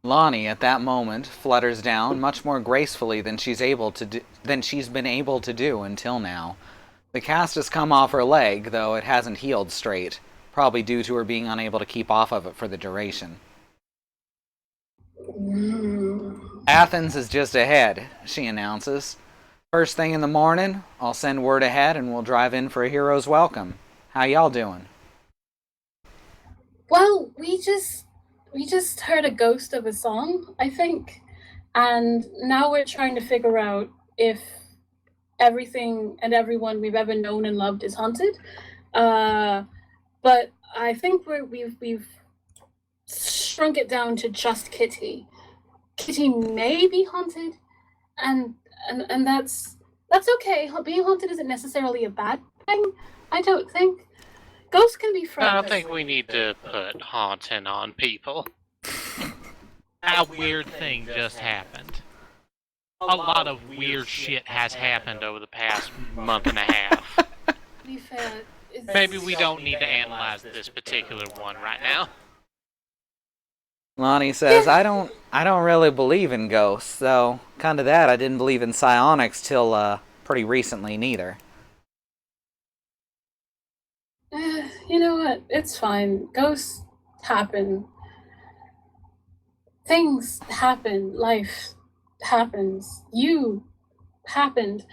Lonnie, at that moment, flutters down much more gracefully than she's been able to do until now. The cast has come off her leg, though it hasn't healed straight, probably due to her being unable to keep off of it for the duration. "Athens is just ahead," she announces. "First thing in the morning, I'll send word ahead and we'll drive in for a hero's welcome. How y'all doing?" Well, we just heard a ghost of a song, I think, and now we're trying to figure out if everything and everyone we've ever known and loved is haunted. But I think we've shrunk it down to just Kitty. Kitty may be haunted, and that's okay. Being haunted isn't necessarily a bad thing. I don't think. Ghosts can be friends. I don't think we need to put haunting on people. A weird thing just happened. A lot of weird shit has happened over the past month and a half. To be fair, Maybe we don't need to analyze this particular one right now. Lonnie says, I don't really believe in ghosts, though kinda that I didn't believe in psionics till pretty recently neither. You know what? It's fine. Ghosts happen. things happen. Life happens. You happened.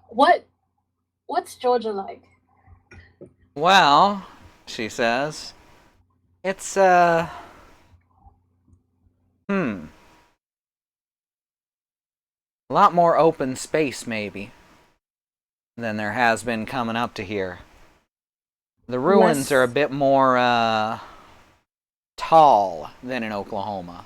What's Georgia like? Well, she says, it's, a lot more open space, maybe, than there has been coming up to here. The ruins are a bit more, tall than in Oklahoma.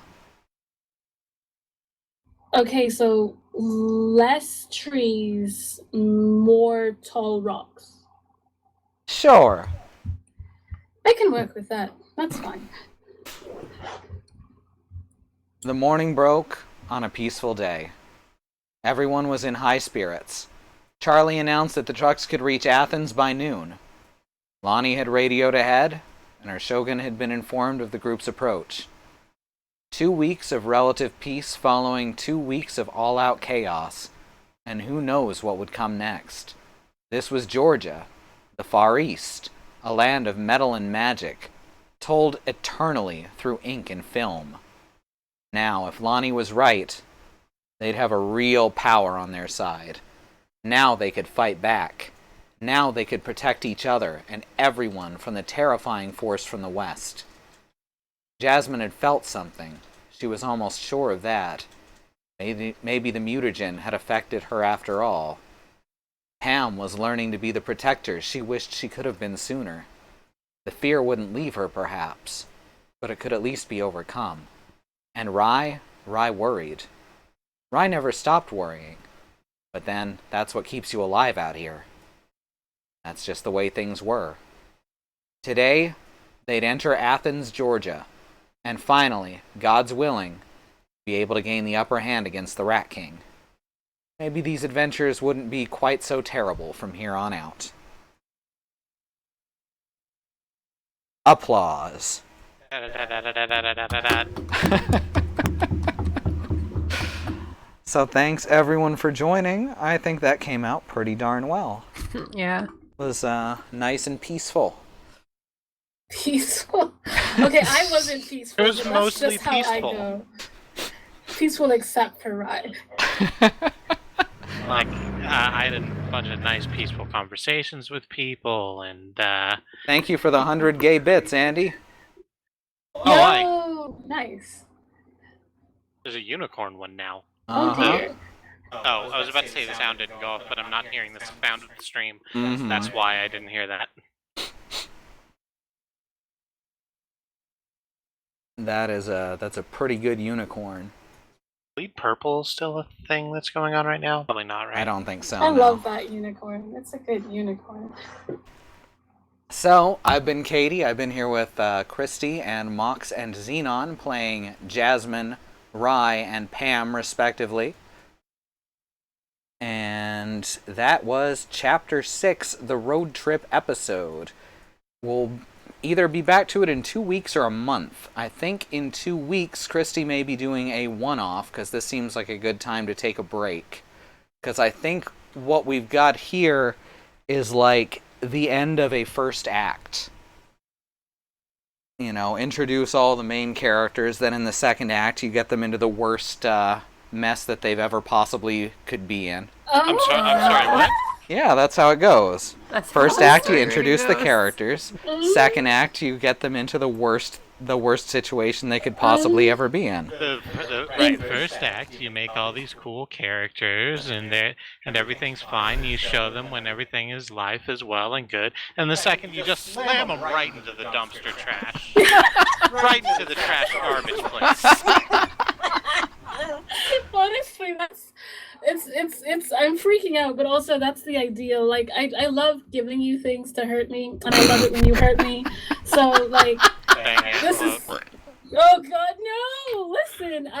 Okay, so less trees, more tall rocks. Sure. I can work with that. That's fine. The morning broke on a peaceful day. Everyone was in high spirits. Charlie announced that the trucks could reach Athens by noon. Lonnie had radioed ahead, and her shogun had been informed of the group's approach. 2 weeks of relative peace following 2 weeks of all-out chaos, and who knows what would come next. This was Georgia, the Far East, a land of metal and magic, told eternally through ink and film. Now, if Lonnie was right, they'd have a real power on their side. Now they could fight back. Now they could protect each other and everyone from the terrifying force from the west. Jasmine had felt something. She was almost sure of that. Maybe the mutagen had affected her after all. Pam was learning to be the protector she wished she could have been sooner. The fear wouldn't leave her, perhaps, but it could at least be overcome. And Rye worried. Rye never stopped worrying. But then, that's what keeps you alive out here. That's just the way things were. Today, they'd enter Athens, Georgia, and finally, God's willing, be able to gain the upper hand against the Rat King. Maybe these adventures wouldn't be quite so terrible from here on out. Applause. So thanks everyone for joining. I think that came out pretty darn well. Yeah. It was nice and peaceful. Peaceful. Okay, I wasn't peaceful. It was but mostly that's just how peaceful. I go. Peaceful except for Rye. Like, I had a bunch of nice, peaceful conversations with people, and Thank you for the 100 gay bits, Andy. Oh, nice. There's a unicorn one now. Oh dear. Oh, I was about to say the sound didn't go off, but I'm not hearing the sound of the stream. Mhm. That's why I didn't hear that. That's a pretty good unicorn. Bleed purple is still a thing that's going on right now? Probably not, right? I don't think so. I no. love that unicorn. It's a good unicorn. So, I've been Katie. I've been here with Christy and Mox and Xenon playing Jasmine, Rye, and Pam, respectively. And that was Chapter 6, the road trip episode. We'll either be back to it in 2 weeks or a month. I think in 2 weeks, Christy may be doing a one-off, because this seems like a good time to take a break. Because I think what we've got here is like the end of a first act. You know, introduce all the main characters, then in the second act you get them into the worst mess that they've ever possibly could be in. I'm sorry, what? Yeah, that's how it goes. That's First how act, you story introduce the goes. characters. Second act, you get them into the worst situation they could possibly ever be in. Right, first act, you make all these cool characters, and everything's fine. You show them when everything is life is well and good. And the second, you just slam them right into the dumpster trash. Right into the trash garbage place. Honestly, it's I'm freaking out, but also that's the ideal. Like I love giving you things to hurt me, and I love it when you hurt me. So like this is oh god no! Listen,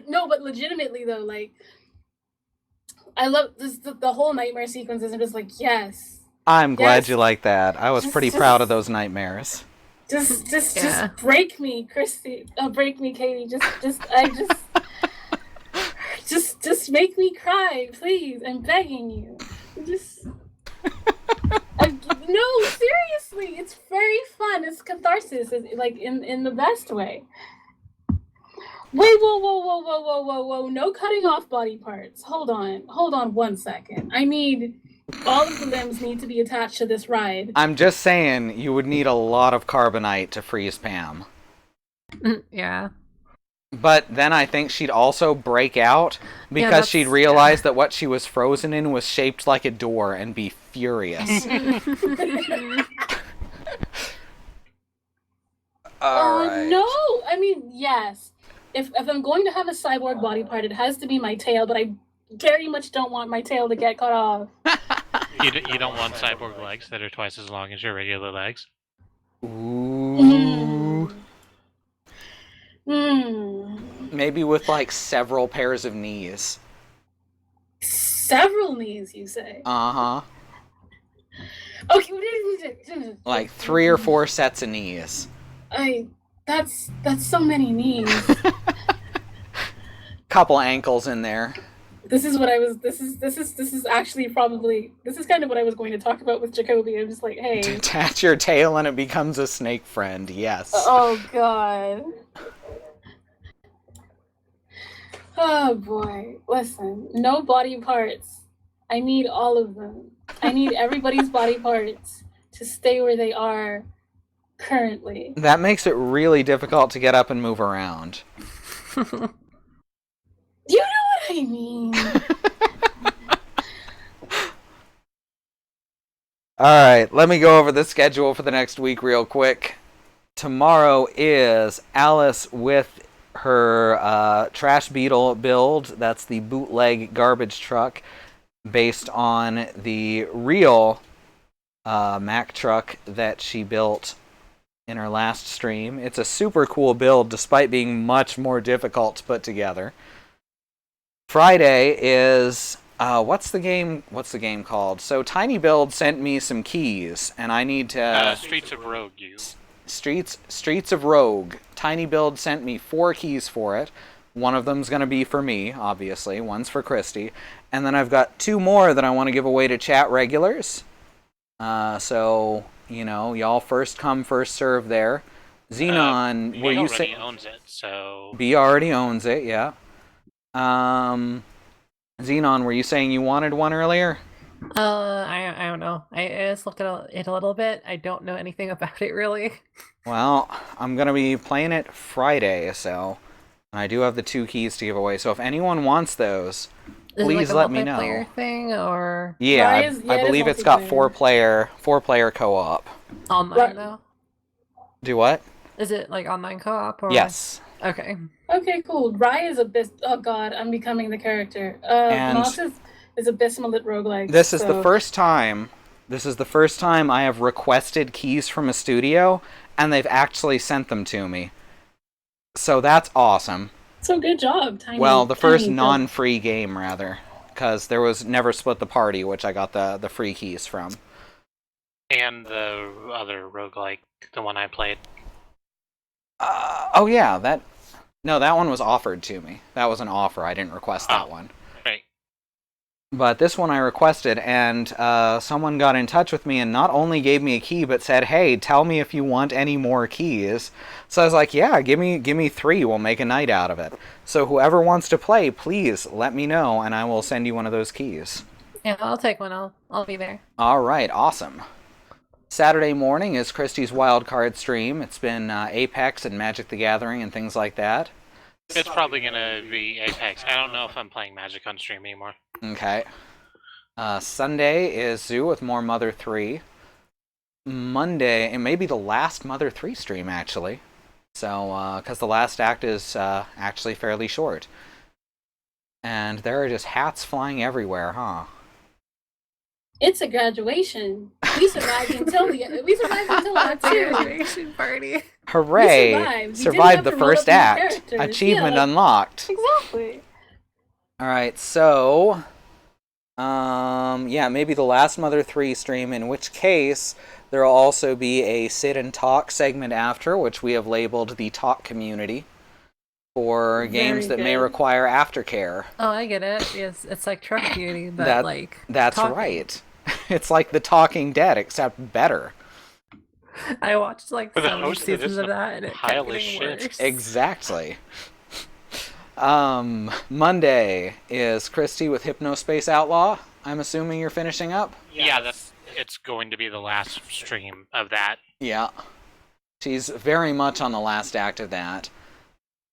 no, but legitimately though, like I love this the whole nightmare sequences. I'm just like yes. I'm glad Yes. you like that. I was pretty proud of those nightmares. Just Yeah. break me, Christy. Break me, Katie. Just make me cry, please. I'm begging you. No, seriously, it's very fun. It's catharsis, like in the best way. Wait, whoa. No cutting off body parts. Hold on 1 second. I need all of the limbs need to be attached to this ride. I'm just saying you would need a lot of carbonite to freeze Pam. Yeah. But then I think she'd also break out because she'd realize that what she was frozen in was shaped like a door and be furious. Right. No! I mean, yes. If I'm going to have a cyborg body part, it has to be my tail, but I very much don't want my tail to get cut off. You don't want cyborg legs that are twice as long as your regular legs? Ooh. Maybe with, like, several pairs of knees. Several knees, you say? Uh-huh. Okay. Like 3 or 4 sets of knees. That's so many knees. Couple ankles in there. This is actually probably, this is kind of what I was going to talk about with Jacoby. I'm just like, hey. Detach your tail and it becomes a snake friend, yes. Oh, God. Oh, boy. Listen, no body parts. I need all of them. I need everybody's body parts to stay where they are currently. That makes it really difficult to get up and move around. You know what I mean. Alright, let me go over the schedule for the next week real quick. Tomorrow is Alice with her Trash Beetle build. That's the bootleg garbage truck based on the real Mack truck that she built in her last stream. It's a super cool build despite being much more difficult to put together. Friday is what's the game called? So Tiny Build sent me some keys and I need to Streets of Rogue Streets of Rogue. Tiny Build sent me 4 keys for it. One of them's going to be for me, obviously. One's for Christy. And then I've got 2 more that I want to give away to chat regulars. So, you know, y'all first come, first serve there. Xenon, were you saying... B already owns it, so... B already owns it, yeah. Xenon, were you saying you wanted one earlier? I don't know. I just looked at it a little bit. I don't know anything about it, really. Well, I'm going to be playing it Friday, so... And I do have the 2 keys to give away, so if anyone wants those, please let me know. Is it like a multiplayer thing, or...? Yeah, I believe it's got 4-player co-op. Online, though? Do what? Is it, like, online co-op, or...? Yes. Okay. Okay, cool. Rye is oh god, I'm becoming the character. Moss is abysmal at roguelikes. This is the first time I have requested keys from a studio, and they've actually sent them to me. So that's awesome. So good job, Tiny. Well, the first non-free game, rather. Because there was Never Split the Party, which I got the free keys from. And the other roguelike, the one I played. Oh yeah, that one was offered to me. That was an offer. I didn't request that one. Right. But this one I requested, and someone got in touch with me and not only gave me a key, but said, "Hey, tell me if you want any more keys." So I was like, "Yeah, give me 3. We'll make a night out of it." So whoever wants to play, please let me know, and I will send you one of those keys. Yeah, I'll take one. I'll be there. All right, awesome. Saturday morning is Christie's Wildcard stream. It's been Apex and Magic the Gathering and things like that. It's probably gonna be Apex. I don't know if I'm playing Magic on stream anymore. Okay. Sunday is Zoo with more Mother 3. Monday, it may be the last Mother 3 stream, actually. So, because the last act is actually fairly short. And there are just hats flying everywhere, huh? It's a graduation. We survived until Act 2. Graduation party. Hooray! We survived the first act. Achievement unlocked. Exactly. Alright, so... yeah, maybe the last Mother 3 stream, in which case there will also be a sit and talk segment after, which we have labeled the Talk Community, for games that may require aftercare. Oh, I get it. Yes, it's like Truck Beauty, but That's talking. right. It's like The Talking Dead, except better. I watched like For the so many host of seasons this of that, and it kept pile of getting shit. worse. Exactly. Monday is Christy with Hypnospace Outlaw. I'm assuming you're finishing up? Yeah, it's going to be the last stream of that. Yeah. She's very much on the last act of that.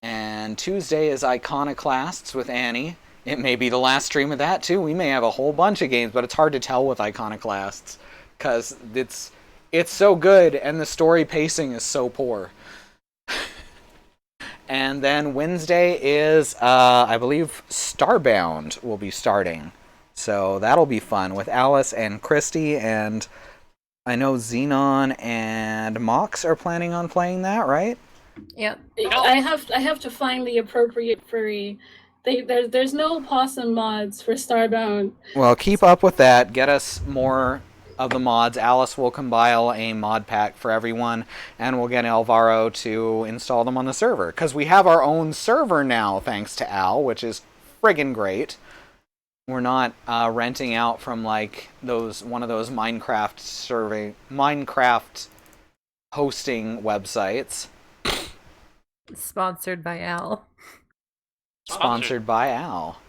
And Tuesday is Iconoclasts with Annie. It may be the last stream of that, too. We may have a whole bunch of games, but it's hard to tell with Iconoclasts. Because it's so good, and the story pacing is so poor. And then Wednesday is, I believe, Starbound will be starting. So that'll be fun with Alice and Christy, and I know Xenon and Mox are planning on playing that, right? Yep. I have to find the appropriate furry. There's no possum mods for Starbound. Well, keep up with that. Get us more of the mods. Alice will compile a mod pack for everyone, and we'll get Alvaro to install them on the server. Because we have our own server now, thanks to Al, which is friggin' great. We're not renting out from like one of those Minecraft hosting websites. Sponsored by Al. Sponsored by Al.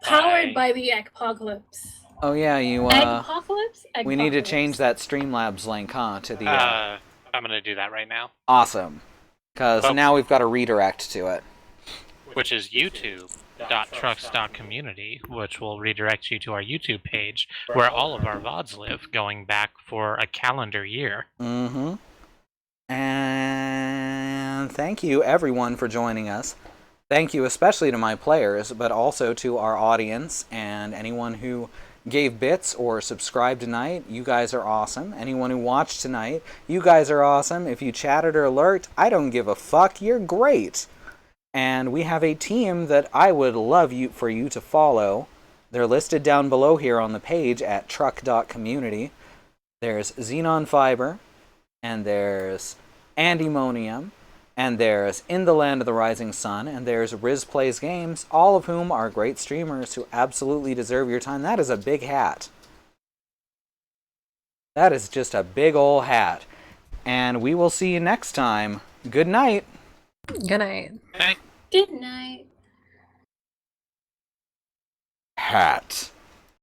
Powered by the Apocalypse. Oh yeah, Apocalypse? We need to change that Streamlabs link, huh? To the. I'm gonna do that right now. Awesome, because now we've got a redirect to it. Which is youtube.trucks.community, which will redirect you to our YouTube page, where all of our VODs live, going back for a calendar year. Mm-hmm. And thank you, everyone, for joining us. Thank you especially to my players, but also to our audience and anyone who gave bits or subscribed tonight. You guys are awesome. Anyone who watched tonight, you guys are awesome. If you chatted or lurked, I don't give a fuck. You're great. And we have a team that I would love for you to follow. They're listed down below here on the page at truck.community. There's Xenon Fiber, and there's Andymonium, and there's In the Land of the Rising Sun, and there's Riz Plays Games, all of whom are great streamers who absolutely deserve your time. That is a big hat. That is just a big ol' hat. And we will see you next time. Good night. Good night. Good night. Hat.